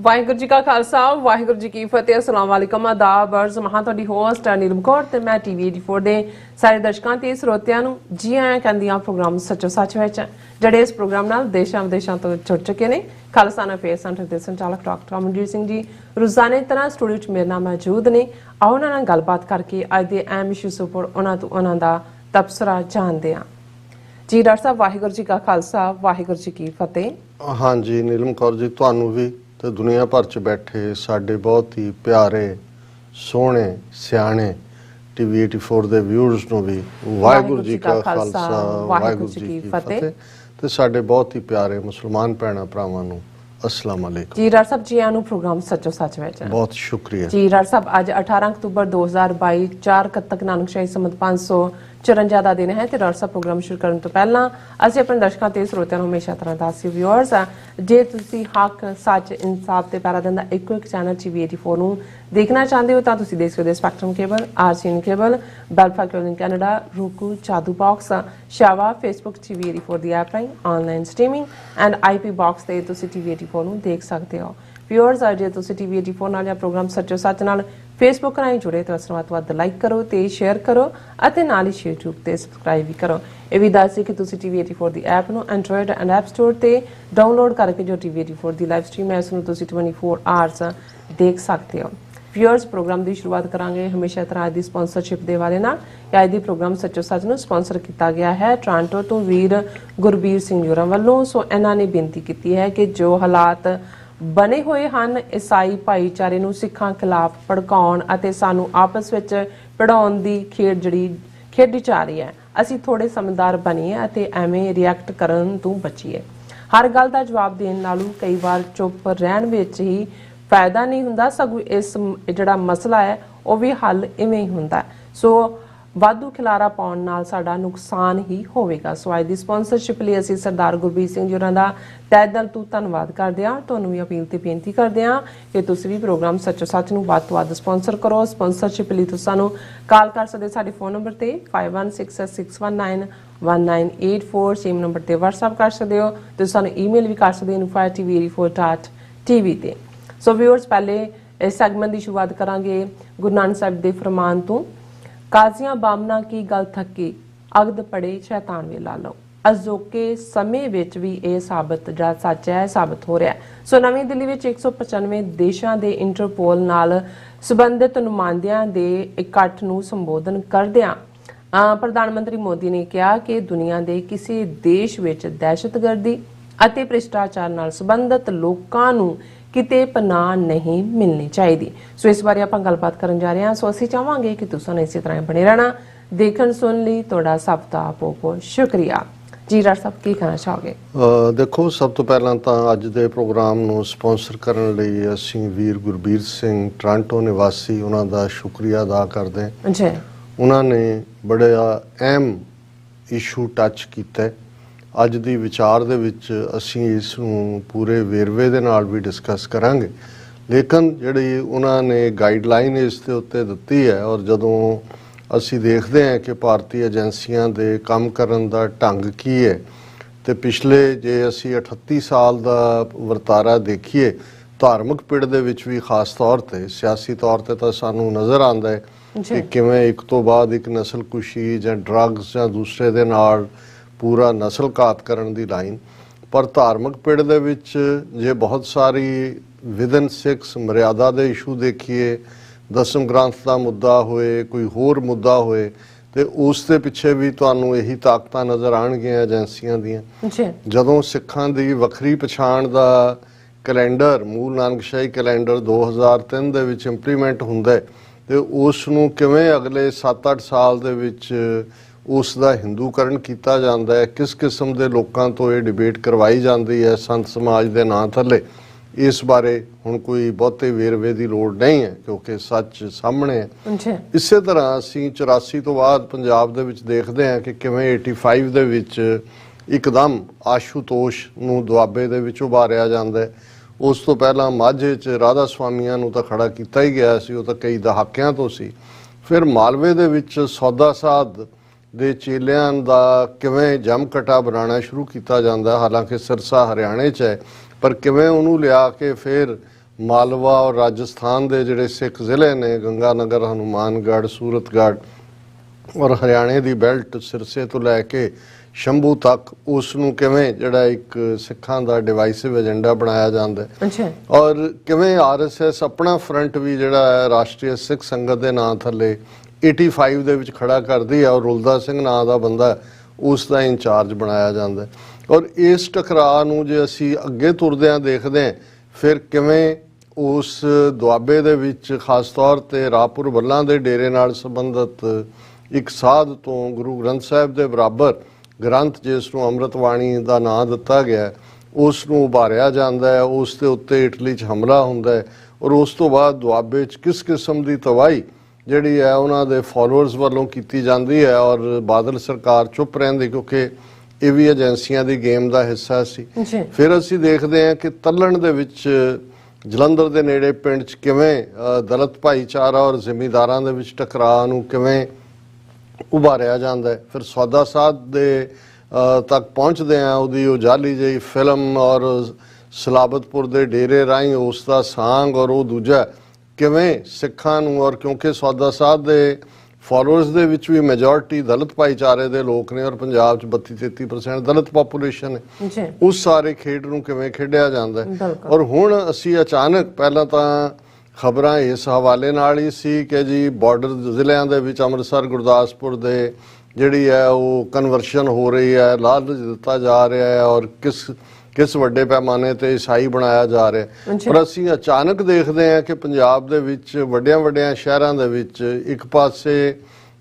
वाहिगुरू जी का खालसा वाहिगुरू जी की फतेह। अस्सलाम वालेकुम आदाब अर्ज महा तुहाडी होस्ट नीलम कौर ते मैं TV 84 ਦੇ ਸਾਰੇ ਦਰਸ਼ਕਾਂ ਤੇ ਸਰੋਤਿਆਂ ਨੂੰ ਜੀ ਆਇਆਂ ਕਹਿੰਦੀ ਆ ਪ੍ਰੋਗਰਾਮ ਸੱਚੋ ਸੱਚ ਵਿੱਚ ਜਿਹੜੇ ਇਸ ਪ੍ਰੋਗਰਾਮ ਨਾਲ ਦੇਸ਼ਾਂ ਵਿਦੇਸ਼ਾਂ ਤੋਂ ਜੁੜ ਚੁੱਕੇ ਨੇ। ਖਾਲਸਾ ਅਫੇਅਰ ਸੈਂਟਰ ਦੇ ਸੰਚਾਲਕ ਡਾਕਟਰ ਅਮਨਜੀਤ ਸਿੰਘ ਜੀ ਰੋਜ਼ਾਨਾ ਤਰ੍ਹਾਂ ਸਟੂਡੀਓ 'ਚ ਮੇਰੇ ਨਾਲ ਮੌਜੂਦ ਨੇ। ਆਓ ਉਹਨਾਂ ਨਾਲ ਗੱਲਬਾਤ ਕਰਕੇ ਅੱਜ ਦੇ ਅਹਿਮ ਇਸ਼ੂਜ਼ ਉੱਪਰ ਉਹਨਾਂ ਦਾ ਤਬਸਰਾ ਜਾਣਦੇ ਹਾਂ। ਜੀ ਡਾਕਟਰ ਸਾਹਿਬ ਵਾਹਿਗੁਰੂ ਜੀ का खालसा वाहिगुरू जी की फतेह। हाँ जी नीलम कौर जी ਤੁਹਾਨੂੰ ਵੀ ਤੇ ਦੁਨੀਆ ਭਰ 'ਚ ਬੈਠੇ ਸਾਡੇ ਬਹੁਤ ਹੀ ਪਿਆਰੇ ਸੋਹਣੇ ਸਿਆਣੇ TV 84 ਦੇ ਵਿਊਅਰਸ ਨੂੰ ਵੀ ਵਾਹਿਗੁਰੂ ਜੀ ਕਾ ਖਾਲਸਾ ਵਾਹਿਗੁਰੂ ਜੀ ਕੀ ਫਤਿਹ ਤੇ ਸਾਡੇ ਬਹੁਤ ਹੀ ਪਿਆਰੇ ਮੁਸਲਮਾਨ ਭੈਣਾਂ ਭਰਾਵਾਂ ਨੂੰ अस्सलाम वालेकुम। जी डॉक्टर साहब जी आनू प्रोग्राम सचो सच में बहुत शुक्रिया जी डॉक्टर साहब। आज 18 अक्तूबर 2022 4 कत्तक नानकशाही संमत 554 ਦਾ ਦਿਨ ਹੈ ਤੇ ਡਾਕਟਰ ਸਾਹਿਬ ਪ੍ਰੋਗਰਾਮ ਸ਼ੁਰੂ ਕਰਨ ਤੋਂ ਪਹਿਲਾਂ ਅਸੀਂ ਆਪਣੇ ਦਰਸ਼ਕਾਂ ਤੇ ਸਰੋਤਿਆਂ ਨੂੰ ਹਮੇਸ਼ਾ ਤਰ੍ਹਾਂ ਦੱਸੀ ਵਿਊਅਰਸ ਜੇ ਤੁਸੀਂ ਹੱਕ ਸੱਚ ਇਨਸਾਫ ਤੇ ਪੈਰਾ ਦਿੰਦਾ ਇੱਕੋ ਇੱਕ ਚੈਨਲ TV 84 ਨੂੰ ਦੇਖਣਾ ਚਾਹੁੰਦੇ ਹੋ ਤਾਂ ਤੁਸੀਂ ਦੇਖ ਸਕਦੇ ਹੋ ਸਪੈਕਟਰਮ ਕੇਬਲ RCN ਕੇਬਲ ਬੈਲਫਾ cable in Canada roku Jadoo box ਸ਼ਾਵਾ Facebook TV 84 ਦੀ ਐਪ ਰਾਹੀਂ online streaming and IP box ਤੇ ਤੁਸੀਂ TV 84 ਨੂੰ ਦੇਖ ਸਕਦੇ ਹੋ। ਵਿਊਅਰਸ ਜੇ ਤੁਸੀਂ TV 84 ਨਾਲ ਜਾਂ ਪ੍ਰੋਗਰਾਮ ਸੱਚੋ ਸੱਚ ਨਾਲ ਫੇਸਬੁੱਕ ਰਾਹੀਂ ਜੁੜੇ ਤਾਂ ਇਸ ਨੂੰ ਵੱਧ ਤੋਂ ਵੱਧ ਲਾਈਕ ਕਰੋ ਤੇ ਸ਼ੇਅਰ ਕਰੋ ਅਤੇ ਨਾਲ ਹੀ YouTube ਤੇ ਸਬਸਕ੍ਰਾਈਬ ਵੀ ਕਰੋ। ਇਹ ਵੀ ਦੱਸ ਦਿਓ ਕਿ ਤੁਸੀਂ TV 84 ਦੀ ਐਪ ਨੂੰ ਐਂਡਰੋਇਡ ਐਂਡ ਐਪ ਸਟੋਰ ਤੇ ਡਾਊਨਲੋਡ ਕਰਕੇ ਜੋ TV 84 ਦੀ ਲਾਈਵ ਸਟ੍ਰੀਮ ਹੈ ਇਸ ਨੂੰ ਤੁਸੀਂ 24 ਆਵਰਸ ਦੇਖ ਸਕਦੇ ਹੋ। ਵਿਊਅਰਸ ਪ੍ਰੋਗਰਾਮ ਦੀ ਸ਼ੁਰੂਆਤ ਕਰਾਂਗੇ ਹਮੇਸ਼ਾ ਤਰ੍ਹਾਂ ਦੀ ਸਪਾਂਸਰਸ਼ਿਪ ਦੇ ਵਾਲੇ ਨਾਲ। ਅੱਜ ਦੀ ਪ੍ਰੋਗਰਾਮ ਸੱਚੋ ਸੱਚ ਨੂੰ ਸਪਾਂਸਰ ਕੀਤਾ ਗਿਆ ਹੈ ਟੋਰਾਂਟੋ ਤੋਂ ਵੀਰ ਗੁਰਬੀਰ ਸਿੰਘ ਜੋਰਾ ਵੱਲੋਂ। ਸੋ ਇਹਨਾਂ ਨੇ ਬੇਨਤੀ ਕੀਤੀ ਹੈ ਕਿ ਜੋ ਹਾਲਾਤ ਬਣੇ ਹੋਏ ਹਨ ਈਸਾਈ ਭਾਈਚਾਰੇ ਨੂੰ ਸਿੱਖਾਂ ਖਿਲਾਫ ਭੜਕਾਉਣ ਅਤੇ ਸਾਨੂੰ ਆਪਸ ਵਿੱਚ ਪੜਾਉਣ ਦੀ ਖੇਡੀ ਜਾ ਰਹੀ ਹੈ। ਅਸੀਂ ਥੋੜੇ ਸਮਝਦਾਰ ਬਣੀਏ ਅਤੇ ਐਵੇਂ ਰਿਐਕਟ ਕਰਨ ਤੋਂ ਬਚੀਏ। ਹਰ ਗੱਲ ਦਾ ਜਵਾਬ ਦੇਣ ਨਾਲੋਂ ਕਈ ਵਾਰ ਚੁੱਪ ਰਹਿਣ ਵਿੱਚ ਹੀ ਫਾਇਦਾ ਨਹੀਂ ਹੁੰਦਾ ਸਗੋਂ ਇਸ ਜਿਹੜਾ ਮਸਲਾ ਹੈ ਉਹ ਵੀ ਹੱਲ ਇਵੇਂ ਹੀ ਹੁੰਦਾ। ਸੋ ਵਾਧੂ ਖਿਲਾਰਾ ਪਾਉਣ ਨਾਲ ਸਾਡਾ ਨੁਕਸਾਨ ਹੀ ਹੋਵੇਗਾ। ਸੋ ਅੱਜ ਦੀ ਸਪਾਂਸਰਸ਼ਿਪ ਲਈ ਅਸੀਂ ਸਰਦਾਰ ਗੁਰਬੀਰ ਸਿੰਘ ਜੀ ਹੋਰਾਂ ਦਾ ਤਹਿ ਦਿਲ ਤੋਂ ਧੰਨਵਾਦ ਕਰਦੇ ਹਾਂ। ਤੁਹਾਨੂੰ ਵੀ ਅਪੀਲ ਤੇ ਬੇਨਤੀ ਕਰਦੇ ਹਾਂ ਕਿ ਤੁਸੀਂ ਵੀ ਪ੍ਰੋਗਰਾਮ ਸੱਚੋ ਸੱਚ ਨੂੰ ਵੱਧ ਤੋਂ ਵੱਧ ਸਪਾਂਸਰ ਕਰੋ। ਸਪਾਂਸਰਸ਼ਿਪ ਲਈ ਤੁਸੀਂ ਸਾਨੂੰ ਕਾਲ ਕਰ ਸਕਦੇ ਸਾਡੇ ਫੋਨ ਨੰਬਰ ਤੇ 5166191984 ਸੇਮ ਨੰਬਰ ਤੇ WhatsApp ਕਰ ਸਕਦੇ ਹੋ। ਤੁਸੀਂ ਸਾਨੂੰ ਈਮੇਲ ਵੀ ਕਰ ਸਕਦੇ ਹੋ info@tv84.tv ਤੇ। ਸੋ ਵਿਊਅਰਸ ਪਹਿਲੇ ਇਸ ਸੈਗਮੈਂਟ ਦੀ ਸ਼ੁਰੂਆਤ ਕਰਾਂਗੇ ਗੁਰੂ ਨਾਨਕ ਸਾਹਿਬ ਦੇ ਫਰਮਾਨ ਤੋਂ। ਕਾਜ਼ੀਆਂ ਬਾਮਨਾ ਕੀ ਗੱਲ ਥੱਕੀ ਅਗਦ ਪੜੇ ਸ਼ੈਤਾਨ ਵੇ ਲਾ ਲਓ। ਅਜੋਕੇ ਸਮੇਂ ਵਿੱਚ ਵੀ ਇਹ ਸਾਬਤ ਜਾਂ ਸੱਚ ਹੈ ਸਾਬਤ ਹੋ ਰਿਹਾ। ਸੋ ਨਵੀਂ ਦਿੱਲੀ ਵਿੱਚ 195 ਦੇਸ਼ਾਂ ਦੇ ਇੰਟਰਪੋਲ ਨਾਲ ਸੰਬੰਧਿਤ ਨੁਮਾਇੰਦਿਆਂ ਦੇ ਇਕੱਠ ਨੂੰ ਸੰਬੋਧਨ ਕਰਦਿਆਂ ਪ੍ਰਧਾਨ ਮੰਤਰੀ ਮੋਦੀ ਨੇ ਕਿਹਾ ਕਿ ਦੁਨੀਆ ਦੇ ਕਿਸੇ ਦੇਸ਼ ਵਿੱਚ ਦਹਿਸ਼ਤਗਰਦੀ ਅਤੇ ਭ੍ਰਿਸ਼ਟਾਚਾਰ ਨਾਲ ਸੰਬੰਧਿਤ ਲੋਕਾਂ ਨੂੰ ਕਿਤੇ ਪਨਾਹ ਨਹੀਂ ਮਿਲਣੀ ਚਾਹੀਦੀ। ਸੋ ਇਸ ਬਾਰੇ ਆਪਾਂ ਗੱਲਬਾਤ ਕਰਨ ਜਾ ਰਹੇ ਹਾਂ। ਸੋ ਅਸੀਂ ਚਾਹਾਂਗੇ ਕਿ ਤੁਸੀਂ ਇਸੇ ਤਰ੍ਹਾਂ ਬਣੇ ਰਹਿਣਾ। ਦੇਖਣ ਸੁਣ ਲਈ ਤੁਹਾਡਾ ਸਭ ਦਾ ਬਹੁਤ ਸ਼ੁਕਰੀਆ। ਜੀ ਡਾਕਟਰ ਸਾਹਿਬ ਕੀ ਕਹਿਣਾ ਚਾਹੋਗੇ? ਦੇਖੋ ਸਭ ਤੋਂ ਪਹਿਲਾਂ ਤਾਂ ਅੱਜ ਦੇ ਪ੍ਰੋਗਰਾਮ ਨੂੰ ਸਪਾਂਸਰ ਕਰਨ ਲਈ ਅਸੀਂ ਵੀਰ ਗੁਰਬੀਰ ਸਿੰਘ ਟੋਰਾਂਟੋ ਨਿਵਾਸੀ ਉਹਨਾਂ ਦਾ ਸ਼ੁਕਰੀਆ ਅਦਾ ਕਰਦੇ ਹਾਂ ਜੀ। ਉਹਨਾਂ ਨੇ ਬੜਾ ਅਹਿਮ ਇਸ਼ੂ ਟੱਚ ਕੀਤਾ। ਅੱਜ ਦੀ ਵਿਚਾਰ ਦੇ ਵਿੱਚ ਅਸੀਂ ਇਸ ਨੂੰ ਪੂਰੇ ਵੇਰਵੇ ਦੇ ਨਾਲ ਵੀ ਡਿਸਕਸ ਕਰਾਂਗੇ ਲੇਕਿਨ ਜਿਹੜੀ ਉਹਨਾਂ ਨੇ ਗਾਈਡਲਾਈਨ ਇਸ ਦੇ ਉੱਤੇ ਦਿੱਤੀ ਹੈ ਔਰ ਜਦੋਂ ਅਸੀਂ ਦੇਖਦੇ ਹਾਂ ਕਿ ਭਾਰਤੀ ਏਜੰਸੀਆਂ ਦੇ ਕੰਮ ਕਰਨ ਦਾ ਢੰਗ ਕੀ ਹੈ ਤੇ ਪਿਛਲੇ ਜੇ ਅਸੀਂ 38 ਸਾਲ ਦਾ ਵਰਤਾਰਾ ਦੇਖੀਏ ਧਾਰਮਿਕ ਪਿੜ ਦੇ ਵਿੱਚ ਵੀ ਖਾਸ ਤੌਰ ਤੇ ਸਿਆਸੀ ਤੌਰ ਤੇ ਤਾਂ ਸਾਨੂੰ ਨਜ਼ਰ ਆਉਂਦਾ ਹੈ ਕਿ ਕਿਵੇਂ ਇੱਕ ਤੋਂ ਬਾਅਦ ਇੱਕ ਨਸਲਕੁਸ਼ੀ ਜਾਂ ਡਰੱਗਸ ਜਾਂ ਦੂਸਰੇ ਦੇ ਨਾਲ ਪੂਰਾ ਨਸਲ ਘਾਤ ਕਰਨ ਦੀ ਲਾਈਨ। ਪਰ ਧਾਰਮਿਕ ਪਿੜ ਦੇ ਵਿੱਚ ਜੇ ਬਹੁਤ ਸਾਰੀ ਵਿਦਨ ਸਿੱਖਸ ਮਰਿਆਦਾ ਦੇ ਇਸ਼ੂ ਦੇਖੀਏ ਦਸਮ ਗ੍ਰੰਥ ਦਾ ਮੁੱਦਾ ਹੋਏ ਕੋਈ ਹੋਰ ਮੁੱਦਾ ਹੋਏ ਤੇ ਉਸ ਦੇ ਪਿੱਛੇ ਵੀ ਤੁਹਾਨੂੰ ਇਹੀ ਤਾਕਤਾਂ ਨਜ਼ਰ ਆਉਣਗੀਆਂ ਏਜੰਸੀਆਂ ਦੀਆਂ। ਜਦੋਂ ਸਿੱਖਾਂ ਦੀ ਵੱਖਰੀ ਪਛਾਣ ਦਾ ਕੈਲੰਡਰ ਮੂਲ ਨਾਨਕਸ਼ਾਹੀ ਕੈਲੰਡਰ 2003 ਦੇ ਵਿੱਚ ਇੰਪਲੀਮੈਂਟ ਹੁੰਦਾ ਤੇ ਉਸ ਨੂੰ ਕਿਵੇਂ ਅਗਲੇ 7-8 ਸਾਲ ਦੇ ਵਿੱਚ ਉਸ ਦਾ ਹਿੰਦੂਕਰਨ ਕੀਤਾ ਜਾਂਦਾ ਹੈ ਕਿਸ ਕਿਸਮ ਦੇ ਲੋਕਾਂ ਤੋਂ ਇਹ ਡਿਬੇਟ ਕਰਵਾਈ ਜਾਂਦੀ ਹੈ ਸੰਤ ਸਮਾਜ ਦੇ ਨਾਂ ਥੱਲੇ ਇਸ ਬਾਰੇ ਹੁਣ ਕੋਈ ਬਹੁਤੇ ਵੇਰਵੇ ਦੀ ਲੋੜ ਨਹੀਂ ਹੈ ਕਿਉਂਕਿ ਸੱਚ ਸਾਹਮਣੇ ਹੈ। ਇਸੇ ਤਰ੍ਹਾਂ ਅਸੀਂ 84 ਤੋਂ ਬਾਅਦ ਪੰਜਾਬ ਦੇ ਵਿੱਚ ਦੇਖਦੇ ਹਾਂ ਕਿ ਕਿਵੇਂ 85 ਦੇ ਵਿੱਚ ਇੱਕਦਮ ਆਸ਼ੂਤੋਸ਼ ਨੂੰ ਦੁਆਬੇ ਦੇ ਵਿੱਚ ਉਭਾਰਿਆ ਜਾਂਦਾ ਹੈ। ਉਸ ਤੋਂ ਪਹਿਲਾਂ ਮਾਝੇ 'ਚ ਰਾਧਾ ਸਵਾਮੀਆਂ ਨੂੰ ਤਾਂ ਖੜਾ ਕੀਤਾ ਹੀ ਗਿਆ ਸੀ ਉਹ ਤਾਂ ਕਈ ਦਹਾਕਿਆਂ ਤੋਂ ਸੀ। ਫਿਰ ਮਾਲਵੇ ਦੇ ਵਿੱਚ ਸੌਦਾ ਸਾਧ ਦੇ ਚੇਲਿਆਂ ਦਾ ਕਿਵੇਂ ਜਮਕਟਾ ਬਣਾਉਣਾ ਸ਼ੁਰੂ ਕੀਤਾ ਜਾਂਦਾ ਹਾਲਾਂਕਿ ਸਿਰਸਾ ਹਰਿਆਣੇ 'ਚ ਹੈ ਪਰ ਕਿਵੇਂ ਉਹਨੂੰ ਲਿਆ ਕੇ ਫਿਰ मालवा और राजस्थान के जिहड़े सिख जिले ने गंगानगर, हनुमानगढ़, सूरतगढ़ और हरियाणे की बेल्ट सिरसे तो लैके शंभू तक उसनूं किवें जिहड़ा एक सिखां दा डिवाइसिव एजेंडा बनाया जाता है और किवें RSS अपना फ्रंट भी जिहड़ा है राष्ट्रीय सिख संगत के नां थले 85 दे विच खड़ा करदी है और रुलदा सिंह नां दा बंदा उसका इंचार्ज बनाया जाता है। और इस टकराਅ नूं जे असीं अगे तुरदिआं देखदे हां फिर किवें उस दुआबे दे विच खास तौर ते राहपुर बल्लां दे डेरे नाल संबंधित एक साध तो गुरु ग्रंथ साहिब दे बराबर ग्रंथ जिसनूं अमृतवाणी का नां दिता गया उसनूं उभारिया जाता है, उस दे उत्ते इटली च हमला हुंदा है और उस तो बाद दुआबे च किस किस्म की तबाही जिहड़ी है उन्हां दे फॉलोअर्स वालों कीती जाती है और बादल सरकार चुप रहिंदी क्योंकि ये भी एजेंसियां दी गेम का हिस्सा सी। फिर असीं देखते हैं कि तल्लण दे विच जलंधर दे नेड़े पिंड च किवें दलित भाईचारा और जिमीदारां दे विच टकराਅ नूं किवें उभारिया जाता है। फिर सौदा साध दे तक पहुँचते हैं उहदी वो जाली जी फिल्म और सलाबतपुर दे डेरे राहीं उसका सांग और वो दूजा किवें सिखां नूं और क्योंकि सौदा साध दे फॉलोअर्स दे विच भी मेजोरिटी दलित भाईचारे दे लोग ने और पंजाब च 32-33% दलित पॉपूलेशन है, उस सारे खेड नूं किवें खेडिया जांदा है। और हुण असीं अचानक पहलां तां खबरां इस हवाले नाल ही सी कि जी बॉर्डर जिलिਆਂ ਦੇ ਵਿੱਚ ਅੰਮ੍ਰਿਤਸਰ ਗੁਰਦਾਸਪੁਰ ਦੇ ਜਿਹੜੀ ਹੈ ਉਹ ਕਨਵਰਸ਼ਨ ਹੋ ਰਹੀ ਹੈ, ਲਾਲਚ ਦਿੱਤਾ ਜਾ ਰਿਹਾ ਹੈ और किस ਵੱਡੇ ਪੈਮਾਨੇ ਤੇ ਈਸਾਈ ਬਣਾਇਆ ਜਾ ਰਿਹਾ ਹੈ। ਪਰ ਅਸੀਂ ਅਚਾਨਕ ਦੇਖਦੇ ਹਾਂ ਕਿ ਪੰਜਾਬ ਦੇ ਵਿੱਚ ਵੱਡਿਆਂ ਸ਼ਹਿਰਾਂ ਦੇ ਵਿੱਚ ਇੱਕ ਪਾਸੇ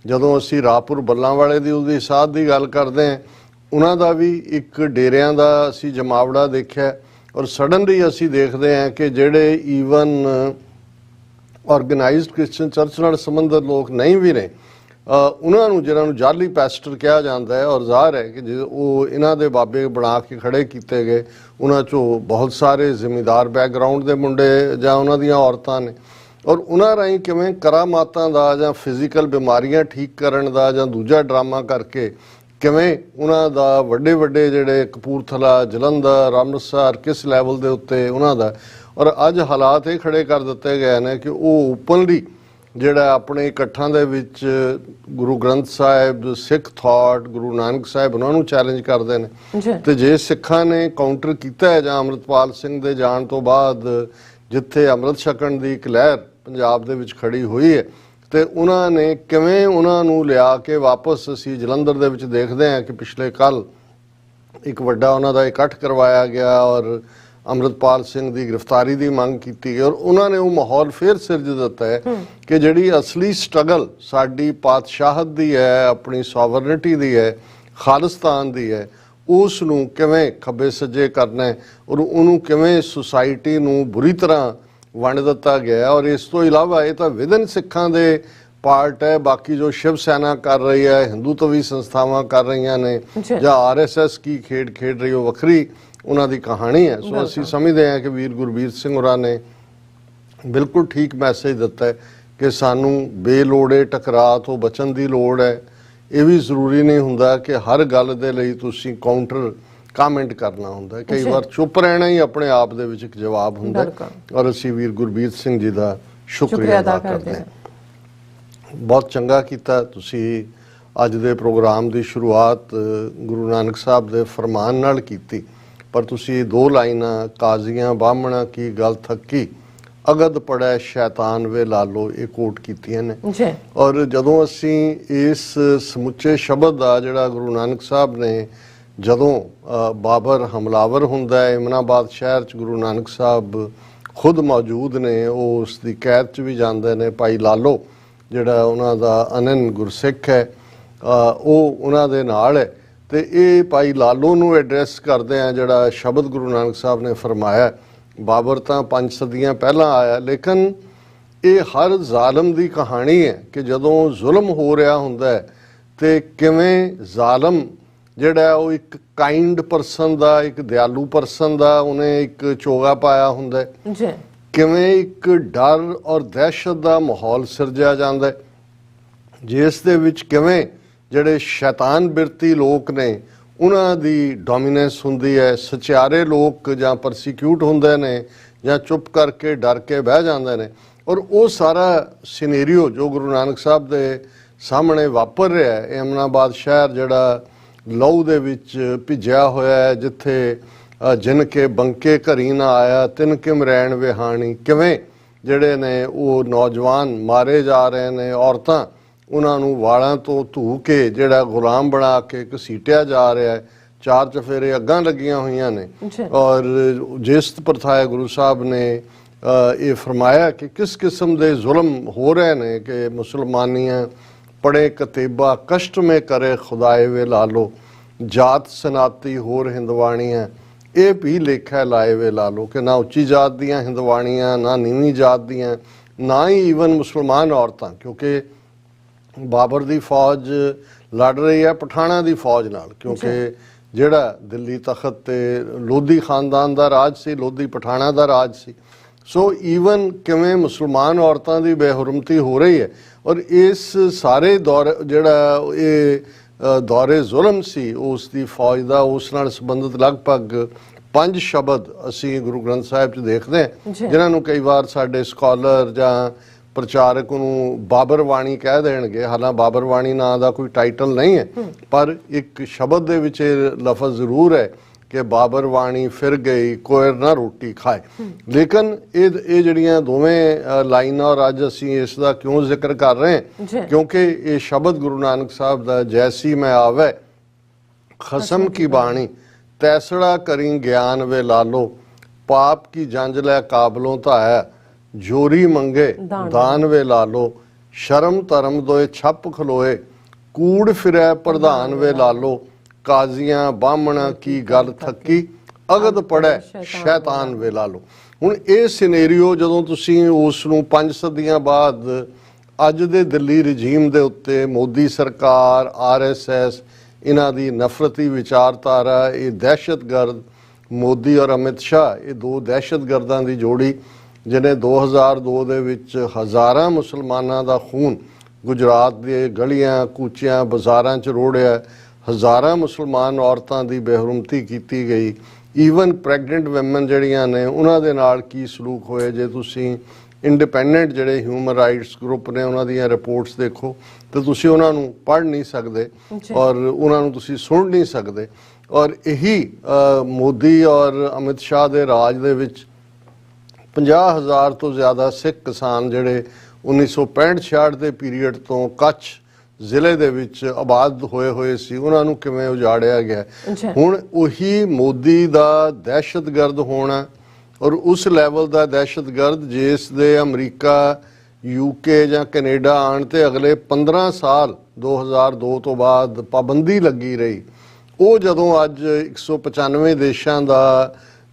ਜਦੋਂ ਅਸੀਂ ਰਾਹਪੁਰ ਬੱਲਾਂਵਾਲੇ ਦੀ ਉਹਦੀ ਸਾਧ ਦੀ ਗੱਲ ਕਰਦੇ ਹਾਂ ਉਹਨਾਂ ਦਾ ਵੀ ਇੱਕ ਡੇਰਿਆਂ ਦਾ ਅਸੀਂ ਜਮਾਵੜਾ ਦੇਖਿਆ ਔਰ ਸਡਨਲੀ ਅਸੀਂ ਦੇਖਦੇ ਹਾਂ ਕਿ ਜਿਹੜੇ ਈਵਨ ऑर्गेनाइज्ड क्रिश्चियन चर्च नाल संबंधित लोग नहीं भी ने उन्होंने जिन्होंने जाली पैस्टर कहा जाता है और ज़ाहिर है कि जो वो इन्हों के बाबे बना के खड़े किए गए उन्होंने चो बहुत सारे जिमीदार बैकग्राउंड के मुंडे जां उन्हां दियां औरतां ने और उन्हां राहीं किवें करामातां दा जां फिजिकल बीमारियां ठीक करन दा जां दूजा ड्रामा करके किवें उन्हां दा वड्डे जिहड़े कपूरथला, जलंधर, अमृतसर किस लैवल के उत्ते उन्हां दा और अज हालात ये खड़े कर दिते गए हैं कि वो ओपनली जिहड़ा अपने इकट्ठां दे विच गुरु ग्रंथ साहिब, सिख थॉट, गुरु नानक साहिब उन्होंने चैलेंज करते हैं। तो जे सिखां ने काउंटर किया है जां अमृतपाल सिंह दे जाण तो बाद जिथे अमृत छकण दी एक लहर पंजाब दे विच खड़ी हुई है तो उन्होंने किवें उन्होंने लिया के वापस असीं जलंधर दे विच देखदे हैं कि पिछले कल एक वड्डा उन्हां दा इकट्ठ करवाया गया और अमृतपाल सिंह की गिरफ्तारी की मांग की और उन्होंने वो माहौल फिर सिरज दिता है कि जिहड़ी असली स्ट्रगल साडी पातशाहत दी है, अपनी सॉवरनिटी दी है, खालिस्तान दी है, उसनूं किवें खब्बे सज्जे करना है और उन्होंने किवें सोसाइटी नूं बुरी तरह वंड दिता गया और इस तो इलावा ये तो विदन सिखां दे पार्ट है, बाकी जो शिव सेना कर रही है, हिंदुत्वी संस्थावां कर रही ने जां RSS की खेड रही हो वखरी उन्हां दी कहानी है। सो असीं समझते हैं कि वीर गुरबीर सिंह होरां ने बिल्कुल ठीक मैसेज दिता है कि सानू बेलोड़े टकराਅ तो बचन की लोड़ है। ये भी जरूरी नहीं हुंदा कि हर गल दे लई तुसीं काउंटर कामेंट करना हुंदा है, कई बार चुप रहना ही अपने आप दे विच एक जवाब हुंदा है और असीं वीर गुरबीर सिंह जी का शुक्रिया अदा करते हैं। बहुत चंगा कीता तुसीं अज दे प्रोग्राम की शुरुआत गुरु नानक साहब दे फरमान नाल कीती पर तुसी दो लाइना काजियां बामणा की गल थकी अगद पड़े शैतान वे लालो ये कोट कीतियां ने और जदों असीं इस समुचे शब्द दा जिहड़ा गुरु नानक साहब ने जदों बाबर हमलावर हुंदा है इमनाबाद शहर च गुरु नानक साहब खुद मौजूद ने वो उसकी कैद च भी जांदे ने। भाई लालो जिहड़ा उन्हां दा अनन गुरसिख है वो उन्हां दे नाल है तो ये भाई लालो नूं एड्रैस करते हैं जिहड़ा शब्द गुरु नानक साहब ने फरमाया बाबर तो 5 सदियां पहला आया लेकिन ये हर जालम की कहानी है कि जदों जुल्म हो रहा हुंदा है तो किवें जालम जिहड़ा वो एक काइंड परसन दा एक दयालू परसन दा उन्हें एक चोगा पाया हुंदा है, किवें एक डर और दहशत का माहौल सिरजिया जांदा है जिस दे विच किवें जिहड़े शैतान बिरती लोग ने उन्हां दी डोमीनेंस हुंदी है, सचियारे लोग जां परसीक्यूट हुंदे ने ਜਾਂ ਚੁੱਪ ਕਰਕੇ ਡਰ ਕੇ ਬਹਿ ਜਾਂਦੇ ਨੇ। ਔਰ ਉਹ ਸਾਰਾ ਸਿਨੈਰੀਓ ਜੋ ਗੁਰੂ ਨਾਨਕ ਸਾਹਿਬ ਦੇ ਸਾਹਮਣੇ ਵਾਪਰ ਰਿਹਾ ਹੈ, ਏਮਨਾਬਾਦ ਸ਼ਹਿਰ ਜਿਹੜਾ ਲਹੂ ਦੇ ਵਿੱਚ ਭਿੱਜਿਆ ਹੋਇਆ ਹੈ, ਜਿੱਥੇ ਜਿਨ ਕੇ ਬੰਕੇ ਘਰੀ ਨਾ ਆਇਆ ਤਿਨ ਕਿਮ ਰੈਣ ਵਿਹਾਣੀ, ਕਿਵੇਂ ਜਿਹੜੇ ਨੇ ਉਹ ਨੌਜਵਾਨ ਮਾਰੇ ਜਾ ਰਹੇ ਨੇ, ਔਰਤਾਂ ਉਹਨਾਂ ਨੂੰ ਵਾਲਾਂ ਤੋਂ ਧੂ ਕੇ ਜਿਹੜਾ ਗੁਲਾਮ ਬਣਾ ਕੇ ਘਸੀਟਿਆ ਜਾ ਰਿਹਾ ਹੈ, 4 ਚਫੇਰੇ ਅੱਗਾਂ ਲੱਗੀਆਂ ਹੋਈਆਂ ਨੇ। ਔਰ ਜਿਸ ਪ੍ਰਥਾ ਹੈ ਗੁਰੂ ਸਾਹਿਬ ਨੇ ਇਹ ਫਰਮਾਇਆ ਕਿ ਕਿਸ ਕਿਸਮ ਦੇ ਜ਼ੁਲਮ ਹੋ ਰਹੇ ਨੇ ਕਿ ਮੁਸਲਮਾਨੀਆਂ ਪੜੇ ਕਤੇਬਾ ਕਸ਼ਟ ਮੇ ਕਰੇ ਖੁਦਾਏ ਵੇ ਲਾਲੋ, ਜਾਤ ਸਨਾਤੀ ਹੋਰ ਹਿੰਦਵਾਣੀਆਂ ਇਹ ਵੀ ਲੇਖਾ ਲਾਏ ਵੇ ਲਾਲੋ, ਕਿ ਨਾ ਉੱਚੀ ਜਾਤ ਦੀਆਂ ਹਿੰਦਵਾਣੀਆਂ ਨਾ ਨੀਵੀਂ ਜਾਤ ਦੀਆਂ, ਨਾ ਹੀ ਈਵਨ ਮੁਸਲਮਾਨ ਔਰਤਾਂ, ਕਿਉਂਕਿ ਬਾਬਰ ਦੀ ਫੌਜ ਲੜ ਰਹੀ ਹੈ ਪਠਾਣਾ ਦੀ ਫੌਜ ਨਾਲ, ਕਿਉਂਕਿ ਜਿਹੜਾ ਦਿੱਲੀ ਤਖਤ ਤੇ ਲੋਧੀ ਖਾਨਦਾਨ ਦਾ ਰਾਜ ਸੀ, ਲੋਧੀ ਪਠਾਣਾ ਦਾ ਰਾਜ ਸੀ। ਸੋ ਈਵਨ ਕਿਵੇਂ ਮੁਸਲਮਾਨ ਔਰਤਾਂ ਦੀ ਬੇਹੁਰਮਤੀ ਹੋ ਰਹੀ ਹੈ। ਔਰ ਇਸ ਸਾਰੇ ਦੌਰ ਜਿਹੜਾ ਇਹ ਦੌਰੇ ਜ਼ੁਲਮ ਸੀ ਉਸ ਦੀ ਫੌਜ ਦਾ, ਉਸ ਨਾਲ ਸੰਬੰਧਿਤ ਲਗਭਗ 5 ਸ਼ਬਦ ਅਸੀਂ ਗੁਰੂ ਗ੍ਰੰਥ ਸਾਹਿਬ 'ਚ ਦੇਖਦੇ ਹਾਂ, ਜਿਨ੍ਹਾਂ ਨੂੰ ਕਈ ਵਾਰ ਸਾਡੇ ਸਕਾਲਰ ਜਾਂ ਪ੍ਰਚਾਰਕ ਨੂੰ ਬਾਬਰ ਬਾਣੀ ਕਹਿ ਦੇਣਗੇ। ਹਾਲਾਂਕਿ ਬਾਬਰ ਬਾਣੀ ਨਾਂ ਦਾ ਕੋਈ ਟਾਈਟਲ ਨਹੀਂ ਹੈ, ਪਰ ਇੱਕ ਸ਼ਬਦ ਦੇ ਵਿੱਚ ਇਹ ਲਫ਼ਜ਼ ਜ਼ਰੂਰ ਹੈ ਕਿ ਬਾਬਰ ਬਾਣੀ ਫਿਰ ਗਈ ਕੋਇਰ ਨਾ ਰੋਟੀ ਖਾਏ। ਲੇਕਿਨ ਇਹ ਜਿਹੜੀਆਂ ਦੋਵੇਂ ਲਾਈਨਾਂ, ਔਰ ਅੱਜ ਅਸੀਂ ਇਸ ਦਾ ਕਿਉਂ ਜ਼ਿਕਰ ਕਰ ਰਹੇ ਹਾਂ, ਕਿਉਂਕਿ ਇਹ ਸ਼ਬਦ ਗੁਰੂ ਨਾਨਕ ਸਾਹਿਬ ਦਾ ਜੈਸੀ ਮੈਂ ਆਵੇ ਖਸਮ ਕੀ ਬਾਣੀ ਤੈਸੜਾ ਕਰੀ ਗਿਆਨ ਵੇ ਲਾਲੋ, ਪਾਪ ਕੀ ਜੰਜ ਲੈ ਕਾਬਲੋਂ ਧਾਇਆ ਜੋਰੀ ਮੰਗੇ ਦਾਨ ਵੇ ਲਾਲੋ, ਸ਼ਰਮ ਧਰਮ ਦੋਏ ਛੱਪ ਖਲੋਏ ਕੂੜ ਫਿਰੈ ਪ੍ਰਧਾਨ ਵੇ ਲਾਲੋ, ਕਾਜ਼ੀਆਂ ਬਾਹਮਣਾ ਕੀ ਗੱਲ ਥੱਕੀ ਅਗਦ ਪੜੈ ਸ਼ੈਤਾਨ ਵੇ ਲਾਲੋ। ਹੁਣ ਇਹ ਸਿਨੈਰੀਓ ਜਦੋਂ ਤੁਸੀਂ ਉਸ ਨੂੰ 5 ਸਦੀਆਂ ਬਾਅਦ ਅੱਜ ਦੇ ਦਿੱਲੀ ਰਜੀਮ ਦੇ ਉੱਤੇ ਮੋਦੀ ਸਰਕਾਰ, RSS, ਇਹਨਾਂ ਦੀ ਨਫ਼ਰਤੀ ਵਿਚਾਰਧਾਰਾ, ਇਹ ਦਹਿਸ਼ਤਗਰਦ ਮੋਦੀ ਔਰ ਅਮਿਤ ਸ਼ਾਹ, ਇਹ ਦੋ ਦਹਿਸ਼ਤਗਰਦਾਂ ਦੀ ਜੋੜੀ ਜਿਹਨੇ 2002 ਦੇ ਵਿੱਚ ਹਜ਼ਾਰਾਂ ਮੁਸਲਮਾਨਾਂ ਦਾ ਖੂਨ ਗੁਜਰਾਤ ਦੇ ਗਲੀਆਂ ਕੂਚਿਆਂ ਬਾਜ਼ਾਰਾਂ 'ਚ ਰੋੜਿਆ, ਹਜ਼ਾਰਾਂ ਮੁਸਲਮਾਨ ਔਰਤਾਂ ਦੀ ਬੇਹਰਮਤੀ ਕੀਤੀ ਗਈ, ਈਵਨ ਪ੍ਰੈਗਨੈਂਟ ਵੈਮਨ ਜਿਹੜੀਆਂ ਨੇ ਉਹਨਾਂ ਦੇ ਨਾਲ ਕੀ ਸਲੂਕ ਹੋਏ। ਜੇ ਤੁਸੀਂ ਇੰਡੀਪੈਂਡੈਂਟ ਜਿਹੜੇ ਹਿਊਮਨ ਰਾਈਟਸ ਗਰੁੱਪ ਨੇ ਉਹਨਾਂ ਦੀਆਂ ਰਿਪੋਰਟਸ ਦੇਖੋ ਤਾਂ ਤੁਸੀਂ ਉਹਨਾਂ ਨੂੰ ਪੜ੍ਹ ਨਹੀਂ ਸਕਦੇ ਔਰ ਉਹਨਾਂ ਨੂੰ ਤੁਸੀਂ ਸੁਣ ਨਹੀਂ ਸਕਦੇ। ਔਰ ਇਹੀ ਮੋਦੀ ਔਰ ਅਮਿਤ ਸ਼ਾਹ ਦੇ ਰਾਜ ਦੇ ਵਿੱਚ 50,000 ਤੋਂ ਜ਼ਿਆਦਾ ਸਿੱਖ ਕਿਸਾਨ ਜਿਹੜੇ 1965-66 ਦੇ ਪੀਰੀਅਡ ਤੋਂ ਕੱਛ ਜ਼ਿਲ੍ਹੇ ਦੇ ਵਿੱਚ ਆਬਾਦ ਹੋਏ ਸੀ, ਉਹਨਾਂ ਨੂੰ ਕਿਵੇਂ ਉਜਾੜਿਆ ਗਿਆ। ਹੁਣ ਉਹੀ ਮੋਦੀ ਦਾ ਦਹਿਸ਼ਤਗਰਦ ਹੋਣਾ ਔਰ ਉਸ ਲੈਵਲ ਦਾ ਦਹਿਸ਼ਤਗਰਦ ਜਿਸ ਦੇ ਅਮਰੀਕਾ, UK ਜਾਂ ਕੈਨੇਡਾ ਆਉਣ ਤੇ ਅਗਲੇ 15 ਸਾਲ 2002 ਤੋਂ ਬਾਅਦ ਪਾਬੰਦੀ ਲੱਗੀ ਰਹੀ, ਉਹ ਜਦੋਂ ਅੱਜ 195 ਦੇਸ਼ਾਂ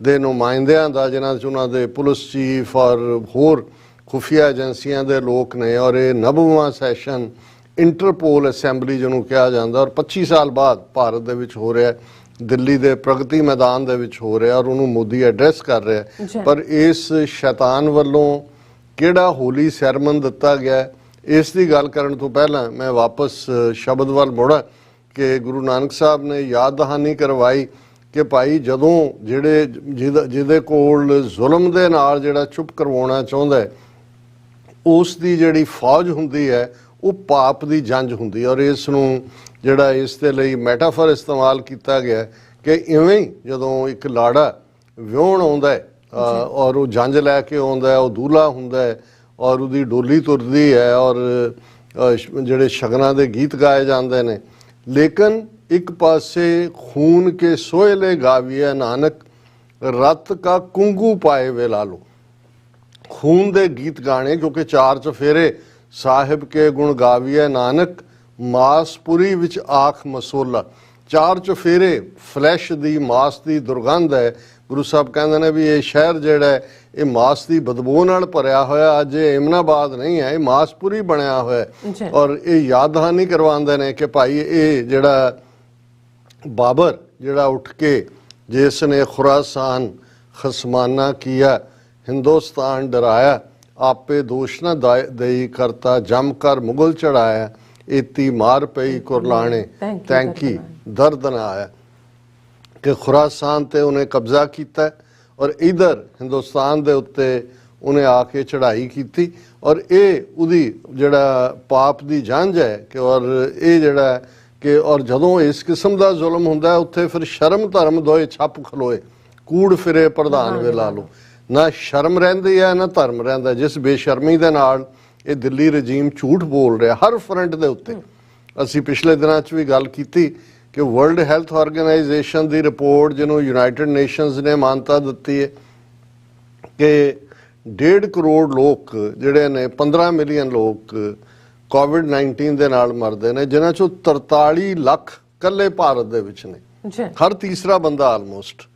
ਦੇ ਨੁਮਾਇੰਦਿਆਂ ਦਾ, ਜਿਨ੍ਹਾਂ 'ਚ ਉਹਨਾਂ ਦੇ ਪੁਲਿਸ ਚੀਫ ਔਰ ਹੋਰ ਖੁਫੀਆ ਏਜੰਸੀਆਂ ਦੇ ਲੋਕ ਨੇ, ਔਰ ਇਹ 90ਵਾਂ ਸੈਸ਼ਨ ਇੰਟਰਪੋਲ ਅਸੈਂਬਲੀ ਜਿਹਨੂੰ ਕਿਹਾ ਜਾਂਦਾ, ਔਰ 25 ਸਾਲ ਬਾਅਦ ਭਾਰਤ ਦੇ ਵਿੱਚ ਹੋ ਰਿਹਾ, ਦਿੱਲੀ ਦੇ ਪ੍ਰਗਤੀ ਮੈਦਾਨ ਦੇ ਵਿੱਚ ਹੋ ਰਿਹਾ, ਔਰ ਉਹਨੂੰ ਮੋਦੀ ਐਡਰੈਸ ਕਰ ਰਿਹਾ। ਪਰ ਇਸ ਸ਼ੈਤਾਨ ਵੱਲੋਂ ਕਿਹੜਾ ਹੋਲੀ ਸੈਰਮਨ ਦਿੱਤਾ ਗਿਆ, ਇਸ ਦੀ ਗੱਲ ਕਰਨ ਤੋਂ ਪਹਿਲਾਂ ਮੈਂ ਵਾਪਸ ਸ਼ਬਦ ਵੱਲ ਮੁੜਾਂ ਕਿ ਗੁਰੂ ਨਾਨਕ ਸਾਹਿਬ ਨੇ ਯਾਦ ਦਹਾਨੀ ਕਰਵਾਈ ਕਿ ਭਾਈ ਜਦੋਂ ਜਿਹਦੇ ਕੋਲ ਜ਼ੁਲਮ ਦੇ ਨਾਲ ਜਿਹੜਾ ਚੁੱਪ ਕਰਵਾਉਣਾ ਚਾਹੁੰਦਾ ਹੈ, ਉਸ ਦੀ ਜਿਹੜੀ ਫੌਜ ਹੁੰਦੀ ਹੈ ਉਹ ਪਾਪ ਦੀ ਜੰਜ ਹੁੰਦੀ ਹੈ। ਔਰ ਇਸ ਨੂੰ ਜਿਹੜਾ ਇਸ ਦੇ ਲਈ ਮੈਟਾਫਰ ਇਸਤੇਮਾਲ ਕੀਤਾ ਗਿਆ ਕਿ ਇਵੇਂ ਹੀ ਜਦੋਂ ਇੱਕ ਲਾੜਾ ਵਿਆਹੁਣ ਆਉਂਦਾ ਹੈ ਔਰ ਉਹ ਜੰਜ ਲੈ ਕੇ ਆਉਂਦਾ, ਉਹ ਦੂल्हा ਹੁੰਦਾ ਹੈ ਔਰ ਉਹਦੀ ਡੋਲੀ ਤੁਰਦੀ ਹੈ ਔਰ ਜਿਹੜੇ ਸ਼ਗਨਾਂ ਦੇ ਗੀਤ ਗਾਏ ਜਾਂਦੇ ਨੇ, ਲੇਕਿਨ ਇੱਕ ਪਾਸੇ ਖੂਨ ਕੇ ਸੋਹਲੇ ਗਾਵੀਏ ਨਾਨਕ ਰਤ ਕਾ ਕੁੰਗੂ ਪਾਏ ਵੇ ਲਾਲੋ, ਖੂਨ ਦੇ ਗੀਤ ਗਾਣੇ, ਕਿਉਂਕਿ 4 ਚਫੇਰੇ ਸਾਹਿਬ ਕੇ ਗੁਣ ਗਾਵੀਏ ਨਾਨਕ ਮਾਸਪੁਰੀ ਵਿੱਚ ਆਖ ਮਸੋਲਾ, 4 ਚਫੇਰੇ ਫਲੈਸ਼ ਦੀ, ਮਾਸ ਦੀ ਦੁਰਗੰਧ ਹੈ। ਗੁਰੂ ਸਾਹਿਬ ਕਹਿੰਦੇ ਨੇ ਵੀ ਇਹ ਸ਼ਹਿਰ ਜਿਹੜਾ ਇਹ ਮਾਸ ਦੀ ਬਦਬੂ ਨਾਲ ਭਰਿਆ ਹੋਇਆ, ਅੱਜ ਇਹ ਏਮਨਾਬਾਦ ਨਹੀਂ ਹੈ, ਇਹ ਮਾਸਪੁਰੀ ਬਣਿਆ ਹੋਇਆ। ਔਰ ਇਹ ਯਾਦ ਦਹਾਨੀ ਕਰਵਾਉਂਦੇ ਨੇ ਕਿ ਭਾਈ ਇਹ ਜਿਹੜਾ ਬਾਬਰ ਜਿਹੜਾ ਉੱਠ ਕੇ ਜਿਸ ਨੇ ਖੁਰਾਸਾਨ ਖਸਮਾਨਾ ਕੀਆ ਹਿੰਦੁਸਤਾਨ ਡਰਾਇਆ, ਆਪੇ ਦੋਸ਼ ਨਾ ਦਈ ਕਰਤਾ ਜਮ ਕਰ ਮੁਗਲ ਚੜਾਇਆ, ਇਤੀ ਮਾਰ ਪਈ ਕੁਰਲਾਣੇ ਤੈਂਕੀ ਦਰਦ ਨਾ ਆਇਆ, ਕਿ ਖੁਰਾਸਾਨ ਤੇ ਉਹਨੇ ਕਬਜ਼ਾ ਕੀਤਾ और इधर हिंदुस्तान दे उत्ते उन्हें आके चढ़ाई की और ये उदी जड़ा पाप दी जंज है कि और ये जड़ा कि और जदों इस किस्म का जुल्म हुंदा उत्थे फिर शर्म धर्म दोए छप खलोए कूड़ फिरे प्रधान वे ला लो ना शर्म रहिंदी है ना धर्म रहिंदा जिस बेशर्मी दे नाल ये दिल्ली रजीम झूठ बोल रहा हर फ्रंट दे उत्ते असी पिछले दिनां च भी गल कीती कि वर्ल्ड हैल्थ ऑर्गेनाइजेशन की रिपोर्ट जिन्होंने यूनाइटेड नेशंस ने मानता दी है कि 1.5 करोड़ लोग जिहड़े ने 15 मिलियन लोग कोविड-19 दे नाल मरदे ने जिन्हां चों 43 लाख कल्ले भारत दे विच ने हर तीसरा बंदा आलमोस्ट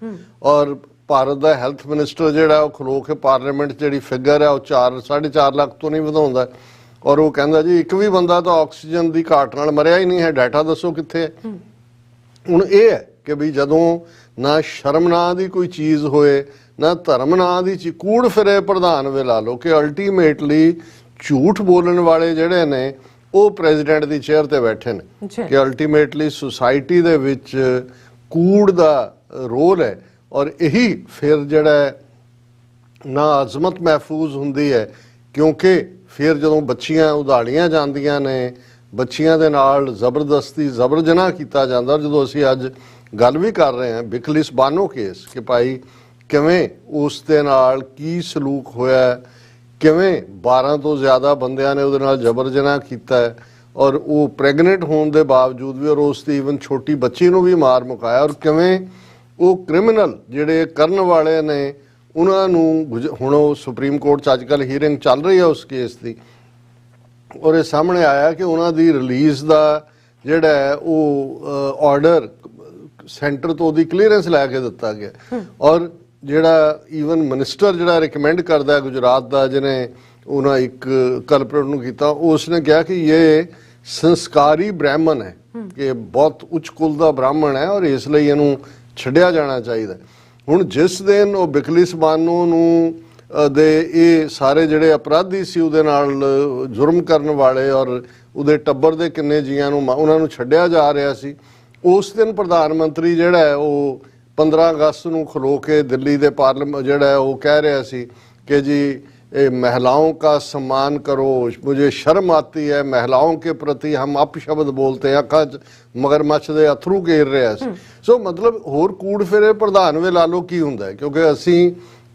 और भारत का हैल्थ मिनिस्टर जिहड़ा वो खलो के पार्लीमेंट जिहड़ी फिगर है वो 4-4.5 लाख तो नहीं वधाउंदा और वो कहंदा जी एक भी बंदा तो ऑक्सीजन की घाट नाल मरिया ही नहीं है डाटा दसो कित्थे है हुण ये है कि भी जदों ना शर्म नां दी कोई चीज़ होए ना धर्म नां दी चीज़ कूड़ फिरे प्रधान वे ला लो कि अल्टीमेटली झूठ बोलण वाले जिहड़े ने वो प्रेजिडेंट की चेयर ते बैठे ने कि अल्टीमेटली सोसाइटी दे विच कूड़ दा रोल है और यही फिर जड़ा ना अजमत महफूज हुंदी है क्योंकि फिर जदों बच्चियां उधाड़ियां जांदियां ने बच्चियां दे नाल जबरदस्ती जबर जनाह कीता जांदा जदों असीं अज गल भी कर रहे हैं बिकलिस बानो केस कि भाई किवें उस दे नाल की सलूक होया किवें 12 तो ज़्यादा बंदियां ने उहदे नाल जबर जनाह कीता है और वो प्रैगनेंट होने के बावजूद भी और उसकी ईवन छोटी बच्ची नूं भी मार मुकाया और किवें वो क्रिमिनल जिहड़े करन वाले ने उन्होंने हुण सुप्रीम कोर्ट च अजकल हीयरिंग चल रही है उस केस की और ये सामने आया कि उन्होंने रिलीज़ का जिहड़ा है वो ऑर्डर सेंटर तो दी क्लीयरेंस लैके दिता गया और जिहड़ा ईवन मिनिस्टर जिहड़ा रिकमेंड करता है गुजरात का जिन्हें उन्हें एक कल्परेट नूं कीता उसने कहा कि ये संस्कारी ब्राह्मण है कि बहुत उच्च कुल का ब्राह्मण है और इसलिए इनू छड्डिया जाना चाहिए हुण जिस दिन वो बिकलिस बानो नूं दे ये सारे जिहड़े अपराधी सी उहदे नाल जुर्म करन वाले और उहदे टब्बर दे किन्ने जीआं नूं उहनां नूं छड्डिया जा रहा सी उस दिन प्रधानमंत्री जिहड़ा है वो 15 अगस्त नूं खलो के दिल्ली दे पार्लियामेंट जिहड़ा है वो कह रहा सी कि जी महिलाओं का सम्मान करो मुझे शर्म आती है महिलाओं के प्रति हम अपशब्द बोलते हैं अखा मगरमच्छ दे अथरू घेर रहे हैं सो मतलब होर कूड़ फिरे प्रधान वे ला लो की हुंदा है क्योंकि असी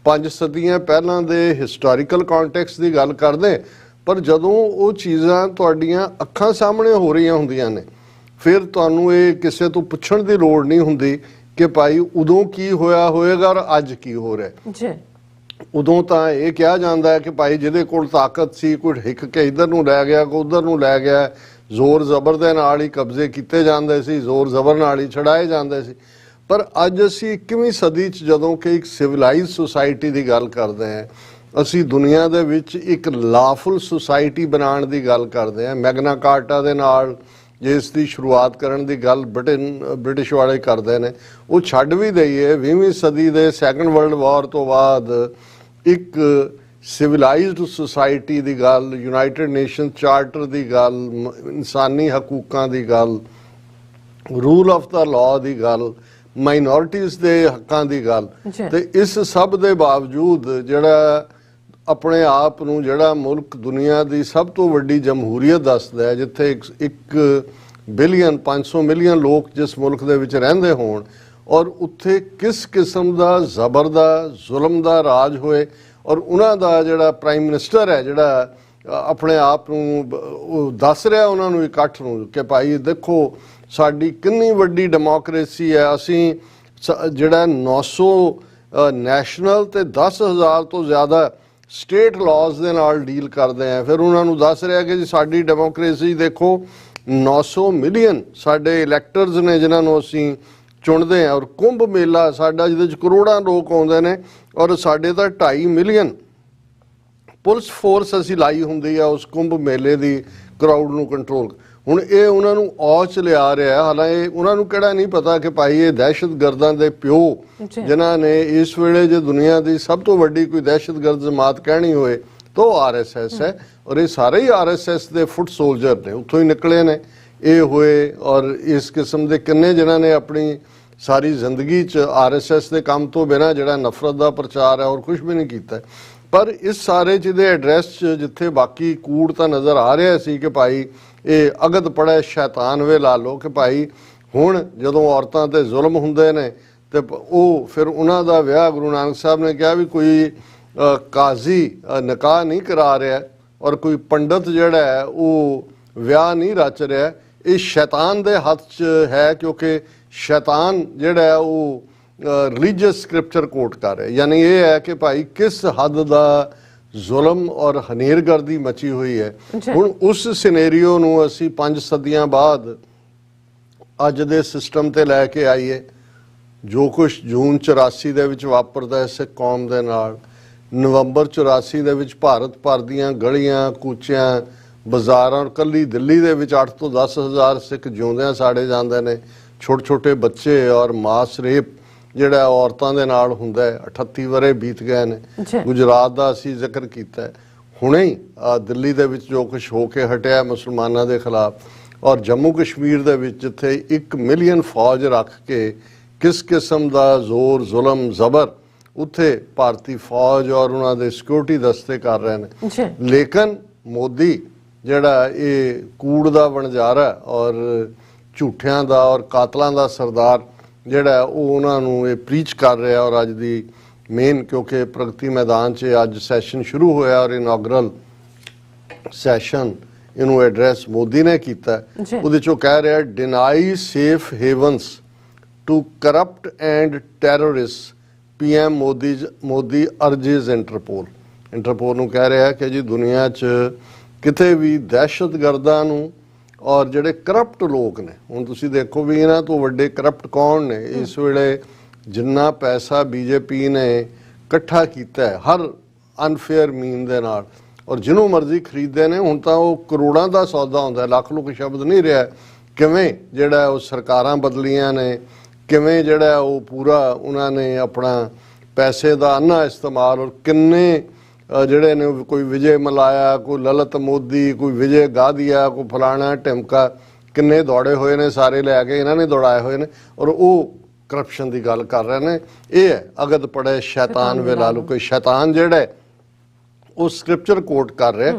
5 सदियां पहलां दे हिस्टोरिकल कॉन्टैक्स्ट की गल करदे पर जदों वो चीज़ां तुहाडीआं अखां सामने हो रही हुंदियां ने फिर तुहानूं ये किसी तो पुछण दी लोड़ नहीं हुंदी कि भाई उदों की होया होएगा और अज की हो रहा है उदों तो यह कहा जाता है कि भाई जिहदे कोल ताकत सी कोई हिक के इधर नूं लै गया कोई उधर नूं लै गया जोर जबर दे नाल ही कब्जे कीते जांदे सी जोर जबर नाल ही छड़ाए जांदे सी पर अज असी 21वीं सदी च जदों कि एक सिविलाइज सोसाइटी की गल करते हैं असी दुनिया दे विच एक लाफुल सोसाइटी बनाने की गल करते हैं मैगना कार्टा दे नाल जिस की शुरुआत करने की गल ब्रिटिश वाले करते हैं वो छड्ड भी दईए 20वीं सदी के सैकेंड वर्ल्ड वॉर तो बाद एक सिविलाइज्ड सोसाइटी की गल यूनाइटेड नेशन चार्टर की गल इंसानी हकूकों की गल रूल ऑफ द लॉ की गल माइनॉरिटीज़ के हकों की गल तो इस सब के बावजूद जिहड़ा अपने आप नूं जिहड़ा मुल्क दुनिया की सब तो वड्डी जमहूरीयत दसदा है जिथे 1 बिलियन 500 मिलियन लोग जिस मुल्क दे विच रहिंदे होण और उत्थे किस किस्म का जबर दा जुल्म दा राज होए और उन्हां दा जिहड़ा प्राइम मिनिस्टर है जिहड़ा अपने आप नूं दस रहा उन्होंने इकट्ठ नूं कि भाई देखो साडी कितनी वड्डी डेमोक्रेसी है असीं जिहड़ा 900 नैशनल ते 10,000 तो ज़्यादा स्टेट लॉज दे नाल डील करते हैं फिर उन्होंने दस रहा कि जी साडी डेमोक्रेसी देखो 900 मिलियन साडे इलैक्टर्स ने जिन्होंने असीं चुनते हैं और कुंभ मेला साडा जिहदे करोड़ां लोग आउंदे ने और साडे तां 2.5 मिलियन पुलिस फोर्स असीं लाई हुंदी है उस कुंभ मेले की क्राउड नूं कंट्रोल हुण ये उन्होंने औच लिया रहा है हालांकि उन्होंने किहड़ा नहीं पता कि भाई ये दहशतगर्दां दे प्यो जिन्हां ने इस वेले जो दुनिया की सब तो वड्डी कोई दहशतगर्द जमात कहनी होए तो RSS है और ये सारे ही RSS के फुट सोल्जर ने उत्थों ही निकले ने ये होए और इस किस्म के किन्ने जिन्हां ने अपनी ਸਾਰੀ ਜ਼ਿੰਦਗੀ 'ਚ ਆਰਐਸਐਸ ਦੇ ਕੰਮ ਤੋਂ ਬਿਨਾਂ ਜਿਹੜਾ ਨਫ਼ਰਤ ਦਾ ਪ੍ਰਚਾਰ ਹੈ ਔਰ ਕੁਝ ਵੀ ਨਹੀਂ ਕੀਤਾ। ਪਰ ਇਸ ਸਾਰੇ 'ਚ ਦੇ ਐਡਰੈਸ 'ਚ ਜਿੱਥੇ ਬਾਕੀ ਕੂੜ ਤਾਂ ਨਜ਼ਰ ਆ ਰਿਹਾ ਸੀ ਕਿ ਭਾਈ ਇਹ ਅਗਦ ਪੜਾ ਸ਼ੈਤਾਨ ਵੇ ਲਾ ਲਓ ਕਿ ਭਾਈ ਹੁਣ ਜਦੋਂ ਔਰਤਾਂ ਤੇ ਜ਼ੁਲਮ ਹੁੰਦੇ ਨੇ ਤੇ ਉਹ ਫਿਰ ਉਹਨਾਂ ਦਾ ਵਿਆਹ ਗੁਰੂ ਨਾਨਕ ਸਾਹਿਬ ਨੇ ਕਿਹਾ ਵੀ ਕੋਈ ਕਾਜ਼ੀ ਨਿਕਾਹ ਨਹੀਂ ਕਰਾ ਰਿਹਾ ਔਰ ਕੋਈ ਪੰਡਤ ਜਿਹੜਾ ਹੈ ਉਹ ਵਿਆਹ ਨਹੀਂ ਰਚ ਰਿਹਾ। ਇਹ ਸ਼ੈਤਾਨ ਦੇ ਹੱਥ 'ਚ ਹੈ ਕਿਉਂਕਿ ਸ਼ੈਤਾਨ ਜਿਹੜਾ ਹੈ ਉਹ ਰਿਲੀਜੀਅਸ ਸਕ੍ਰਿਪਚਰ ਕੋਟ ਕਰ ਰਿਹਾ। ਯਾਨੀ ਇਹ ਹੈ ਕਿ ਭਾਈ ਕਿਸ ਹੱਦ ਦਾ ਜ਼ੁਲਮ ਔਰ ਹਨੇਰਗਰਦੀ ਮਚੀ ਹੋਈ ਹੈ। ਹੁਣ ਉਸ ਸਿਨੈਰੀਓ ਨੂੰ ਅਸੀਂ 5 ਸਦੀਆਂ ਬਾਅਦ ਅੱਜ ਦੇ ਸਿਸਟਮ ਤੇ ਲੈ ਕੇ ਆਈਏ। ਜੋ ਕੁਝ ਜੂਨ 84 ਦੇ ਵਿੱਚ ਵਾਪਰਦਾ ਸਿੱਖ ਕੌਮ ਦੇ ਨਾਲ, ਨਵੰਬਰ 84 ਦੇ ਵਿੱਚ ਭਾਰਤ ਭਰ ਦੀਆਂ ਗਲੀਆਂ ਕੂਚਿਆਂ ਬਾਜ਼ਾਰਾਂ ਔਰ ਕੱਲੀ ਦਿੱਲੀ ਦੇ ਵਿੱਚ 8 ਤੋਂ 10 ਹਜ਼ਾਰ ਸਿੱਖ ਜਿਉਂਦਿਆਂ ਸਾੜੇ ਜਾਂਦੇ ਨੇ। ਛੋਟੇ ਛੋਟੇ ਬੱਚੇ ਔਰ ਮਾਸ ਰੇਪ ਜਿਹੜਾ ਔਰਤਾਂ ਦੇ ਨਾਲ ਹੁੰਦਾ ਹੈ। 38 ਵਰੇ ਬੀਤ ਗਏ ਨੇ। ਗੁਜਰਾਤ ਦਾ ਅਸੀਂ ਜ਼ਿਕਰ ਕੀਤਾ। ਹੁਣੇ ਹੀ ਦਿੱਲੀ ਦੇ ਵਿੱਚ ਜੋ ਕੁਝ ਹੋ ਕੇ ਹਟਿਆ ਮੁਸਲਮਾਨਾਂ ਦੇ ਖਿਲਾਫ, ਔਰ ਜੰਮੂ ਕਸ਼ਮੀਰ ਦੇ ਵਿੱਚ ਜਿੱਥੇ 1 ਮਿਲੀਅਨ ਫੌਜ ਰੱਖ ਕੇ ਕਿਸ ਕਿਸਮ ਦਾ ਜ਼ੋਰ ਜ਼ੁਲਮ ਜ਼ਬਰ ਉੱਥੇ ਭਾਰਤੀ ਫੌਜ ਔਰ ਉਹਨਾਂ ਦੇ ਸਿਕਿਉਰਿਟੀ ਦਸਤੇ ਕਰ ਰਹੇ ਨੇ। ਲੇਕਿਨ ਮੋਦੀ ਜਿਹੜਾ ਇਹ ਕੂੜ ਦਾ ਵਣਜਾਰਾ ਔਰ ਝੂਠਿਆਂ ਦਾ ਔਰ ਕਾਤਲਾਂ ਦਾ ਸਰਦਾਰ ਜਿਹੜਾ ਉਹ ਉਹਨਾਂ ਨੂੰ ਇਹ ਪ੍ਰੀਚ ਕਰ ਰਿਹਾ। ਔਰ ਅੱਜ ਦੀ ਮੇਨ ਕਿਉਂਕਿ ਪ੍ਰਗਤੀ ਮੈਦਾਨ 'ਚ ਅੱਜ ਸੈਸ਼ਨ ਸ਼ੁਰੂ ਹੋਇਆ ਔਰ ਇਨੌਗਰਲ ਸੈਸ਼ਨ ਇਹਨੂੰ ਐਡਰੈਸ ਮੋਦੀ ਨੇ ਕੀਤਾ। ਉਹਦੇ 'ਚੋਂ ਕਹਿ ਰਿਹਾ deny safe havens to corrupt and terrorist PM Modi urges Interpol ਨੂੰ ਕਹਿ ਰਿਹਾ ਕਿ ਜੀ ਦੁਨੀਆ 'ਚ ਕਿਤੇ ਵੀ ਦਹਿਸ਼ਤਗਰਦਾਂ ਨੂੰ ਔਰ ਜਿਹੜੇ ਕਰਪਟ ਲੋਕ ਨੇ, ਹੁਣ ਤੁਸੀਂ ਦੇਖੋ ਵੀ ਇਹਨਾਂ ਤੋਂ ਵੱਡੇ ਕਰਪਟ ਕੌਣ ਨੇ ਇਸ ਵੇਲੇ। ਜਿੰਨਾ ਪੈਸਾ BJP ਨੇ ਇਕੱਠਾ ਕੀਤਾ ਹੈ ਹਰ ਅਨਫੇਅਰ ਮੀਨ ਦੇ ਨਾਲ ਔਰ ਜਿਹਨੂੰ ਮਰਜ਼ੀ ਖਰੀਦਦੇ ਨੇ, ਹੁਣ ਤਾਂ ਉਹ ਕਰੋੜਾਂ ਦਾ ਸੌਦਾ ਹੁੰਦਾ, ਲੱਖ ਲੁੱਖ ਸ਼ਬਦ ਨਹੀਂ ਰਿਹਾ। ਕਿਵੇਂ ਜਿਹੜਾ ਉਹ ਸਰਕਾਰਾਂ ਬਦਲੀਆਂ ਨੇ, ਕਿਵੇਂ ਜਿਹੜਾ ਉਹ ਪੂਰਾ ਉਹਨਾਂ ਨੇ ਆਪਣਾ ਪੈਸੇ ਦਾ ਅੰਨਾ ਇਸਤੇਮਾਲ ਔਰ ਕਿੰਨੇ ਜਿਹੜੇ ਨੇ ਕੋਈ ਵਿਜੇ ਮਲਾਇਆ, ਕੋਈ ਲਲਿਤ ਮੋਦੀ, ਕੋਈ ਵਿਜੇ ਗਾਦੀਆ, ਕੋਈ ਫਲਾਣਾ ਢਿਮਕਾ, ਕਿੰਨੇ ਦੌੜੇ ਹੋਏ ਨੇ ਸਾਰੇ ਲੈ ਕੇ ਇਹਨਾਂ ਨੇ ਦੌੜਾਏ ਹੋਏ ਨੇ ਔਰ ਉਹ ਕਰਪਸ਼ਨ ਦੀ ਗੱਲ ਕਰ ਰਹੇ ਨੇ। ਇਹ ਹੈ ਅਗਦ ਪੜੇ ਸ਼ੈਤਾਨ ਵੇ ਲਾ ਲਓ। ਕੋਈ ਸ਼ੈਤਾਨ ਜਿਹੜਾ ਉਹ ਸਕ੍ਰਿਪਚਰ ਕੋਟ ਕਰ ਰਿਹਾ।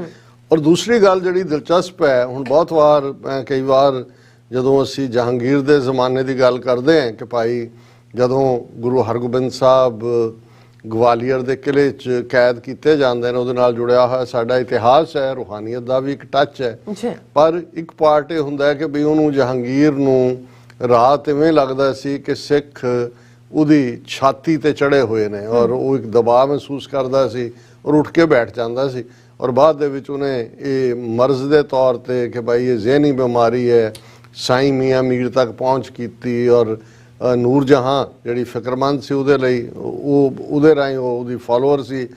ਔਰ ਦੂਸਰੀ ਗੱਲ ਜਿਹੜੀ ਦਿਲਚਸਪ ਹੈ, ਹੁਣ ਬਹੁਤ ਵਾਰ ਕਈ ਵਾਰ ਜਦੋਂ ਅਸੀਂ ਜਹਾਂਗੀਰ ਦੇ ਜ਼ਮਾਨੇ ਦੀ ਗੱਲ ਕਰਦੇ ਹਾਂ ਕਿ ਭਾਈ ਜਦੋਂ ਗੁਰੂ ਹਰਗੋਬਿੰਦ ਸਾਹਿਬ ਗਵਾਲੀਅਰ ਦੇ ਕਿਲੇ 'ਚ ਕੈਦ ਕੀਤੇ ਜਾਂਦੇ ਨੇ, ਉਹਦੇ ਨਾਲ ਜੁੜਿਆ ਹੋਇਆ ਸਾਡਾ ਇਤਿਹਾਸ ਹੈ, ਰੂਹਾਨੀਅਤ ਦਾ ਵੀ ਇੱਕ ਟੱਚ ਹੈ। ਪਰ ਇੱਕ ਪਾਰਟ ਇਹ ਹੁੰਦਾ ਹੈ ਕਿ ਵੀ ਉਹਨੂੰ ਜਹਾਂਗੀਰ ਨੂੰ ਰਾਤ ਇਵੇਂ ਲੱਗਦਾ ਸੀ ਕਿ ਸਿੱਖ ਉਹਦੀ ਛਾਤੀ ਤੇ ਚੜੇ ਹੋਏ ਨੇ ਔਰ ਉਹ ਇੱਕ ਦਬਾਅ ਮਹਿਸੂਸ ਕਰਦਾ ਸੀ ਔਰ ਉੱਠ ਕੇ ਬੈਠ ਜਾਂਦਾ ਸੀ। ਔਰ ਬਾਅਦ ਦੇ ਵਿੱਚ ਉਹਨੇ ਇਹ ਮਰਜ਼ ਦੇ ਤੌਰ ਤੇ ਕਿ ਭਾਈ ਇਹ ਜ਼ਹਿਨੀ ਬਿਮਾਰੀ ਹੈ, ਸਾਈਂ ਮੀਆਂ ਮੀਰ ਤੱਕ ਪਹੁੰਚ ਕੀਤੀ ਔਰ ਨੂਰ ਜਹਾਂ ਜਿਹੜੀ ਫਿਕਰਮੰਦ ਸੀ ਉਹਦੇ ਲਈ ਉਹਦੇ ਰਾਹੀਂ ਉਹਦੀ ਫਾਲੋਅਰ ਸੀ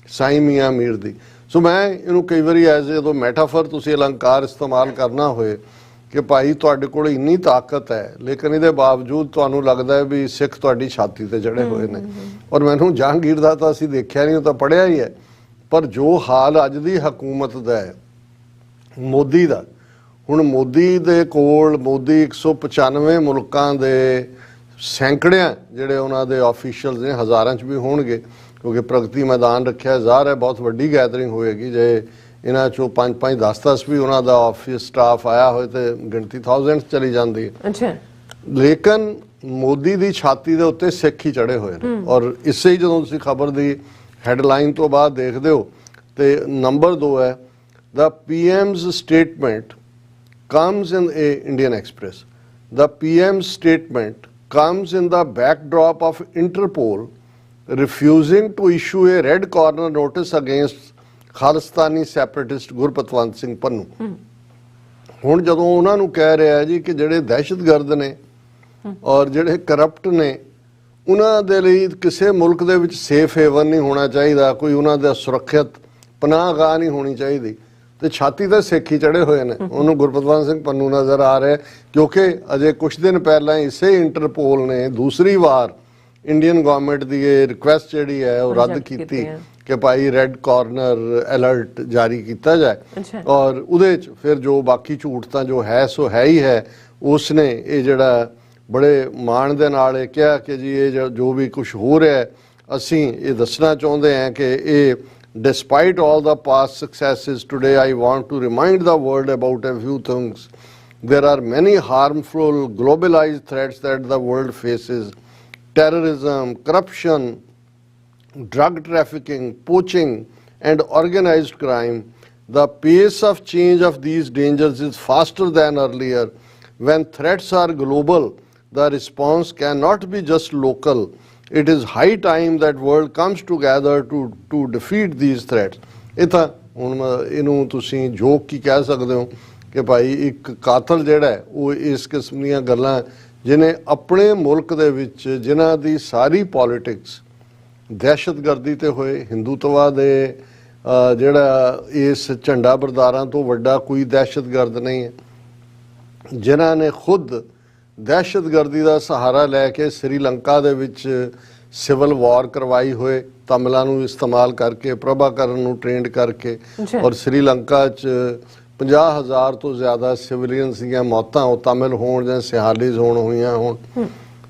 ਸਾਈਂ ਮੀਆਂ ਮੀਰ ਦੀ। ਸੋ ਮੈਂ ਇਹਨੂੰ ਕਈ ਵਾਰੀ ਐਜ਼ ਜਦੋਂ ਮੈਟਾਫਰ ਤੁਸੀਂ ਅਲੰਕਾਰ ਇਸਤੇਮਾਲ ਕਰਨਾ ਹੋਏ ਕਿ ਭਾਈ ਤੁਹਾਡੇ ਕੋਲ ਇੰਨੀ ਤਾਕਤ ਹੈ ਲੇਕਿਨ ਇਹਦੇ ਬਾਵਜੂਦ ਤੁਹਾਨੂੰ ਲੱਗਦਾ ਹੈ ਵੀ ਸਿੱਖ ਤੁਹਾਡੀ ਛਾਤੀ ਤੇ ਚੜੇ ਹੋਏ ਨੇ। ਔਰ ਮੈਨੂੰ ਜਹਾਂਗੀਰ ਦਾ ਤਾਂ ਅਸੀਂ ਦੇਖਿਆ ਨਹੀਂ, ਉਹ ਤਾਂ ਪੜ੍ਹਿਆ ਹੀ ਹੈ। ਪਰ ਜੋ ਹਾਲ ਅੱਜ ਦੀ ਹਕੂਮਤ ਦਾ ਹੈ ਮੋਦੀ ਦਾ, ਹੁਣ ਮੋਦੀ ਦੇ ਕੋਲ ਮੋਦੀ 195 ਮੁਲਕਾਂ ਦੇ ਸੈਂਕੜਿਆਂ ਜਿਹੜੇ ਉਹਨਾਂ ਦੇ ਆਫੀਸ਼ੀਅਲਸ ਨੇ, ਹਜ਼ਾਰਾਂ 'ਚ ਵੀ ਹੋਣਗੇ ਕਿਉਂਕਿ ਪ੍ਰਗਤੀ ਮੈਦਾਨ ਰੱਖਿਆ ਜ਼ਾਹਰ ਹੈ ਬਹੁਤ ਵੱਡੀ ਗੈਦਰਿੰਗ ਹੋਏਗੀ। ਜੇ ਇਹਨਾਂ 'ਚੋਂ 5-5 10-10 ਵੀ ਉਹਨਾਂ ਦਾ ਆਫਿਸ ਸਟਾਫ ਆਇਆ ਹੋਏ ਤੇ ਗਿਣਤੀ ਥਾਊਜ਼ੈਂਡ ਚਲੀ ਜਾਂਦੀ ਹੈ। ਲੇਕਿਨ ਮੋਦੀ ਦੀ ਛਾਤੀ ਦੇ ਉੱਤੇ ਸਿੱਖ ਹੀ ਚੜੇ ਹੋਏ ਨੇ। ਔਰ ਇਸੇ ਹੀ ਜਦੋਂ ਤੁਸੀਂ ਖਬਰ ਦੀ ਹੈਡਲਾਈਨ ਤੋਂ ਬਾਅਦ ਦੇਖਦੇ ਹੋ ਤੇ ਨੰਬਰ 2 ਹੈ ਦਾ PM's statement comes in a Indian Express. The PM's statement comes in the backdrop of Interpol refusing to issue a red corner notice against Khalistani separatist Gurpatwant Singh Pannu. ਹੁਣ ਜਦੋਂ ਉਹਨਾਂ ਨੂੰ ਕਹਿ ਰਿਹਾ ਜੀ ਕਿ ਜਿਹੜੇ ਦਹਿਸ਼ਤਗਰਦ ਨੇ ਔਰ ਜਿਹੜੇ ਕਰਪਟ ਨੇ ਉਹਨਾਂ ਦੇ ਲਈ ਕਿਸੇ ਮੁਲਕ ਦੇ ਵਿੱਚ ਸੇਫ ਹੇਵਨ ਨਹੀਂ ਹੋਣਾ ਚਾਹੀਦਾ, ਕੋਈ ਉਹਨਾਂ ਦਾ ਸੁਰੱਖਿਅਤ ਪਨਾਹਗਾਹ ਨਹੀਂ ਹੋਣੀ ਚਾਹੀਦੀ, ਤੇ ਛਾਤੀ ਤੇ ਸਿੱਖ ਹੀ ਚੜੇ ਹੋਏ ਨੇ। ਉਹਨੂੰ ਗੁਰਪਤਵੰਤ ਸਿੰਘ ਪੰਨੂ ਨਜ਼ਰ ਆ ਰਿਹਾ ਕਿਉਂਕਿ ਅਜੇ ਕੁਝ ਦਿਨ ਪਹਿਲਾਂ ਇਸੇ ਇੰਟਰਪੋਲ ਨੇ ਦੂਸਰੀ ਵਾਰ ਇੰਡੀਅਨ ਗਵਰਨਮੈਂਟ ਦੀ ਇਹ ਰਿਕੁਐਸਟ ਜਿਹੜੀ ਹੈ ਉਹ ਰੱਦ ਕੀਤੀ ਕਿ ਭਾਈ ਰੈੱਡ ਕਾਰਨਰ ਅਲਰਟ ਜਾਰੀ ਕੀਤਾ ਜਾਏ। ਔਰ ਉਹਦੇ 'ਚ ਫਿਰ ਜੋ ਬਾਕੀ ਝੂਠ ਤਾਂ ਜੋ ਹੈ ਸੋ ਹੈ ਹੀ ਹੈ, ਉਸਨੇ ਇਹ ਜਿਹੜਾ बड़े माण दे नाल ये कहा कि जी ये जो भी कुछ हो रहा है असीं ये दसना चाहुंदे हैं कि ये despite all the past successes today I want to remind the world about a few things. There are many harmful globalized threats that the world faces: terrorism, corruption, drug trafficking, poaching, and organized crime. The pace of change of these dangers is faster than earlier. When threats are global, the response cannot be just local. It is high time that world comes together to defeat these threats. ਇਹ ਤਾਂ ਹੁਣ ਇਹਨੂੰ ਤੁਸੀਂ ਜੋਕ ਕੀ ਕਹਿ ਸਕਦੇ ਹੋ ਕਿ ਭਾਈ ਇੱਕ ਕਾਤਲ ਜਿਹੜਾ ਹੈ ਉਹ ਇਸ ਕਿਸਮ ਦੀਆਂ ਗੱਲਾਂ ਜਿਹਨੇ ਆਪਣੇ ਮੁਲਕ ਦੇ ਵਿੱਚ ਜਿਨ੍ਹਾਂ ਦੀ ਸਾਰੀ ਪੋਲਿਟਿਕਸ ਦਹਿਸ਼ਤਗਰਦੀ ਤੇ ਹੋਏ, ਹਿੰਦੂਤਵਾ ਦੇ ਜਿਹੜਾ ਇਸ ਝੰਡਾ ਬਰਦਾਰਾਂ ਤੋਂ ਵੱਡਾ ਕੋਈ ਦਹਿਸ਼ਤਗਰਦ ਨਹੀਂ ਹੈ, ਜਿਨ੍ਹਾਂ ਨੇ ਖੁਦ ਦਹਿਸ਼ਤਗਰਦੀ ਦਾ ਸਹਾਰਾ ਲੈ ਕੇ ਸ੍ਰੀਲੰਕਾ ਦੇ ਵਿੱਚ ਸਿਵਲ ਵਾਰ ਕਰਵਾਈ ਹੋਏ, ਤਮਿਲਾਂ ਨੂੰ ਇਸਤੇਮਾਲ ਕਰਕੇ, ਪ੍ਰਭਾਕਰਨ ਨੂੰ ਟ੍ਰੇਨਡ ਕਰਕੇ, ਔਰ ਸ੍ਰੀਲੰਕਾ 'ਚ 50,000 ਤੋਂ ਜ਼ਿਆਦਾ ਸਿਵਲੀਅਨਸ ਦੀਆਂ ਮੌਤਾਂ ਉਹ ਤਮਿਲ ਹੋਣ ਜਾਂ ਸਿਹਾਲੀਜ਼ ਹੋਈਆਂ ਹੋਣ,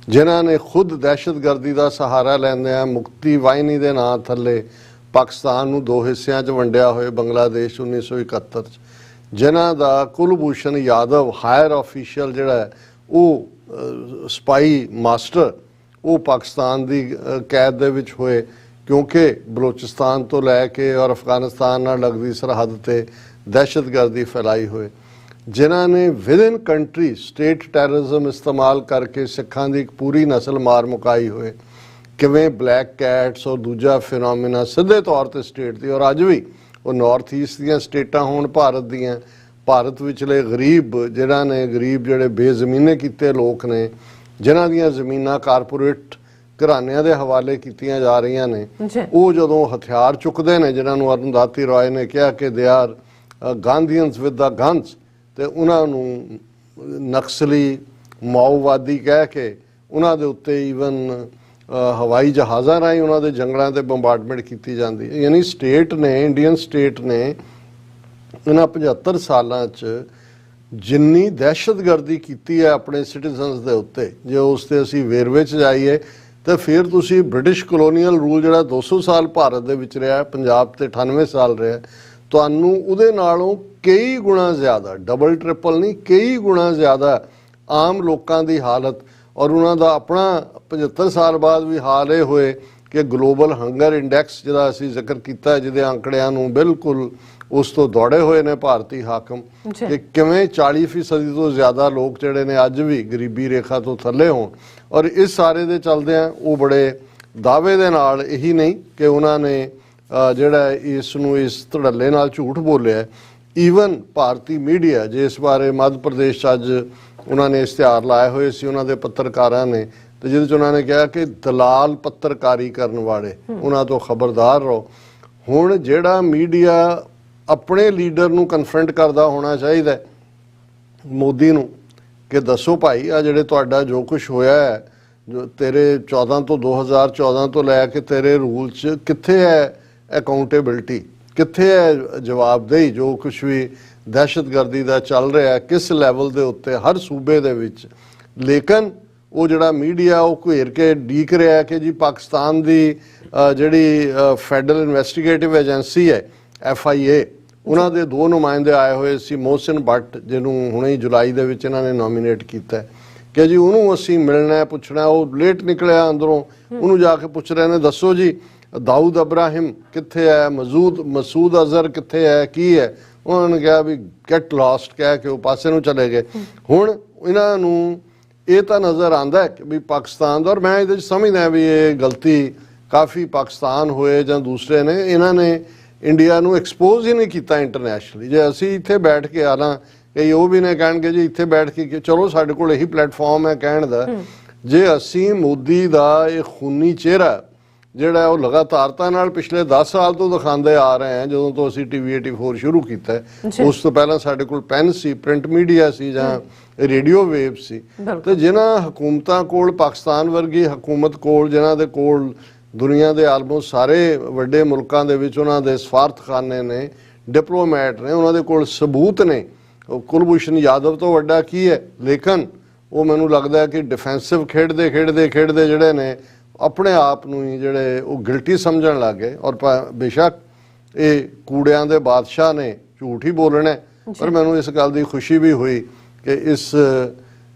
ਜਿਨ੍ਹਾਂ ਨੇ ਖੁਦ ਦਹਿਸ਼ਤਗਰਦੀ ਦਾ ਸਹਾਰਾ ਲੈਂਦਿਆਂ ਮੁਕਤੀ ਵਾਹਿਨੀ ਦੇ ਨਾਂ ਥੱਲੇ ਪਾਕਿਸਤਾਨ ਨੂੰ 2 ਹਿੱਸਿਆਂ 'ਚ ਵੰਡਿਆ ਹੋਏ ਬੰਗਲਾਦੇਸ਼ 1971 'ਚ, ਜਿਨ੍ਹਾਂ ਦਾ ਕੁਲਭੂਸ਼ਣ ਯਾਦਵ ਹਾਇਰ ਆਫੀਸ਼ੀਅਲ ਜਿਹੜਾ ਹੈ ਉਹ ਸਪਾਈ ਮਾਸਟਰ ਉਹ ਪਾਕਿਸਤਾਨ ਦੀ ਕੈਦ ਦੇ ਵਿੱਚ ਹੋਏ ਕਿਉਂਕਿ ਬਲੋਚਿਸਤਾਨ ਤੋਂ ਲੈ ਕੇ ਔਰ ਅਫਗਾਨਿਸਤਾਨ ਨਾਲ ਲੱਗਦੀ ਸਰਹੱਦ ਤੇ ਦਹਿਸ਼ਤਗਰਦੀ ਫੈਲਾਈ ਹੋਏ, ਜਿਨ੍ਹਾਂ ਨੇ ਵਿਦਨ ਕੰਟਰੀ ਸਟੇਟ ਟੈਰਰਿਜ਼ਮ ਇਸਤੇਮਾਲ ਕਰਕੇ ਸਿੱਖਾਂ ਦੀ ਇੱਕ ਪੂਰੀ ਨਸਲ ਮਾਰ ਮੁਕਾਈ ਹੋਏ, ਕਿਵੇਂ ਬਲੈਕ ਕੈਟਸ ਔਰ ਦੂਜਾ ਫਿਨੋਮੀਨਾ ਸਿੱਧੇ ਤੌਰ ਤੇ ਸਟੇਟ ਦੀ ਔਰ ਅੱਜ ਵੀ ਉਹ ਨਾਰਥ ਈਸਟ ਦੀਆਂ ਸਟੇਟਾਂ ਹੋਣ ਭਾਰਤ ਦੀਆਂ, ਭਾਰਤ ਵਿਚਲੇ ਗਰੀਬ ਜਿਹੜਾ ਨੇ ਗਰੀਬ ਜਿਹੜੇ ਬੇਜ਼ਮੀਨੇ ਕੀਤੇ ਲੋਕ ਨੇ, ਜਿਨ੍ਹਾਂ ਦੀਆਂ ਜ਼ਮੀਨਾਂ ਕਾਰਪੋਰੇਟ ਘਰਾਣਿਆਂ ਦੇ ਹਵਾਲੇ ਕੀਤੀਆਂ ਜਾ ਰਹੀਆਂ ਨੇ, ਉਹ ਜਦੋਂ ਹਥਿਆਰ ਚੁੱਕਦੇ ਨੇ, ਜਿਨ੍ਹਾਂ ਨੂੰ ਅਰੁੰਧਤੀ ਰਾਏ ਨੇ ਕਿਹਾ ਕਿ they are Gandhians with the guns, ਤੇ ਉਹਨਾਂ ਨੂੰ ਨਕਸਲੀ ਮਾਓਵਾਦੀ ਕਹਿ ਕੇ ਉਹਨਾਂ ਦੇ ਉੱਤੇ ਈਵਨ ਹਵਾਈ ਜਹਾਜ਼ਾਂ ਰਾਹੀਂ ਉਹਨਾਂ ਦੇ ਜੰਗਲਾਂ ਤੇ ਬੰਬਾਰਡਮੈਂਟ ਕੀਤੀ ਜਾਂਦੀ ਹੈ। ਯਾਨੀ ਸਟੇਟ ਨੇ, ਇੰਡੀਅਨ ਸਟੇਟ ਨੇ ਇਹਨਾਂ 75 ਸਾਲਾਂ 'ਚ ਜਿੰਨੀ ਦਹਿਸ਼ਤਗਰਦੀ ਕੀਤੀ ਹੈ ਆਪਣੇ ਸਿਟੀਜ਼ਨਸ ਦੇ ਉੱਤੇ, ਜੇ ਉਸ 'ਤੇ ਅਸੀਂ ਵੇਰਵੇ 'ਚ ਜਾਈਏ ਤਾਂ ਫਿਰ ਤੁਸੀਂ ਬ੍ਰਿਟਿਸ਼ ਕਲੋਨੀਅਲ ਰੂਲ ਜਿਹੜਾ 200 ਸਾਲ ਭਾਰਤ ਦੇ ਵਿੱਚ ਰਿਹਾ, ਪੰਜਾਬ ਤੇ 98 ਸਾਲ ਰਿਹਾ, ਤੁਹਾਨੂੰ ਉਹਦੇ ਨਾਲੋਂ ਕਈ ਗੁਣਾ ਜ਼ਿਆਦਾ, ਡਬਲ ਟ੍ਰਿਪਲ ਨਹੀਂ, ਕਈ ਗੁਣਾ ਜ਼ਿਆਦਾ ਆਮ ਲੋਕਾਂ ਦੀ ਹਾਲਤ ਔਰ ਉਹਨਾਂ ਦਾ ਆਪਣਾ 75 ਸਾਲ ਬਾਅਦ ਵੀ ਹਾਲ ਇਹ ਹੋਏ ਕਿ ਗਲੋਬਲ ਹੰਗਰ ਇੰਡੈਕਸ ਜਿਹਦਾ ਅਸੀਂ ਜ਼ਿਕਰ ਕੀਤਾ, ਜਿਹਦੇ ਅੰਕੜਿਆਂ ਨੂੰ ਬਿਲਕੁਲ ਉਸ ਤੋਂ ਦੌੜੇ ਹੋਏ ਨੇ ਭਾਰਤੀ ਹਾਕਮ, ਕਿ ਕਿਵੇਂ 40% ਤੋਂ ਜ਼ਿਆਦਾ ਲੋਕ ਜਿਹੜੇ ਨੇ ਅੱਜ ਵੀ ਗਰੀਬੀ ਰੇਖਾ ਤੋਂ ਥੱਲੇ ਹੋਣ। ਔਰ ਇਸ ਸਾਰੇ ਦੇ ਚਲਦਿਆਂ ਉਹ ਬੜੇ ਦਾਅਵੇ ਦੇ ਨਾਲ ਇਹੀ ਨਹੀਂ ਕਿ ਉਹਨਾਂ ਨੇ ਜਿਹੜਾ ਇਸ ਨੂੰ ਇਸ ਧੜੱਲੇ ਨਾਲ ਝੂਠ ਬੋਲਿਆ, ਈਵਨ ਭਾਰਤੀ ਮੀਡੀਆ ਜਿਸ ਬਾਰੇ ਮੱਧ ਪ੍ਰਦੇਸ਼ 'ਚ ਅੱਜ ਉਹਨਾਂ ਨੇ ਇਸ਼ਤਿਹਾਰ ਲਾਏ ਹੋਏ ਸੀ ਉਹਨਾਂ ਦੇ ਪੱਤਰਕਾਰਾਂ ਨੇ, ਤੇ ਜਿਹਦੇ 'ਚ ਉਹਨਾਂ ਨੇ ਕਿਹਾ ਕਿ ਦਲਾਲ ਪੱਤਰਕਾਰੀ ਕਰਨ ਵਾਲੇ ਉਹਨਾਂ ਤੋਂ ਖਬਰਦਾਰ ਰਹੋ। ਹੁਣ ਜਿਹੜਾ ਮੀਡੀਆ ਆਪਣੇ ਲੀਡਰ ਨੂੰ ਕਨਫਰੰਟ ਕਰਦਾ ਹੋਣਾ ਚਾਹੀਦਾ ਮੋਦੀ ਨੂੰ ਕਿ ਦੱਸੋ ਭਾਈ ਆ ਜਿਹੜੇ ਤੁਹਾਡਾ ਜੋ ਕੁਝ ਹੋਇਆ ਹੈ, ਜੋ ਤੇਰੇ 14 ਤੋਂ 2014 ਤੋਂ ਲੈ ਕੇ ਤੇਰੇ ਰੂਲ 'ਚ ਕਿੱਥੇ ਹੈ ਅਕਾਊਂਟੇਬਿਲਟੀ, ਕਿੱਥੇ ਹੈ ਜਵਾਬਦੇਹੀ, ਜੋ ਕੁਝ ਵੀ ਦਹਿਸ਼ਤਗਰਦੀ ਦਾ ਚੱਲ ਰਿਹਾ ਕਿਸ ਲੈਵਲ ਦੇ ਉੱਤੇ ਹਰ ਸੂਬੇ ਦੇ ਵਿੱਚ। ਲੇਕਿਨ ਉਹ ਜਿਹੜਾ ਮੀਡੀਆ ਉਹ ਘੇਰ ਕੇ ਡੀਕ ਰਿਹਾ ਕਿ ਜੀ ਪਾਕਿਸਤਾਨ ਦੀ ਜਿਹੜੀ ਫੈਡਰਲ ਇਨਵੈਸਟੀਗੇਟਿਵ ਏਜੰਸੀ ਹੈ FIA, ਉਹਨਾਂ ਦੇ 2 ਨੁਮਾਇੰਦੇ ਆਏ ਹੋਏ ਸੀ, ਮੋਹਸਿਨ ਭੱਟ ਜਿਹਨੂੰ ਹੁਣੇ ਜੁਲਾਈ ਦੇ ਵਿੱਚ ਇਹਨਾਂ ਨੇ ਨੋਮੀਨੇਟ ਕੀਤਾ ਕਿ ਜੀ ਉਹਨੂੰ ਅਸੀਂ ਮਿਲਣਾ ਪੁੱਛਣਾ, ਉਹ ਲੇਟ ਨਿਕਲਿਆ ਅੰਦਰੋਂ, ਉਹਨੂੰ ਜਾ ਕੇ ਪੁੱਛ ਰਹੇ ਨੇ ਦੱਸੋ ਜੀ ਦਾਊਦ ਇਬਰਾਹਿਮ ਕਿੱਥੇ ਹੈ, ਮਸੂਦ ਅਜ਼ਹਰ ਕਿੱਥੇ ਹੈ, ਕੀ ਹੈ। ਉਹਨਾਂ ਨੇ ਕਿਹਾ ਵੀ ਗੈਟ ਲਾਸਟ ਕਹਿ ਕੇ ਉਹ ਪਾਸੇ ਨੂੰ ਚਲੇ ਗਏ। ਹੁਣ ਇਹਨਾਂ ਨੂੰ ਇਹ ਤਾਂ ਨਜ਼ਰ ਆਉਂਦਾ ਕਿ ਵੀ ਪਾਕਿਸਤਾਨ ਦਾ, ਔਰ ਮੈਂ ਇਹਦੇ 'ਚ ਸਮਝਦਾ ਵੀ ਇਹ ਗਲਤੀ ਕਾਫੀ ਪਾਕਿਸਤਾਨ ਹੋਏ ਜਾਂ ਦੂਸਰੇ ਨੇ, ਇਹਨਾਂ ਨੇ ਇੰਡੀਆ ਨੂੰ ਐਕਸਪੋਜ਼ ਹੀ ਨਹੀਂ ਕੀਤਾ ਇੰਟਰਨੈਸ਼ਨਲੀ। ਜੇ ਅਸੀਂ ਇੱਥੇ ਬੈਠ ਕੇ ਆਲਾਂ ਕਈ ਉਹ ਵੀ ਨੇ ਕਹਿਣਗੇ ਜੀ ਇੱਥੇ ਬੈਠ ਕੇ ਚਲੋ ਸਾਡੇ ਕੋਲ ਇਹੀ ਪਲੇਟਫਾਰਮ ਹੈ ਕਹਿਣ ਦਾ, ਜੇ ਅਸੀਂ ਮੋਦੀ ਦਾ ਇਹ ਖੂਨੀ ਚਿਹਰਾ ਜਿਹੜਾ ਉਹ ਲਗਾਤਾਰਤਾ ਨਾਲ ਪਿਛਲੇ 10 ਸਾਲ ਤੋਂ ਦਿਖਾਉਂਦੇ ਆ ਰਹੇ ਹਾਂ, ਜਦੋਂ ਤੋਂ ਅਸੀਂ TV 84 ਸ਼ੁਰੂ ਕੀਤਾ, ਉਸ ਤੋਂ ਪਹਿਲਾਂ ਸਾਡੇ ਕੋਲ ਪੈਨ ਸੀ, ਪ੍ਰਿੰਟ ਮੀਡੀਆ ਸੀ ਜਾਂ ਰੇਡੀਓ ਵੇਵ ਸੀ, ਤੇ ਜਿਨ੍ਹਾਂ ਹਕੂਮਤਾਂ ਕੋਲ, ਪਾਕਿਸਤਾਨ ਵਰਗੀ ਹਕੂਮਤ ਕੋਲ, ਜਿਨ੍ਹਾਂ ਦੇ ਕੋਲ ਦੁਨੀਆ ਦੇ ਆਲਮੋਸਟ ਸਾਰੇ ਵੱਡੇ ਮੁਲਕਾਂ ਦੇ ਵਿੱਚ ਉਹਨਾਂ ਦੇ ਸਫਾਰਤਖਾਨੇ ਨੇ, ਡਿਪਲੋਮੈਟ ਨੇ, ਉਹਨਾਂ ਦੇ ਕੋਲ ਸਬੂਤ ਨੇ, ਕੁਲਭੂਸ਼ਣ ਯਾਦਵ ਤੋਂ ਵੱਡਾ ਕੀ ਹੈ, ਲੇਕਿਨ ਉਹ ਮੈਨੂੰ ਲੱਗਦਾ ਕਿ ਡਿਫੈਂਸਿਵ ਖੇਡਦੇ ਜਿਹੜੇ ਨੇ ਆਪਣੇ ਆਪ ਨੂੰ ਹੀ ਜਿਹੜੇ ਉਹ ਗਿਲਟੀ ਸਮਝਣ ਲੱਗ ਗਏ। ਔਰ ਬੇਸ਼ੱਕ ਇਹ ਕੂੜਿਆਂ ਦੇ ਬਾਦਸ਼ਾਹ ਨੇ, ਝੂਠ ਹੀ ਬੋਲਣਾ, ਪਰ ਮੈਨੂੰ ਇਸ ਗੱਲ ਦੀ ਖੁਸ਼ੀ ਵੀ ਹੋਈ ਕਿ ਇਸ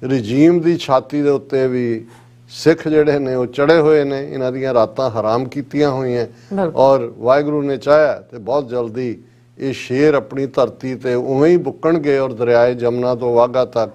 ਰਜੀਮ ਦੀ ਛਾਤੀ ਦੇ ਉੱਤੇ ਵੀ ਸਿੱਖ ਜਿਹੜੇ ਨੇ ਉਹ ਚੜੇ ਹੋਏ ਨੇ, ਇਹਨਾਂ ਦੀਆਂ ਰਾਤਾਂ ਹਰਾਮ ਕੀਤੀਆਂ ਹੋਈਆਂ। ਔਰ ਵਾਹਿਗੁਰੂ ਨੇ ਚਾਹਿਆ ਤੇ ਬਹੁਤ ਜਲਦੀ ਇਹ ਸ਼ੇਰ ਆਪਣੀ ਧਰਤੀ ਤੇ ਉਵੇਂ ਹੀ ਬੁੱਕਣਗੇ ਔਰ ਦਰਿਆਏ ਜਮਨਾ ਤੋਂ ਵਾਘਾ ਤੱਕ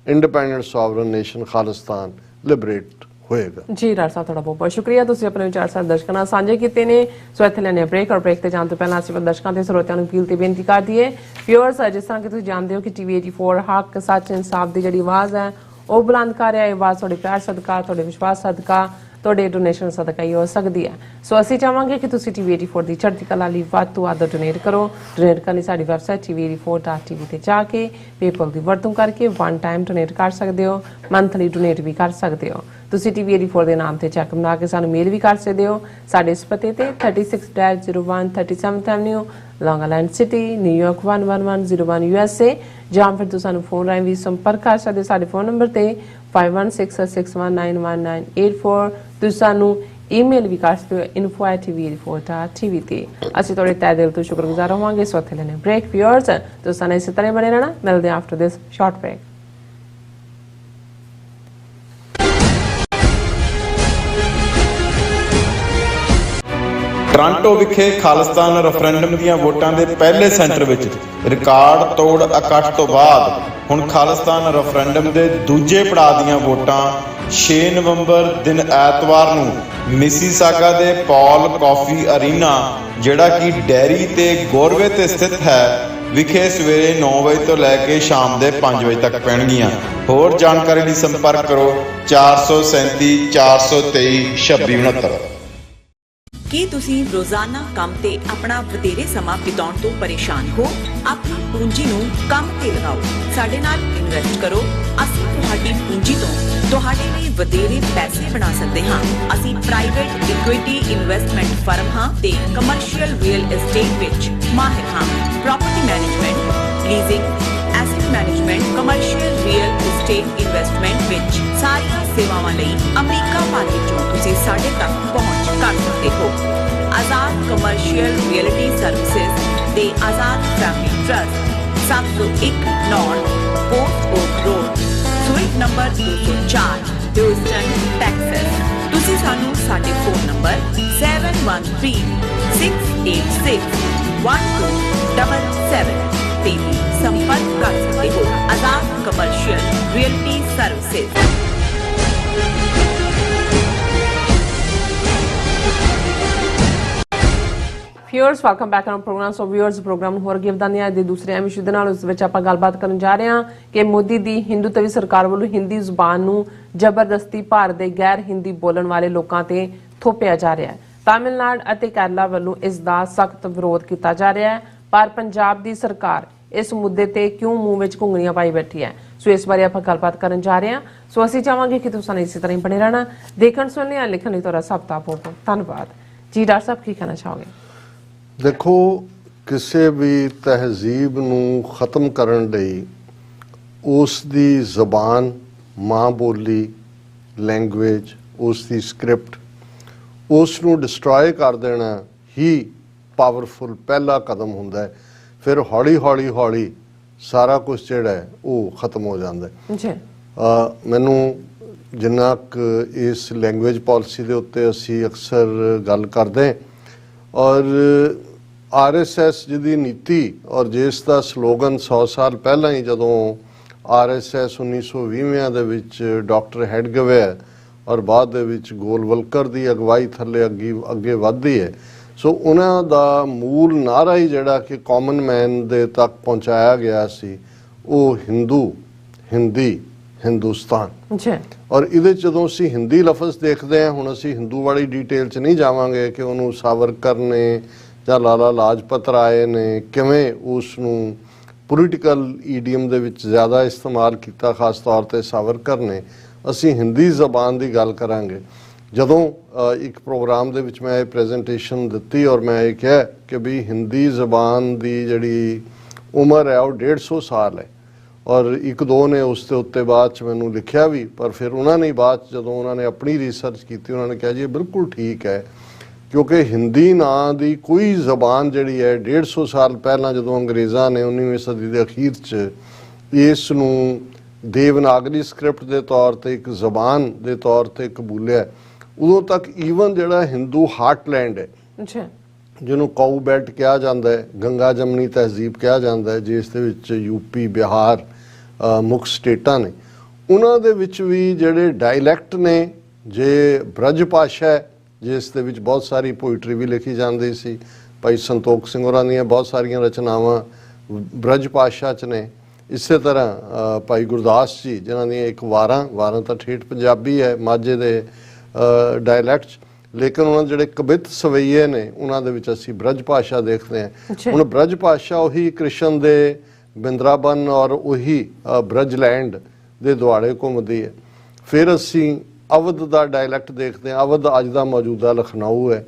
independent sovereign nation Khalistan liberate ਹੋਏਗਾ। ਜੀ ਡਾਕਟਰ ਸਾਹਿਬ, ਤੁਹਾਡਾ ਬਹੁਤ ਬਹੁਤ ਸ਼ੁਕਰੀਆ। ਤੁਸੀਂ ਆਪਣੇ ਵਿਚਾਰ ਸਾਡੇ ਦਰਸ਼ਕਾਂ ਨਾਲ ਸਾਂਝੇ ਕੀਤੇ ਨੇ। ਸੋ ਇੱਥੇ ਲੈਣੇ ਬ੍ਰੇਕ, ਔਰ ਬ੍ਰੇਕ ਤੇ ਜਾਣ ਤੋਂ ਪਹਿਲਾਂ ਅਸੀਂ ਦਰਸ਼ਕਾਂ ਤੇ ਸਰੋਤਿਆਂ ਨੂੰ ਅਪੀਲ ਤੇ ਬੇਨਤੀ ਕਰ ਦਈਏ। ਵਿਊਅਰਸ, ਜਿਸ ਤਰ੍ਹਾਂ ਕਿ ਤੁਸੀਂ ਜਾਣਦੇ ਹੋ ਕਿ TV 84 ਹੱਕ, ਸੱਚ, ਇਨਸਾਫ ਦੀ ਜਿਹੜੀ ਆਵਾਜ਼ ਹੈ ਉਹ ਬੁਲੰਦ ਕਰ ਰਿਹਾ ਹੈ। ਇਹ ਆਵਾਜ਼ ਤੁਹਾਡੇ ਪਿਆਰ ਸਦਕਾ, ਤੁਹਾਡੇ ਵਿਸ਼ਵਾਸ ਸਦਕਾ, ਤੁਹਾਡੇ ਡੋਨੇਸ਼ਨ ਸਦਕਾ ਹੀ ਹੋ ਸਕਦੀ ਹੈ। ਸੋ ਅਸੀਂ ਚਾਹਾਂਗੇ ਕਿ ਤੁਸੀਂ TV 84 ਦੀ ਚੜ੍ਹਦੀ ਕਲਾ ਲਈ ਵੱਧ ਤੋਂ ਵੱਧ ਡੋਨੇਟ ਕਰੋ। ਡੋਨੇਟ ਕਰਨ ਲਈ ਸਾਡੀ ਵੈਬਸਾਈਟ tv84.tv ਤੇ ਜਾ ਕੇ ਪੇਪਲ ਦੀ ਵਰਤੋਂ ਕਰਕੇ ਵਨ ਟਾਈਮ ਡੋਨੇਟ ਕਰ ਸਕਦੇ ਹੋ, ਮੰਥਲੀ ਡੋਨੇਟ ਵੀ ਕਰ ਸਕਦੇ ਹੋ। ਤੁਸੀਂ TV 84 ਦੇ ਨਾਮ ਤੇ ਚੈੱਕ ਬਣਾ ਕੇ ਸਾਨੂੰ ਮੇਲ ਵੀ ਕਰ ਸਕਦੇ ਹੋ। ਸਾਡੇ ਇਸ ਪਤੇ ਤੇ 36-01 37th ਐਵਨਿਊ, ਲੌਂਗ ਆਈਲੈਂਡ ਸਿਟੀ, ਨਿਊਯਾਰਕ 11101 USA, ਜਾਂ ਫਿਰ ਤੁਸੀਂ ਸਾਨੂੰ ਫੋਨ ਰਾਹੀਂ ਵੀ ਸੰਪਰਕ ਕਰ ਸਕਦੇ ਹੋ ਸਾਡੇ ਫੋਨ ਨੰਬਰ ਤੇ 5166191984। ਤੁਸੀਂ ਸਾਨੂੰ ਈਮੇਲ ਵੀ ਕਰ ਸਕਦੇ ਹੋ info@tv84.tv ਤੇ। ਅਸੀਂ ਤੁਹਾਡੇ ਤਹਿ ਦਿਲ ਤੋਂ ਸ਼ੁਕਰਗੁਜ਼ਾਰ ਹੋਵਾਂਗੇ। ਸੋ ਇੱਥੇ ਲੈਣੇ ਬ੍ਰੇਕ। ਵਿਊਅਰਸ, ਤੁਸੀਂ ਸਾਨੂੰ ਇਸੇ ਤਰ੍ਹਾਂ ਬਣੇ ਰਹਿਣਾ। ਮਿਲਦੇ ਹਾਂ after this short break. Toronto ਵਿਖੇ ਖਾਲਿਸਤਾਨ ਰੈਫਰੈਂਡਮ ਦੀਆਂ ਵੋਟਾਂ ਦੇ ਪਹਿਲੇ ਸੈਂਟਰ ਵਿੱਚ ਰਿਕਾਰਡ ਤੋੜ ਇਕੱਠ ਤੋਂ ਬਾਅਦ ਹੁਣ ਖਾਲਿਸਤਾਨ ਰੈਫਰੈਂਡਮ ਦੇ ਦੂਜੇ ਪੜਾਅ ਦੀਆਂ ਵੋਟਾਂ 6 ਨਵੰਬਰ ਦਿਨ ਐਤਵਾਰ ਨੂੰ ਮਿਸੀਸਾਗਾ ਦੇ ਪੌਲ ਕਾਫੀ ਅਰੀਨਾ, ਜਿਹੜਾ ਕਿ ਡੈਰੀ ਤੇ ਗੋਰਵੇ ਤੇ ਸਥਿਤ ਹੈ, ਵਿਖੇ ਸਵੇਰੇ 9 ਵਜੇ ਤੋਂ ਲੈ ਕੇ ਸ਼ਾਮ ਦੇ 5 ਵਜੇ ਤੱਕ ਪੈਣਗੀਆਂ। ਹੋਰ ਜਾਣਕਾਰੀ ਲਈ ਸੰਪਰਕ ਕਰੋ 437 423 2669। ਕੀ ਤੁਸੀਂ ਰੋਜ਼ਾਨਾ ਕੰਮ ਤੇ ਆਪਣਾ ਵਧੇਰੇ ਸਮਾਂ ਬਿਤਾਉਣ ਤੋਂ ਪਰੇਸ਼ਾਨ ਹੋ? ਆਪਣੀ ਪੂੰਜੀ ਨੂੰ ਕੰਮ ਤੇ ਲਗਾਓ, ਸਾਡੇ ਨਾਲ ਇਨਵੈਸਟ ਕਰੋ। ਅਸੀਂ ਤੁਹਾਡੀ ਪੂੰਜੀ ਤੋਂ ਤੁਹਾਡੇ ਲਈ ਵਧੇਰੇ ਪੈਸੇ ਬਣਾ ਸਕਦੇ ਹਾਂ। ਅਸੀਂ ਪ੍ਰਾਈਵੇਟ ਇਕੁਇਟੀ ਇਨਵੈਸਟਮੈਂਟ ਫਰਮ ਹਾਂ ਤੇ ਕਮਰਸ਼ੀਅਲ ਰੀਅਲ ਏਸਟੇਟ ਵਿੱਚ ਮਾਹਿਰ ਹਾਂ। Property management, leasing, asset management, commercial real estate investment ਵਿੱਚ ਸਾਰੀਆਂ ਸੇਵਾਵਾਂ ਲਈ ਅਮਰੀਕਾ ਭਰ ਵਿੱਚੋਂ ਤੁਸੀਂ ਸਾਡੇ ਤੱਕ ਪਹੁੰਚ ਕਰ ਸਕਦੇ ਹੋ। ਆਜ਼ਾਦ ਕਮਰਸ਼ੀਅਲ ਰੀਅਲਟੀ ਸਰਵਿਸਿਜ਼ ਦੇ Azad family trust, 701 North Post Oak Road, suite number 204, Houston, Texas. ਤੁਸੀਂ ਸਾਨੂੰ ਸਾਡੇ ਫੋਨ ਨੰਬਰ 7136861277 ਤੇ ਵੀ ਸੰਪਰਕ ਕਰ ਸਕਦੇ ਹੋ। Azad commercial realty services. Viewers, welcome back on programme. So viewers, program ਨੂੰ ਹੋਰ ਅੱਗੇ ਵਧਾਉਂਦੇ ਹਾਂ। ਅੱਜ ਦੇ ਦੂਸਰੇ ਅਹਿਮ ਇਸ਼ੂ ਦੇ ਨਾਲ ਉਸ ਵਿੱਚ ਆਪਾਂ ਗੱਲਬਾਤ ਕਰਨ ਜਾ ਰਹੇ ਹਾਂ ਕਿ ਮੋਦੀ ਦੀ ਹਿੰਦੂਤਵੀ ਸਰਕਾਰ ਵੱਲੋਂ ਹਿੰਦੀ ਜ਼ੁਬਾਨ ਨੂੰ ਜ਼ਬਰਦਸਤੀ ਭਾਰਤ ਦੇ ਗੈਰ ਹਿੰਦੀ ਬੋਲਣ ਵਾਲੇ ਲੋਕਾਂ ਤੇ ਥੋਪਿਆ ਜਾ ਰਿਹਾ ਹੈ। ਤਾਮਿਲਨਾਡੂ ਅਤੇ ਕੇਰਲਾ ਵੱਲੋਂ ਇਸ ਦਾ ਸਖਤ ਵਿਰੋਧ ਕੀਤਾ ਜਾ ਰਿਹਾ ਹੈ, ਪਰ ਪੰਜਾਬ ਦੀ ਸਰਕਾਰ ਇਸ ਮੁੱਦੇ ਤੇ ਕਿਉਂ ਮੂੰਹ ਵਿੱਚ ਘੁੰਗਣੀਆਂ ਪਾਈ ਬੈਠੀ ਹੈ? ਸੋ ਇਸ ਬਾਰੇ ਆਪਾਂ ਗੱਲਬਾਤ ਕਰਨ ਜਾ ਰਹੇ ਹਾਂ। ਸੋ ਅਸੀਂ ਚਾਹਾਂਗੇ ਕਿ ਤੁਸੀਂ ਇਸੇ ਤਰ੍ਹਾਂ ਹੀ ਬਣੇ ਰਹਿਣਾ। ਦੇਖਣ, ਸੁਣਨ ਜਾਂ ਲਿਖਣ ਲਈ ਤੁਹਾਡਾ ਸਭ ਦਾ ਬਹੁਤ ਧੰਨਵਾਦ ਜੀ। ਡਾਕਟਰ ਸਾਹਿਬ, ਕੀ ਕਹਿਣਾ ਚਾਹੋਗੇ? ਦੇਖੋ, ਕਿਸੇ ਵੀ ਤਹਿਜ਼ੀਬ ਨੂੰ ਖਤਮ ਕਰਨ ਲਈ ਉਸ ਦੀ ਜ਼ਬਾਨ, ਮਾਂ ਬੋਲੀ, ਲੈਂਗੁਏਜ, ਉਸ ਦੀ ਸਕ੍ਰਿਪਟ, ਉਸ ਨੂੰ ਡਿਸਟਰੋਏ ਕਰ ਦੇਣਾ ਹੀ ਪਾਵਰਫੁਲ ਪਹਿਲਾ ਕਦਮ ਹੁੰਦਾ ਹੈ। ਫਿਰ ਹੌਲੀ ਹੌਲੀ ਹੌਲੀ ਸਾਰਾ ਕੁਝ ਜਿਹੜਾ ਹੈ ਉਹ ਖਤਮ ਹੋ ਜਾਂਦਾ ਹੈ ਜੀ। ਮੈਨੂੰ ਜਿੰਨਾ ਕੁ ਇਸ ਲੈਂਗੁਏਜ ਪਾਲਿਸੀ ਦੇ ਉੱਤੇ ਅਸੀਂ ਅਕਸਰ ਗੱਲ ਕਰਦੇ, ਔਰ RSS ਜਿਹਦੀ ਨੀਤੀ ਔਰ ਜਿਸ ਦਾ ਸਲੋਗਨ 100 ਸਾਲ ਪਹਿਲਾਂ ਹੀ ਜਦੋਂ RSS 1920 ਦੇ ਵਿੱਚ ਡਾਕਟਰ ਹੈਡਗਵੇਅਰ ਔਰ ਬਾਅਦ ਦੇ ਵਿੱਚ ਗੋਲਵਲਕਰ ਦੀ ਅਗਵਾਈ ਥੱਲੇ ਅੱਗੇ ਵੱਧਦੀ ਹੈ, ਸੋ ਉਹਨਾਂ ਦਾ ਮੂਲ ਨਾਰਾ ਹੀ ਜਿਹੜਾ ਕਿ ਕਾਮਨ ਮੈਨ ਦੇ ਤੱਕ ਪਹੁੰਚਾਇਆ ਗਿਆ ਸੀ, ਉਹ ਹਿੰਦੂ, ਹਿੰਦੀ, ਹਿੰਦੁਸਤਾਨ ਜੀ। ਔਰ ਇਹਦੇ ਜਦੋਂ ਅਸੀਂ ਹਿੰਦੀ ਲਫ਼ਜ਼ ਦੇਖਦੇ ਹਾਂ, ਹੁਣ ਅਸੀਂ ਹਿੰਦੂ ਵਾਲੀ ਡੀਟੇਲ 'ਚ ਨਹੀਂ ਜਾਵਾਂਗੇ ਕਿ ਉਹਨੂੰ ਸਾਵਰਕਰ ਨੇ ਜਾਂ ਲਾਲਾ ਲਾਜਪਤ ਰਾਏ ਨੇ ਕਿਵੇਂ ਉਸ ਨੂੰ ਪੋਲੀਟੀਕਲ ਈਡੀਅਮ ਦੇ ਵਿੱਚ ਜ਼ਿਆਦਾ ਇਸਤੇਮਾਲ ਕੀਤਾ, ਖਾਸ ਤੌਰ 'ਤੇ ਸਾਵਰਕਰ ਨੇ। ਅਸੀਂ ਹਿੰਦੀ ਜ਼ਬਾਨ ਦੀ ਗੱਲ ਕਰਾਂਗੇ। ਜਦੋਂ ਇੱਕ ਪ੍ਰੋਗਰਾਮ ਦੇ ਵਿੱਚ ਮੈਂ ਇਹ ਪ੍ਰੈਜੈਂਟੇਸ਼ਨ ਦਿੱਤੀ ਔਰ ਮੈਂ ਇਹ ਕਿਹਾ ਕਿ ਵੀ ਹਿੰਦੀ ਜ਼ਬਾਨ ਦੀ ਜਿਹੜੀ ਉਮਰ ਹੈ ਉਹ 150 ਸਾਲ ਹੈ, ਔਰ ਇੱਕ ਦੋ ਨੇ ਉਸ ਦੇ ਉੱਤੇ ਬਾਅਦ 'ਚ ਮੈਨੂੰ ਲਿਖਿਆ ਵੀ, ਪਰ ਫਿਰ ਉਹਨਾਂ ਨੇ ਬਾਅਦ 'ਚ ਜਦੋਂ ਉਹਨਾਂ ਨੇ ਆਪਣੀ ਰਿਸਰਚ ਕੀਤੀ ਉਹਨਾਂ ਨੇ ਕਿਹਾ ਜੀ ਇਹ ਬਿਲਕੁਲ ਠੀਕ ਹੈ, ਕਿਉਂਕਿ ਹਿੰਦੀ ਨਾਂ ਦੀ ਕੋਈ ਜ਼ਬਾਨ ਜਿਹੜੀ ਹੈ 150 ਸਾਲ ਪਹਿਲਾਂ ਜਦੋਂ ਅੰਗਰੇਜ਼ਾਂ ਨੇ 19ਵੀਂ ਸਦੀ ਦੇ ਅਖੀਰ 'ਚ ਇਸ ਨੂੰ ਦੇਵਨਾਗਰੀ ਸਕ੍ਰਿਪਟ ਦੇ ਤੌਰ ਤੇ ਇੱਕ ਜ਼ਬਾਨ ਦੇ ਤੌਰ ਤੇ ਕਬੂਲਿਆ, ਉਦੋਂ ਤੱਕ ਈਵਨ ਜਿਹੜਾ ਹਿੰਦੂ ਹਾਰਟਲੈਂਡ ਹੈ ਜਿਹਨੂੰ ਕਾਊ ਬੈਲਟ ਕਿਹਾ ਜਾਂਦਾ ਹੈ, ਗੰਗਾ ਜਮਨੀ ਤਹਿਜ਼ੀਬ ਕਿਹਾ ਜਾਂਦਾ ਹੈ, ਜਿਸ ਦੇ ਵਿੱਚ ਯੂਪੀ ਬਿਹਾਰ ਮੁੱਖ ਸਟੇਟਾਂ ਨੇ, ਉਹਨਾਂ ਦੇ ਵਿੱਚ ਵੀ ਜਿਹੜੇ ਡਾਇਲੈਕਟ ਨੇ, ਜੇ ਬ੍ਰਜ ਭਾਸ਼ਾ ਹੈ ਜਿਸ ਦੇ ਵਿੱਚ ਬਹੁਤ ਸਾਰੀ ਪੋਇਟਰੀ ਵੀ ਲਿਖੀ ਜਾਂਦੀ ਸੀ, ਭਾਈ ਸੰਤੋਖ ਸਿੰਘ ਹੋਰਾਂ ਦੀਆਂ ਬਹੁਤ ਸਾਰੀਆਂ ਰਚਨਾਵਾਂ ਬ੍ਰਜ ਭਾਸ਼ਾ 'ਚ ਨੇ। ਇਸੇ ਤਰ੍ਹਾਂ ਭਾਈ ਗੁਰਦਾਸ ਜੀ ਜਿਨ੍ਹਾਂ ਦੀਆਂ ਇੱਕ ਵਾਰਾਂ ਤਾਂ ਠੇਠ ਪੰਜਾਬੀ ਹੈ ਮਾਝੇ ਦੇ ਡਾਇਲੈਕਟ 'ਚ, ਲੇਕਿਨ ਉਹਨਾਂ ਦੇ ਜਿਹੜੇ ਕਵਿਤ ਸਵਈਏ ਨੇ ਉਹਨਾਂ ਦੇ ਵਿੱਚ ਅਸੀਂ ਬ੍ਰਜ ਭਾਸ਼ਾ ਦੇਖਦੇ ਹਾਂ। ਹੁਣ ਬ੍ਰਜ ਭਾਸ਼ਾ ਉਹੀ ਕ੍ਰਿਸ਼ਨ ਦੇ ਬਿੰਦਰਾਬਨ ਔਰ ਉਹੀ ਬ੍ਰਜਲੈਂਡ ਦੇ ਦੁਆਲੇ ਘੁੰਮਦੀ ਹੈ। ਫਿਰ ਅਸੀਂ ਅਵਧ ਦਾ ਡਾਇਲੈਕਟ ਦੇਖਦੇ ਹਾਂ, ਅਵਧ ਅੱਜ ਦਾ ਮੌਜੂਦਾ ਲਖਨਊ ਹੈ।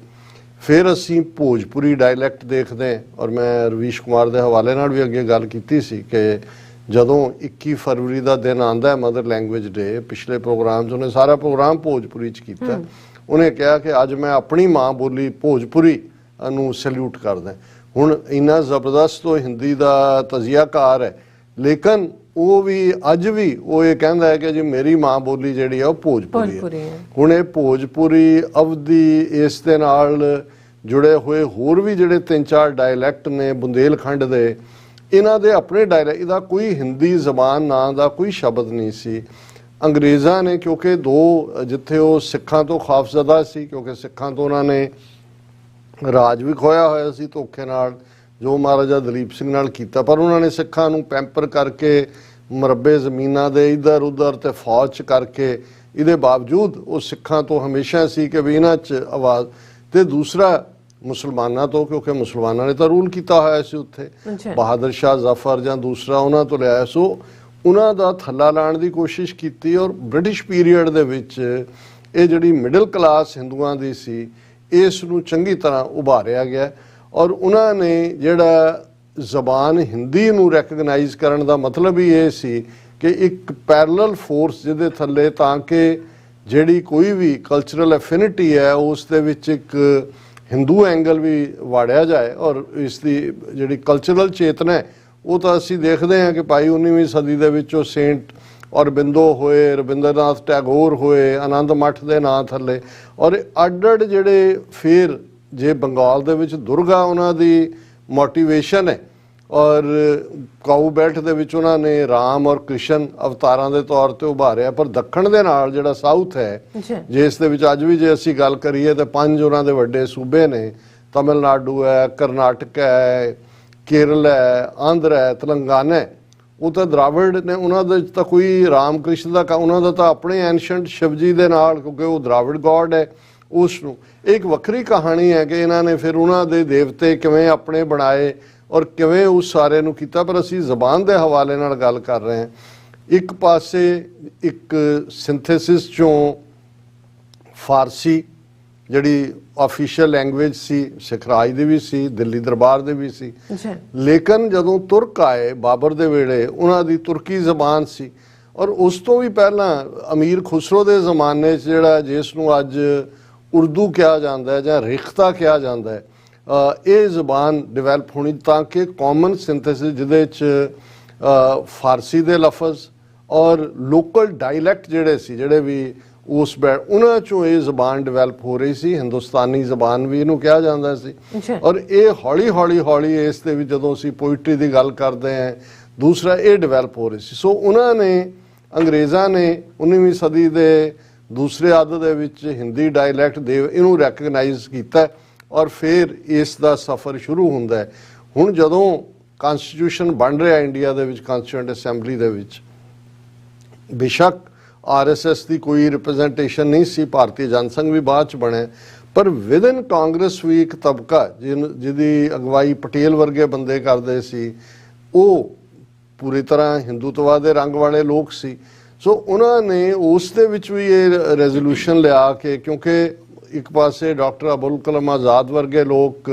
ਫਿਰ ਅਸੀਂ ਭੋਜਪੁਰੀ ਡਾਇਲੈਕਟ ਦੇਖਦੇ ਹਾਂ, ਔਰ ਮੈਂ ਰਵੀਸ਼ ਕੁਮਾਰ ਦੇ ਹਵਾਲੇ ਨਾਲ ਵੀ ਅੱਗੇ ਗੱਲ ਕੀਤੀ ਸੀ ਕਿ ਜਦੋਂ 21 ਫਰਵਰੀ ਦਾ ਦਿਨ ਆਉਂਦਾ ਹੈ ਮਦਰ ਲੈਂਗੁਏਜ ਡੇ, ਪਿਛਲੇ ਪ੍ਰੋਗਰਾਮ 'ਚ ਉਹਨੇ ਸਾਰਾ ਪ੍ਰੋਗਰਾਮ ਭੋਜਪੁਰੀ 'ਚ ਕੀਤਾ, ਉਹਨੇ ਕਿਹਾ ਕਿ ਅੱਜ ਮੈਂ ਆਪਣੀ ਮਾਂ ਬੋਲੀ ਭੋਜਪੁਰੀ ਨੂੰ ਸੈਲੂਟ ਕਰਦਾ। ਹੁਣ ਇੰਨਾ ਜ਼ਬਰਦਸਤ ਉਹ ਹਿੰਦੀ ਦਾ ਤਜ਼ੀਆਕਾਰ ਹੈ, ਲੇਕਿਨ ਉਹ ਵੀ ਅੱਜ ਵੀ ਉਹ ਇਹ ਕਹਿੰਦਾ ਹੈ ਕਿ ਜੀ ਮੇਰੀ ਮਾਂ ਬੋਲੀ ਜਿਹੜੀ ਹੈ ਉਹ ਭੋਜਪੁਰੀ ਹੈ। ਹੁਣ ਇਹ ਭੋਜਪੁਰੀ, ਅਵਧੀ, ਇਸ ਦੇ ਨਾਲ ਜੁੜੇ ਹੋਏ ਹੋਰ ਵੀ ਜਿਹੜੇ 3-4 ਡਾਇਲੈਕਟ ਨੇ ਬੁੰਦੇਲਖੰਡ ਦੇ, ਇਹਨਾਂ ਦੇ ਆਪਣੇ ਡਾਇਲੈਕਟ, ਇਹਦਾ ਕੋਈ ਹਿੰਦੀ ਜ਼ਬਾਨ ਨਾਂ ਦਾ ਕੋਈ ਸ਼ਬਦ ਨਹੀਂ ਸੀ। ਅੰਗਰੇਜ਼ਾਂ ਨੇ ਕਿਉਂਕਿ ਜਿੱਥੇ ਉਹ ਸਿੱਖਾਂ ਤੋਂ ਖੌਫਜ਼ਦਾ ਸੀ, ਕਿਉਂਕਿ ਸਿੱਖਾਂ ਤੋਂ ਉਹਨਾਂ ਨੇ ਰਾਜ ਵੀ ਖੋਇਆ ਹੋਇਆ ਸੀ ਧੋਖੇ ਨਾਲ, ਜੋ ਮਹਾਰਾਜਾ ਦਲੀਪ ਸਿੰਘ ਨਾਲ ਕੀਤਾ, ਪਰ ਉਹਨਾਂ ਨੇ ਸਿੱਖਾਂ ਨੂੰ ਪੈਂਪਰ ਕਰਕੇ ਮਰਬੇ ਜ਼ਮੀਨਾਂ ਦੇ ਇੱਧਰ ਉੱਧਰ ਤੇ ਫੌਜ 'ਚ ਕਰਕੇ, ਇਹਦੇ ਬਾਵਜੂਦ ਉਹ ਸਿੱਖਾਂ ਤੋਂ ਹਮੇਸ਼ਾ ਸੀ ਕਿ ਵੀ ਇਹਨਾਂ 'ਚ ਆਵਾਜ਼, ਤੇ ਦੂਸਰਾ ਮੁਸਲਮਾਨਾਂ ਤੋਂ, ਕਿਉਂਕਿ ਮੁਸਲਮਾਨਾਂ ਨੇ ਤਾਂ ਰੂਲ ਕੀਤਾ ਹੋਇਆ ਸੀ ਉੱਥੇ, ਬਹਾਦਰ ਸ਼ਾਹ ਜ਼ਫਰ ਜਾਂ ਦੂਸਰਾ ਉਹਨਾਂ ਤੋਂ ਲਿਆਇਆ, ਸੋ ਉਹਨਾਂ ਦਾ ਥੱਲਾ ਲਾਉਣ ਦੀ ਕੋਸ਼ਿਸ਼ ਕੀਤੀ। ਔਰ ਬ੍ਰਿਟਿਸ਼ ਪੀਰੀਅਡ ਦੇ ਵਿੱਚ ਇਹ ਜਿਹੜੀ ਮਿਡਲ ਕਲਾਸ ਹਿੰਦੂਆਂ ਦੀ ਸੀ ਇਸ ਨੂੰ ਚੰਗੀ ਤਰ੍ਹਾਂ ਉਭਾਰਿਆ ਗਿਆ, ਔਰ ਉਹਨਾਂ ਨੇ ਜਿਹੜਾ ਜ਼ਬਾਨ ਹਿੰਦੀ ਨੂੰ ਰੈਕਗਨਾਈਜ਼ ਕਰਨ ਦਾ ਮਤਲਬ ਹੀ ਇਹ ਸੀ ਕਿ ਇੱਕ ਪੈਰਲਲ ਫੋਰਸ ਜਿਹਦੇ ਥੱਲੇ, ਤਾਂ ਕਿ ਜਿਹੜੀ ਕੋਈ ਵੀ ਕਲਚਰਲ ਐਫਿਨਿਟੀ ਹੈ ਉਸ ਦੇ ਵਿੱਚ ਇੱਕ ਹਿੰਦੂ ਐਂਗਲ ਵੀ ਵਾੜਿਆ ਜਾਏ, ਔਰ ਇਸ ਦੀ ਜਿਹੜੀ ਕਲਚਰਲ ਚੇਤਨਾ ਹੈ ਉਹ ਤਾਂ ਅਸੀਂ ਦੇਖਦੇ ਹਾਂ ਕਿ ਭਾਈ 19ਵੀਂ ਸਦੀ ਦੇ ਵਿੱਚ ਉਹ ਸੇਂਟ ਔਰਬਿੰਦੋ ਹੋਏ, ਰਵਿੰਦਰਨਾਥ ਟੈਗੋਰ ਹੋਏ, ਆਨੰਦ ਮੱਠ ਦੇ ਨਾਂ ਥੱਲੇ, ਔਰ ਅੱਡ-ਅੱਡ ਜਿਹੜੇ ਫਿਰ ਜੇ ਬੰਗਾਲ ਦੇ ਵਿੱਚ ਦੁਰਗਾ ਉਹਨਾਂ ਦੀ ਮੋਟੀਵੇਸ਼ਨ ਹੈ, ਔਰ ਕਾਊ ਬੈਲਟ ਦੇ ਵਿੱਚ ਉਹਨਾਂ ਨੇ ਰਾਮ ਔਰ ਕ੍ਰਿਸ਼ਨ ਅਵਤਾਰਾਂ ਦੇ ਤੌਰ ਤੇ ਉਭਾਰਿਆ, ਪਰ ਦੱਖਣ ਦੇ ਨਾਲ ਜਿਹੜਾ ਸਾਊਥ ਹੈ ਜਿਸ ਦੇ ਵਿੱਚ ਅੱਜ ਵੀ ਜੇ ਅਸੀਂ ਗੱਲ ਕਰੀਏ ਤਾਂ 5 ਉਹਨਾਂ ਦੇ ਵੱਡੇ ਸੂਬੇ ਨੇ, ਤਮਿਲਨਾਡੂ ਹੈ, ਕਰਨਾਟਕ ਹੈ, ਕੇਰਲ ਹੈ, ਆਂਧਰਾ ਹੈ, ਤੇਲੰਗਾਨਾ ਹੈ, ਉਹ ਤਾਂ ਦਰਾਵਿੜ ਨੇ, ਉਹਨਾਂ ਦੇ ਤਾਂ ਕੋਈ ਰਾਮ ਕ੍ਰਿਸ਼ਨ ਦਾ, ਉਹਨਾਂ ਦਾ ਤਾਂ ਆਪਣੇ ਐਂਸ਼ੈਂਟ ਸ਼ਿਵਜੀ ਦੇ ਨਾਲ, ਕਿਉਂਕਿ ਉਹ ਦਰਾਵਿੜ ਗੋਡ ਹੈ, ਉਸ ਨੂੰ ਇੱਕ ਵੱਖਰੀ ਕਹਾਣੀ ਹੈ ਕਿ ਇਹਨਾਂ ਨੇ ਫਿਰ ਉਹਨਾਂ ਦੇ ਦੇਵਤੇ ਕਿਵੇਂ ਆਪਣੇ ਬਣਾਏ ਔਰ ਕਿਵੇਂ ਉਸ ਸਾਰੇ ਨੂੰ ਕੀਤਾ। ਪਰ ਅਸੀਂ ਜ਼ਬਾਨ ਦੇ ਹਵਾਲੇ ਨਾਲ ਗੱਲ ਕਰ ਰਹੇ ਹਾਂ। ਇੱਕ ਪਾਸੇ ਇੱਕ ਸਿੰਥੇਸਿਸ ਚੋਂ ਫਾਰਸੀ ਜਿਹੜੀ ਆਫੀਸ਼ੀਅਲ ਲੈਂਗੁਏਜ ਸੀ, ਸਿੱਖ ਰਾਜ ਦੀ ਵੀ ਸੀ, ਦਿੱਲੀ ਦਰਬਾਰ ਦੇ ਵੀ ਸੀ, ਲੇਕਿਨ ਜਦੋਂ ਤੁਰਕ ਆਏ ਬਾਬਰ ਦੇ ਵੇਲੇ ਉਹਨਾਂ ਦੀ ਤੁਰਕੀ ਜ਼ਬਾਨ ਸੀ, ਔਰ ਉਸ ਤੋਂ ਵੀ ਪਹਿਲਾਂ ਅਮੀਰ ਖੁਸਰੋ ਦੇ ਜ਼ਮਾਨੇ 'ਚ ਜਿਹੜਾ ਜਿਸ ਨੂੰ ਅੱਜ ਉਰਦੂ ਕਿਹਾ ਜਾਂਦਾ ਹੈ ਜਾਂ ਰਿਖਤਾ ਕਿਹਾ ਜਾਂਦਾ ਹੈ, ਇਹ ਜ਼ਬਾਨ ਡਿਵੈਲਪ ਹੋਣੀ ਤਾਂ ਕਿ ਕਾਮਨ ਸਿੰਥੇਸਿਸ ਜਿਹਦੇ 'ਚ ਫਾਰਸੀ ਦੇ ਲਫ਼ਜ਼ ਔਰ ਲੋਕਲ ਡਾਇਲੈਕਟ ਜਿਹੜੇ ਸੀ, ਜਿਹੜੇ ਵੀ ਉਸ ਉਹਨਾਂ 'ਚੋਂ ਇਹ ਜ਼ਬਾਨ ਡਿਵੈਲਪ ਹੋ ਰਹੀ ਸੀ। ਹਿੰਦੁਸਤਾਨੀ ਜ਼ਬਾਨ ਵੀ ਇਹਨੂੰ ਕਿਹਾ ਜਾਂਦਾ ਸੀ, ਔਰ ਇਹ ਹੌਲੀ ਇਸ ਦੇ ਵਿੱਚ ਜਦੋਂ ਅਸੀਂ ਪੋਇਟਰੀ ਦੀ ਗੱਲ ਕਰਦੇ ਹਾਂ, ਦੂਸਰਾ ਇਹ ਡਿਵੈਲਪ ਹੋ ਰਹੀ ਸੀ। ਸੋ ਉਹਨਾਂ ਨੇ, ਅੰਗਰੇਜ਼ਾਂ ਨੇ 19ਵੀਂ ਸਦੀ ਦੇ ਦੂਸਰੇ ਅੱਧ ਦੇ ਵਿੱਚ ਹਿੰਦੀ ਡਾਇਲੈਕਟ ਦੇ ਇਹਨੂੰ ਰੈਕਗਨਾਈਜ਼ ਕੀਤਾ, ਔਰ ਫਿਰ ਇਸ ਦਾ ਸਫ਼ਰ ਸ਼ੁਰੂ ਹੁੰਦਾ ਹੈ। ਹੁਣ ਜਦੋਂ ਕਨਸਟੀਟਿਊਸ਼ਨ ਬਣ ਰਿਹਾ ਇੰਡੀਆ ਦੇ ਵਿੱਚ, ਕਨਸਟੀਟਿਊਐਂਟ ਅਸੈਂਬਲੀ ਦੇ ਵਿੱਚ, ਬੇਸ਼ੱਕ RSS ਦੀ ਕੋਈ ਰਿਪਰੈਜ਼ੈਂਟੇਸ਼ਨ ਨਹੀਂ ਸੀ, ਭਾਰਤੀ ਜਨਸੰਘ ਵੀ ਬਾਅਦ 'ਚ ਬਣਿਆ, ਪਰ ਵਿਦਨ ਕਾਂਗਰਸ ਵੀ ਇੱਕ ਤਬਕਾ ਜਿਹਦੀ ਅਗਵਾਈ ਪਟੇਲ ਵਰਗੇ ਬੰਦੇ ਕਰਦੇ ਸੀ, ਉਹ ਪੂਰੀ ਤਰ੍ਹਾਂ ਹਿੰਦੂਤਵਾ ਦੇ ਰੰਗ ਵਾਲੇ ਲੋਕ ਸੀ। ਸੋ ਉਹਨਾਂ ਨੇ ਉਸ ਦੇ ਵਿੱਚ ਵੀ ਇਹ ਰੈਜ਼ੋਲੂਸ਼ਨ ਲਿਆ ਕਿ, ਕਿਉਂਕਿ ਇੱਕ ਪਾਸੇ ਡਾਕਟਰ ਅਬੁਲ ਕਲਾਮ ਆਜ਼ਾਦ ਵਰਗੇ ਲੋਕ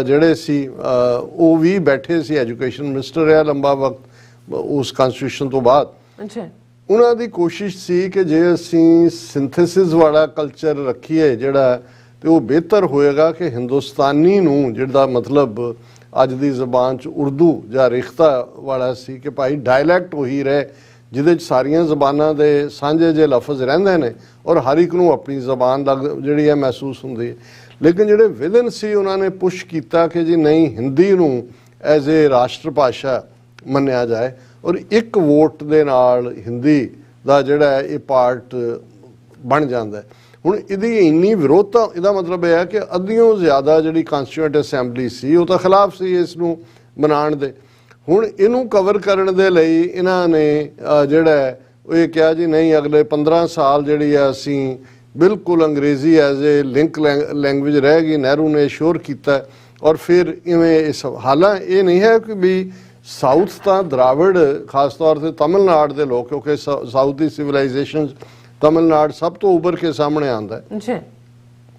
ਜਿਹੜੇ ਸੀ ਉਹ ਵੀ ਬੈਠੇ ਸੀ, ਐਜੂਕੇਸ਼ਨ ਮਿਨਿਸਟਰ ਰਿਹਾ ਲੰਬਾ ਵਕਤ, ਉਸ ਕਨਸਟੀਟਿਊਸ਼ਨ ਤੋਂ ਬਾਅਦ ਅੱਛਾ ਉਹਨਾਂ ਦੀ ਕੋਸ਼ਿਸ਼ ਸੀ ਕਿ ਜੇ ਅਸੀਂ ਸਿੰਥੇਸਿਸ ਵਾਲਾ ਕਲਚਰ ਰੱਖੀਏ ਜਿਹੜਾ, ਤੇ ਉਹ ਬਿਹਤਰ ਹੋਏਗਾ ਕਿ ਹਿੰਦੁਸਤਾਨੀ ਨੂੰ, ਜਿਹਦਾ ਮਤਲਬ ਅੱਜ ਦੀ ਜ਼ਬਾਨ 'ਚ ਉਰਦੂ ਜਾਂ ਰਿਖਤਾ ਵਾਲਾ ਸੀ, ਕਿ ਭਾਈ ਡਾਇਲੈਕਟ ਉਹੀ ਰਹੇ ਜਿਹਦੇ 'ਚ ਸਾਰੀਆਂ ਜ਼ਬਾਨਾਂ ਦੇ ਸਾਂਝੇ ਜਿਹੇ ਲਫ਼ਜ਼ ਰਹਿੰਦੇ ਨੇ ਔਰ ਹਰ ਇੱਕ ਨੂੰ ਆਪਣੀ ਜ਼ਬਾਨ ਜਿਹੜੀ ਹੈ ਮਹਿਸੂਸ ਹੁੰਦੀ ਹੈ। ਲੇਕਿਨ ਜਿਹੜੇ ਵਿਲਨ ਸੀ ਉਹਨਾਂ ਨੇ ਪੁਸ਼ ਕੀਤਾ ਕਿ ਜੀ ਨਹੀਂ, ਹਿੰਦੀ ਨੂੰ ਐਜ਼ ਏ ਰਾਸ਼ਟਰ ਭਾਸ਼ਾ ਮੰਨਿਆ ਜਾਏ ਔਰ ਇੱਕ ਵੋਟ ਦੇ ਨਾਲ ਹਿੰਦੀ ਦਾ ਜਿਹੜਾ ਇਹ ਪਾਰਟ ਬਣ ਜਾਂਦਾ। ਹੁਣ ਇਹਦੀ ਇੰਨੀ ਵਿਰੋਧਤਾ, ਇਹਦਾ ਮਤਲਬ ਇਹ ਹੈ ਕਿ ਅੱਧਿਓਂ ਜ਼ਿਆਦਾ ਜਿਹੜੀ ਕਾਂਸਟੀਟਿਊਐਂਟ ਅਸੈਂਬਲੀ ਸੀ ਉਹ ਤਾਂ ਖਿਲਾਫ ਸੀ ਇਸ ਨੂੰ ਬਣਾਉਣ ਦੇ। ਹੁਣ ਇਹਨੂੰ ਕਵਰ ਕਰਨ ਦੇ ਲਈ ਇਹਨਾਂ ਨੇ ਜਿਹੜਾ ਉਹ ਇਹ ਕਿਹਾ ਜੀ ਨਹੀਂ, ਅਗਲੇ 15 ਸਾਲ ਜਿਹੜੀ ਆ ਅਸੀਂ ਬਿਲਕੁਲ ਅੰਗਰੇਜ਼ੀ ਐਜ਼ ਏ ਲਿੰਕ ਲੈਂਗੁਏਜ ਰਹੇਗੀ। ਨਹਿਰੂ ਨੇ ਸ਼ੋਰ ਕੀਤਾ ਔਰ ਫਿਰ ਇਵੇਂ ਇਸ ਹਾਲਾਂ ਇਹ ਨਹੀਂ ਹੈ ਕਿ ਵੀ ਸਾਊਥ ਤਾਂ ਦਰਾਵੜ, ਖਾਸ ਤੌਰ ਤੇ ਤਮਿਲਨਾਡੂ ਦੇ ਲੋਕ, ਕਿਉਂਕਿ ਸਾਊਥ ਦੀ ਸਿਵਲਾਈਜੇਸ਼ਨ ਤਮਿਲਨਾਡੂ ਸਭ ਤੋਂ ਉੱਭਰ ਕੇ ਸਾਹਮਣੇ ਆਉਂਦਾ ਹੈ,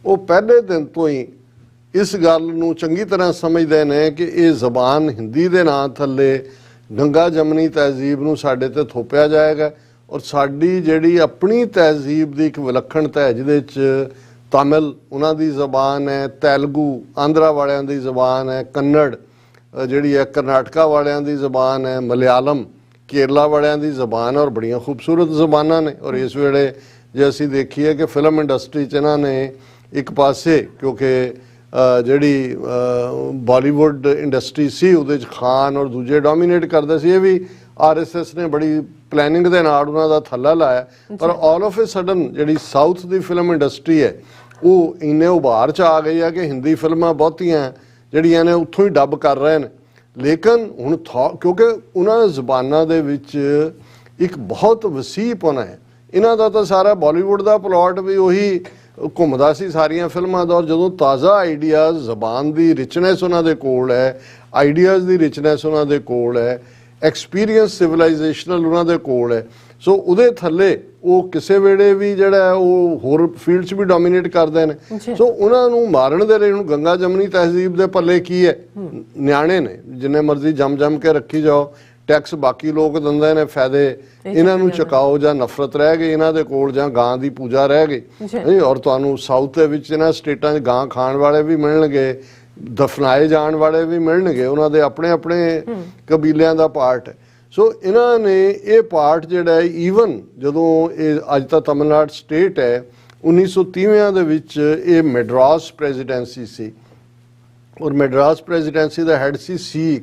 ਉਹ ਪਹਿਲੇ ਦਿਨ ਤੋਂ ਹੀ ਇਸ ਗੱਲ ਨੂੰ ਚੰਗੀ ਤਰ੍ਹਾਂ ਸਮਝਦੇ ਨੇ ਕਿ ਇਹ ਜ਼ਬਾਨ ਹਿੰਦੀ ਦੇ ਨਾਂ ਥੱਲੇ ਗੰਗਾ ਜਮਨੀ ਤਹਿਜ਼ੀਬ ਨੂੰ ਸਾਡੇ ਤੇ ਥੋਪਿਆ ਜਾਏਗਾ ਔਰ ਸਾਡੀ ਜਿਹੜੀ ਆਪਣੀ ਤਹਿਜ਼ੀਬ ਦੀ ਇੱਕ ਵਿਲੱਖਣਤਾ ਹੈ ਜਿਹਦੇ 'ਚ ਤਮਿਲ ਉਹਨਾਂ ਦੀ ਜ਼ਬਾਨ ਹੈ, ਤੇਲਗੂ ਆਂਧਰਾ ਵਾਲਿਆਂ ਦੀ ਜ਼ਬਾਨ ਹੈ, ਕੰਨੜ ਜਿਹੜੀ ਹੈ ਕਰਨਾਟਕਾ ਵਾਲਿਆਂ ਦੀ ਜ਼ਬਾਨ ਹੈ, ਮਲਿਆਲਮ ਕੇਰਲਾ ਵਾਲਿਆਂ ਦੀ ਜ਼ਬਾਨ ਔਰ ਬੜੀਆਂ ਖੂਬਸੂਰਤ ਜ਼ਬਾਨਾਂ ਨੇ। ਔਰ ਇਸ ਵੇਲੇ ਜੇ ਅਸੀਂ ਦੇਖੀਏ ਕਿ ਫਿਲਮ ਇੰਡਸਟਰੀ 'ਚ ਇਹਨਾਂ ਨੇ ਇੱਕ ਪਾਸੇ, ਕਿਉਂਕਿ ਜਿਹੜੀ ਬਾਲੀਵੁੱਡ ਇੰਡਸਟਰੀ ਸੀ ਉਹਦੇ 'ਚ ਖਾਨ ਔਰ ਦੂਜੇ ਡੋਮੀਨੇਟ ਕਰਦੇ ਸੀ, ਇਹ ਵੀ RSS ਨੇ ਬੜੀ ਪਲੈਨਿੰਗ ਦੇ ਨਾਲ ਉਹਨਾਂ ਦਾ ਥੱਲਾ ਲਾਇਆ। ਪਰ ਆਲ ਆਫ ਏ ਸਡਨ ਜਿਹੜੀ ਸਾਊਥ ਦੀ ਫਿਲਮ ਇੰਡਸਟਰੀ ਹੈ ਉਹ ਇੰਨੇ ਉਭਾਰ 'ਚ ਆ ਗਈ ਹੈ ਕਿ ਹਿੰਦੀ ਫਿਲਮਾਂ ਬਹੁਤੀਆਂ ਜਿਹੜੀਆਂ ਨੇ ਉੱਥੋਂ ਹੀ ਡੱਬ ਕਰ ਰਹੇ ਨੇ। ਲੇਕਿਨ ਹੁਣ ਕਿਉਂਕਿ ਉਹਨਾਂ ਜ਼ਬਾਨਾਂ ਦੇ ਵਿੱਚ ਇੱਕ ਬਹੁਤ ਵਸੀਹਪਨ ਹੈ। ਇਹਨਾਂ ਦਾ ਤਾਂ ਸਾਰਾ ਬਾਲੀਵੁੱਡ ਦਾ ਪਲਾਟ ਵੀ ਉਹੀ ਘੁੰਮਦਾ ਸੀ ਸਾਰੀਆਂ ਫਿਲਮਾਂ ਦਾ। ਔਰ ਜਦੋਂ ਤਾਜ਼ਾ ਆਈਡੀਆਜ਼, ਜ਼ਬਾਨ ਦੀ ਰਿਚਨੈਸ ਉਹਨਾਂ ਦੇ ਕੋਲ ਹੈ, ਆਈਡੀਆਜ਼ ਦੀ ਰਿਚਨੈਸ ਉਹਨਾਂ ਦੇ ਕੋਲ ਹੈ, ਐਕਸਪੀਰੀਅੰਸ ਸਿਵਲਾਈਜੇਸ਼ਨਲ ਉਹਨਾਂ ਦੇ ਕੋਲ ਹੈ, ਸੋ ਉਹਦੇ ਥੱਲੇ ਉਹ ਕਿਸੇ ਵੇਲੇ ਵੀ ਜਿਹੜਾ ਉਹ ਹੋਰ ਫੀਲਡ 'ਚ ਵੀ ਡੋਮੀਨੇਟ ਕਰਦੇ ਨੇ। ਸੋ ਉਹਨਾਂ ਨੂੰ ਮਾਰਨ ਦੇ ਲਈ ਹੁਣ ਗੰਗਾ ਜਮਨੀ ਤਹਿਜ਼ੀਬ ਦੇ ਪੱਲੇ ਕੀ ਹੈ? ਨਿਆਣੇ ਨੇ, ਜਿੰਨੇ ਮਰਜ਼ੀ ਜਮ ਕੇ ਰੱਖੀ ਜਾਓ, ਟੈਕਸ ਬਾਕੀ ਲੋਕ ਦਿੰਦੇ ਨੇ, ਫਾਇਦੇ ਇਹਨਾਂ ਨੂੰ ਚੁਕਾਓ ਜਾਂ ਨਫ਼ਰਤ ਰਹਿ ਗਈ ਇਹਨਾਂ ਦੇ ਕੋਲ, ਜਾਂ ਗਾਂ ਦੀ ਪੂਜਾ ਰਹਿ ਗਈ। ਔਰ ਤੁਹਾਨੂੰ ਸਾਊਥ ਦੇ ਵਿੱਚ ਇਹਨਾਂ ਸਟੇਟਾਂ 'ਚ ਗਾਂ ਖਾਣ ਵਾਲੇ ਵੀ ਮਿਲਣਗੇ, ਦਫਨਾਏ ਜਾਣ ਵਾਲੇ ਵੀ ਮਿਲਣਗੇ, ਉਹਨਾਂ ਦੇ ਆਪਣੇ ਆਪਣੇ ਕਬੀਲਿਆਂ ਦਾ ਪਾਰਟ ਹੈ। ਸੋ ਇਹਨਾਂ ਨੇ ਇਹ ਪਾਰਟ ਜਿਹੜਾ ਹੈ, ਈਵਨ ਜਦੋਂ ਇਹ ਅੱਜ ਤਾਂ ਤਮਿਲਨਾਡੂ ਸਟੇਟ ਹੈ, 1930 ਦੇ ਵਿੱਚ ਇਹ ਮੈਡਰਾਸ ਪ੍ਰੈਜ਼ੀਡੈਂਸੀ ਸੀ ਔਰ ਮੈਡਰਾਸ ਪ੍ਰੈਜ਼ੀਡੈਂਸੀ ਦਾ ਹੈਡ ਸੀ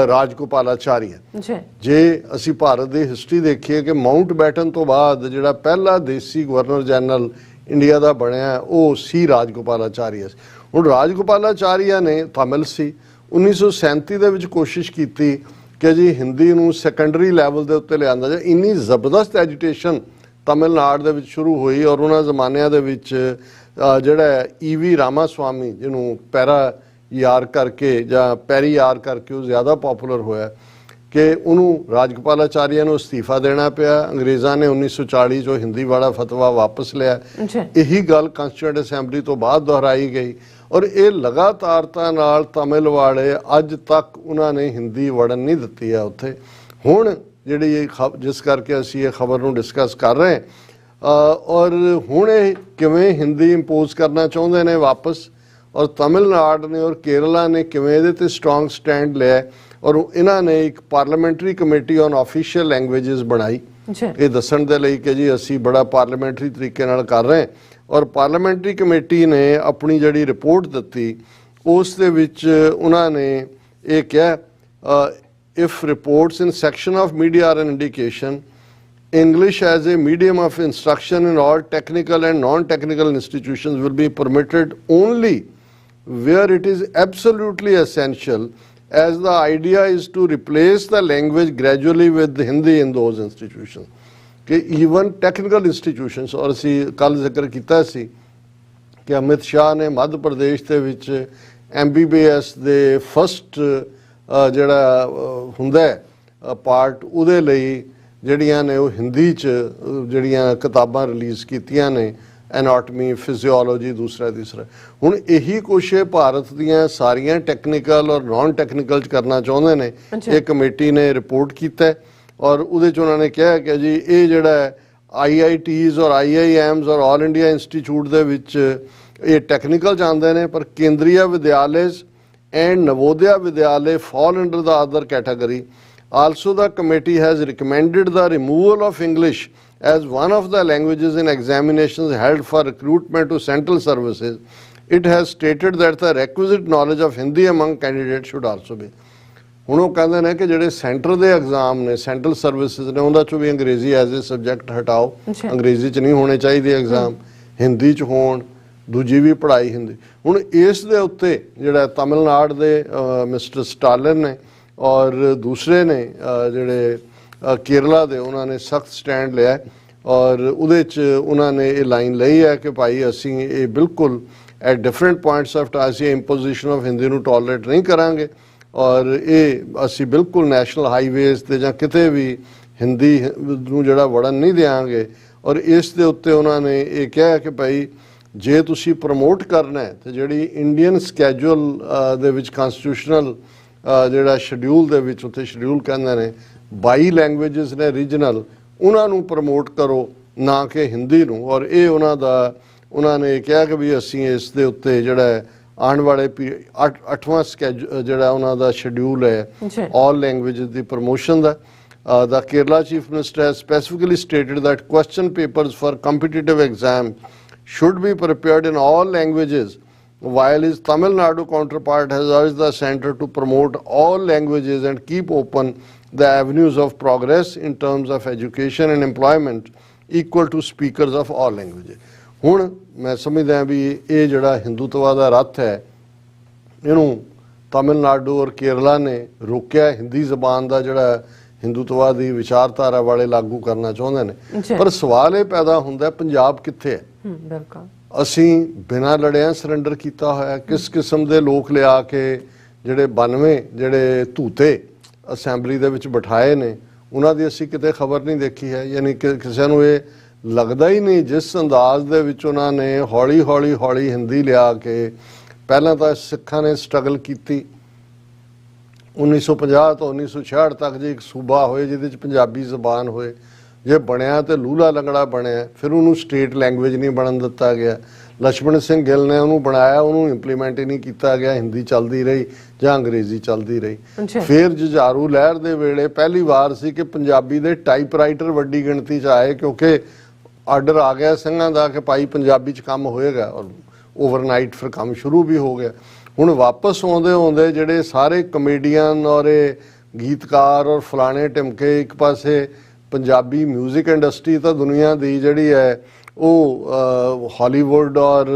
ਰਾਜਗੋਪਾਲਾਚਾਰੀਆ। ਜੇ ਅਸੀਂ ਭਾਰਤ ਦੀ ਹਿਸਟਰੀ ਦੇਖੀਏ ਕਿ ਮਾਊਂਟ ਬੈਟਨ ਤੋਂ ਬਾਅਦ ਜਿਹੜਾ ਪਹਿਲਾ ਦੇਸੀ ਗਵਰਨਰ ਜਨਰਲ ਇੰਡੀਆ ਦਾ ਬਣਿਆ ਉਹ ਸੀ ਰਾਜਗੋਪਾਲਾਚਾਰੀਆ। ਹੁਣ ਰਾਜਗੋਪਾਲਾਚਾਰੀਆ ਨੇ ਤਮਿਲ ਸੀ। 1937 ਦੇ ਵਿੱਚ ਕੋਸ਼ਿਸ਼ ਕੀਤੀ ਕਿ ਜੀ ਹਿੰਦੀ ਨੂੰ ਸੈਕੰਡਰੀ ਲੈਵਲ ਦੇ ਉੱਤੇ ਲਿਆਂਦਾ ਜਾਏ। ਇੰਨੀ ਜ਼ਬਰਦਸਤ ਐਜੀਟੇਸ਼ਨ ਤਮਿਲਨਾਡੂ ਦੇ ਵਿੱਚ ਸ਼ੁਰੂ ਹੋਈ ਔਰ ਉਹਨਾਂ ਜ਼ਮਾਨਿਆਂ ਦੇ ਵਿੱਚ ਜਿਹੜਾ EV ਰਾਮਾਸਵਾਮੀ, ਜਿਹਨੂੰ ਪੈਰਾ ਯਾਰ ਕਰਕੇ ਜਾਂ ਪੈਰੀ ਯਾਰ ਕਰਕੇ ਉਹ ਜ਼ਿਆਦਾ ਪਪੂਲਰ ਹੋਇਆ, ਕਿ ਉਹਨੂੰ ਰਾਜਗੋਪਾਲਾਚਾਰੀਆ ਨੂੰ ਅਸਤੀਫਾ ਦੇਣਾ ਪਿਆ। ਅੰਗਰੇਜ਼ਾਂ ਨੇ 1940 'ਚੋਂ ਹਿੰਦੀ ਵਾਲਾ ਫਤਵਾ ਵਾਪਸ ਲਿਆ। ਇਹੀ ਗੱਲ ਕਾਂਸਟੀਟਿਊਐਂਟ ਅਸੈਂਬਲੀ ਤੋਂ ਬਾਅਦ ਦੁਹਰਾਈ ਗਈ ਔਰ ਇਹ ਲਗਾਤਾਰਤਾ ਨਾਲ ਤਮਿਲ ਵਾਲੇ ਅੱਜ ਤੱਕ ਉਹਨਾਂ ਨੇ ਹਿੰਦੀ ਵੜਨ ਨਹੀਂ ਦਿੱਤੀ ਹੈ ਉੱਥੇ। ਹੁਣ ਜਿਹੜੀ ਇਹ ਜਿਸ ਕਰਕੇ ਅਸੀਂ ਇਹ ਖਬਰ ਨੂੰ ਡਿਸਕਸ ਕਰ ਰਹੇ ਔਰ ਹੁਣ ਇਹ ਕਿਵੇਂ ਹਿੰਦੀ ਇੰਪੋਜ਼ ਕਰਨਾ ਚਾਹੁੰਦੇ ਨੇ ਵਾਪਸ, ਔਰ ਤਮਿਲਨਾਡੂ ਨੇ ਔਰ ਕੇਰਲਾ ਨੇ ਕਿਵੇਂ ਇਹਦੇ ਤੇ ਸਟਰੋਂਗ ਸਟੈਂਡ ਲਿਆ ਔਰ ਇਹਨਾਂ ਨੇ ਇੱਕ parliamentary committee on official languages ਬਣਾਈ ਇਹ ਦੱਸਣ ਦੇ ਲਈ ਕਿ ਜੀ ਅਸੀਂ ਬੜਾ ਪਾਰਲੀਮੈਂਟਰੀ ਤਰੀਕੇ ਨਾਲ ਕਰ ਰਹੇ। ਔਰ ਪਾਰਲੀਮੈਂਟਰੀ ਕਮੇਟੀ ਨੇ ਆਪਣੀ ਜਿਹੜੀ ਰਿਪੋਰਟ ਦਿੱਤੀ ਉਸ ਦੇ ਵਿੱਚ ਉਹਨਾਂ ਨੇ ਇਹ ਕਿਹਾ, if reports in section of media are an indication, English as a medium of instruction in all technical and non-technical institutions will be permitted only where it is absolutely essential, as the idea is to replace the language gradually with Hindi in those institutions. कि even technical institutions, और ਅਸੀਂ ਕੱਲ ਜ਼ਿਕਰ ਕੀਤਾ ਸੀ ਕਿ ਅਮਿਤ ਸ਼ਾਹ ਨੇ ਮੱਧ ਪ੍ਰਦੇਸ਼ ਦੇ ਵਿੱਚ MBBS ਦੇ ਫਸਟ ਜਿਹੜਾ ਹੁੰਦਾ ਪਾਰਟ ਉਹਦੇ ਲਈ ਜਿਹੜੀਆਂ ਨੇ ਉਹ ਹਿੰਦੀ 'ਚ ਜਿਹੜੀਆਂ ਕਿਤਾਬਾਂ ਰਿਲੀਜ਼ ਕੀਤੀਆਂ ਨੇ ਐਨਾਟਮੀ ਫਿਜ਼ੀਓਲੋਜੀ ਦੂਸਰਾ ਤੀਸਰਾ। ਹੁਣ ਇਹੀ ਕੁਛ ਭਾਰਤ ਦੀਆਂ ਸਾਰੀਆਂ ਟੈਕਨੀਕਲ ਔਰ ਨਾਨ ਟੈਕਨੀਕਲ ਚ ਕਰਨਾ ਚਾਹੁੰਦੇ ਨੇ। ਇਹ ਕਮੇਟੀ ਨੇ ਰਿਪੋਰਟ ਕੀਤਾ ਔਰ ਉਹਦੇ ਚ ਉਹਨਾਂ ਨੇ ਕਿਹਾ ਕਿ ਜੀ ਇਹ ਜਿਹੜਾ IITs ਔਰ IIMs ਔਰ ਆਲ ਇੰਡੀਆ ਇੰਸਟੀਚਿਊਟ ਦੇ ਵਿੱਚ ਇਹ ਟੈਕਨੀਕਲ ਜਾਂਦੇ ਨੇ, ਪਰ Kendriya Vidyalaya and Navodaya Vidyalaya fall under the other category. Also the committee has recommended the removal of English as one of the languages in examinations held for recruitment to central services. It has stated that the requisite knowledge of Hindi among candidates should also be. ਹੁਣ ਉਹ ਕਹਿੰਦੇ ਨੇ ਕਿ ਜਿਹੜੇ centre ਦੇ exam ਨੇ central services ਨੇ ਉਹਨਾਂ ਚੋਂ ਵੀ ਅੰਗਰੇਜ਼ੀ ਐਜ਼ ਏ ਸਬਜੈਕਟ ਹਟਾਓ। ਅੰਗਰੇਜ਼ੀ ਚ ਨਹੀਂ ਹੋਣੇ ਚਾਹੀਦੇ ਐਗਜ਼ਾਮ, ਹਿੰਦੀ ਚ ਹੋਣ, ਦੂਜੀ ਵੀ ਪੜ੍ਹਾਈ ਹਿੰਦੀ। ਹੁਣ ਇਸ ਦੇ ਉੱਤੇ ਜਿਹੜਾ ਤਮਿਲਨਾਡੂ ਦੇ ਮਿਸਟਰ ਸਟਾਲਿਨ ਨੇ ਔਰ ਦੂਸਰੇ ਨੇ ਜਿਹੜੇ ਕੇਰਲਾ ਦੇ ਉਹਨਾਂ ਨੇ ਸਖਤ ਸਟੈਂਡ ਲਿਆ ਔਰ ਉਹਦੇ 'ਚ ਉਹਨਾਂ ਨੇ ਇਹ ਲਾਈਨ ਲਈ ਹੈ ਕਿ ਭਾਈ ਅਸੀਂ ਇਹ ਬਿਲਕੁਲ ਐਟ ਡਿਫਰੈਂਟ ਪੁਆਇੰਟਸ ਆਫ ਅਸੀਂ ਇੰਪੋਜੀਸ਼ਨ ਆਫ ਹਿੰਦੀ ਨੂੰ ਟੋਲਰੇਟ ਨਹੀਂ ਕਰਾਂਗੇ ਔਰ ਇਹ ਅਸੀਂ ਬਿਲਕੁਲ ਨੈਸ਼ਨਲ ਹਾਈਵੇਜ਼ 'ਤੇ ਜਾਂ ਕਿਤੇ ਵੀ ਹਿੰਦੀ ਨੂੰ ਜਿਹੜਾ ਵੜਨ ਨਹੀਂ ਦਿਆਂਗੇ। ਔਰ ਇਸ ਦੇ ਉੱਤੇ ਉਹਨਾਂ ਨੇ ਇਹ ਕਿਹਾ ਕਿ ਭਾਈ ਜੇ ਤੁਸੀਂ ਪ੍ਰਮੋਟ ਕਰਨਾ ਹੈ ਤੇ ਜਿਹੜੀ ਇੰਡੀਅਨ ਸਕੈਜੂਅਲ ਦੇ ਵਿੱਚ ਕਨਸਟੀਟਿਊਸ਼ਨਲ ਜਿਹੜਾ ਸ਼ਡਿਊਲ ਦੇ ਵਿੱਚ ਉੱਥੇ ਸ਼ਡਿਊਲ ਕਹਿੰਦੇ ਨੇ 22 ਲੈਂਗੁਏਜਸ ਨੇ ਰੀਜਨਲ, ਉਹਨਾਂ ਨੂੰ ਪ੍ਰਮੋਟ ਕਰੋ ਨਾ ਕਿ ਹਿੰਦੀ ਨੂੰ। ਔਰ ਇਹ ਉਹਨਾਂ ਨੇ ਕਿਹਾ ਕਿ ਵੀ ਅਸੀਂ ਇਸ ਦੇ ਉੱਤੇ ਜਿਹੜਾ ਆਉਣ ਵਾਲੇ 8ਵਾਂ ਜਿਹੜਾ ਉਹਨਾਂ ਦਾ ਸ਼ਡਿਊਲ ਹੈ ਆਲ languages the promotion the. The Kerala Chief Minister has specifically stated that question papers for competitive exam should be prepared in all languages, while his Tamil Nadu counterpart has urged the centre to promote all languages and keep open the avenues of progress in terms of education and employment equal to speakers of all languages. ਹੁਣ ਮੈਂ ਸਮਝਦਾ ਵੀ ਇਹ ਜਿਹੜਾ ਹਿੰਦੂਤਵਾ ਦਾ ਰੱਥ ਹੈ ਇਹਨੂੰ ਤਮਿਲਨਾਡੂ ਔਰ ਕੇਰਲਾ ਨੇ ਰੋਕਿਆ। ਹਿੰਦੀ ਜ਼ਬਾਨ ਦਾ ਜਿਹੜਾ ਹਿੰਦੂਤਵਾ ਦੀ ਵਿਚਾਰਧਾਰਾ ਵਾਲੇ ਲਾਗੂ ਕਰਨਾ ਚਾਹੁੰਦੇ ਨੇ, ਪਰ ਸਵਾਲ ਇਹ ਪੈਦਾ ਹੁੰਦਾ ਪੰਜਾਬ ਕਿੱਥੇ ਹੈ? ਬਿਲਕੁਲ ਅਸੀਂ ਬਿਨਾਂ ਲੜਿਆਂ ਸਰੈਂਡਰ ਕੀਤਾ ਹੋਇਆ। ਕਿਸ ਕਿਸਮ ਦੇ ਲੋਕ ਲਿਆ ਕੇ ਜਿਹੜੇ 92 ਜਿਹੜੇ ਧੂਤੇ ਅਸੈਂਬਲੀ ਦੇ ਵਿੱਚ ਬਿਠਾਏ ਨੇ ਉਹਨਾਂ ਦੀ ਅਸੀਂ ਕਿਤੇ ਖਬਰ ਨਹੀਂ ਦੇਖੀ ਹੈ। ਯਾਨੀ ਕਿ ਕਿਸੇ ਨੂੰ ਇਹ ਲੱਗਦਾ ਹੀ ਨਹੀਂ ਜਿਸ ਅੰਦਾਜ਼ ਦੇ ਵਿੱਚ ਉਹਨਾਂ ਨੇ ਹੌਲੀ ਹਿੰਦੀ ਲਿਆ ਕੇ। ਪਹਿਲਾਂ ਤਾਂ ਸਿੱਖਾਂ ਨੇ ਸਟਰਗਲ ਕੀਤੀ 1950 ਤੋਂ 1966 ਤੱਕ ਜੇ ਇੱਕ ਸੂਬਾ ਹੋਏ ਜਿਹਦੇ 'ਚ ਪੰਜਾਬੀ ਜ਼ਬਾਨ ਹੋਏ, ਜੇ ਬਣਿਆ ਤੇ ਲੂਲਾ ਲੰਗੜਾ ਬਣਿਆ, ਫਿਰ ਉਹਨੂੰ ਸਟੇਟ ਲੈਂਗੁਏਜ ਨਹੀਂ ਬਣਨ ਦਿੱਤਾ ਗਿਆ। ਲਛਮਣ ਸਿੰਘ ਗਿੱਲ ਨੇ ਉਹਨੂੰ ਬਣਾਇਆ, ਉਹਨੂੰ ਇੰਪਲੀਮੈਂਟ ਹੀ ਨਹੀਂ ਕੀਤਾ ਗਿਆ। ਹਿੰਦੀ ਚੱਲਦੀ ਰਹੀ ਜਾਂ ਅੰਗਰੇਜ਼ੀ ਚੱਲਦੀ ਰਹੀ। ਫਿਰ ਜੁਝਾਰੂ ਲਹਿਰ ਦੇ ਵੇਲੇ ਪਹਿਲੀ ਵਾਰ ਸੀ ਕਿ ਪੰਜਾਬੀ ਦੇ ਟਾਈਪਰਾਈਟਰ ਵੱਡੀ ਗਿਣਤੀ 'ਚ ਆਏ ਕਿਉਂਕਿ ਆਰਡਰ ਆ ਗਿਆ ਸਿੰਘਾਂ ਦਾ ਕਿ ਭਾਈ ਪੰਜਾਬੀ 'ਚ ਕੰਮ ਹੋਏਗਾ ਔਰ ਓਵਰਨਾਈਟ ਫਿਰ ਕੰਮ ਸ਼ੁਰੂ ਵੀ ਹੋ ਗਿਆ। ਹੁਣ ਵਾਪਸ ਆਉਂਦੇ ਜਿਹੜੇ ਸਾਰੇ ਕਮੇਡੀਅਨ ਔਰ ਇਹ ਗੀਤਕਾਰ ਔਰ ਫਲਾਣੇ ਢਿਮਕੇ ਇੱਕ ਪਾਸੇ, ਪੰਜਾਬੀ ਮਿਊਜ਼ਿਕ ਇੰਡਸਟਰੀ ਤਾਂ ਦੁਨੀਆ ਦੀ ਜਿਹੜੀ ਹੈ ਉਹ ਹਾਲੀਵੁੱਡ ਔਰ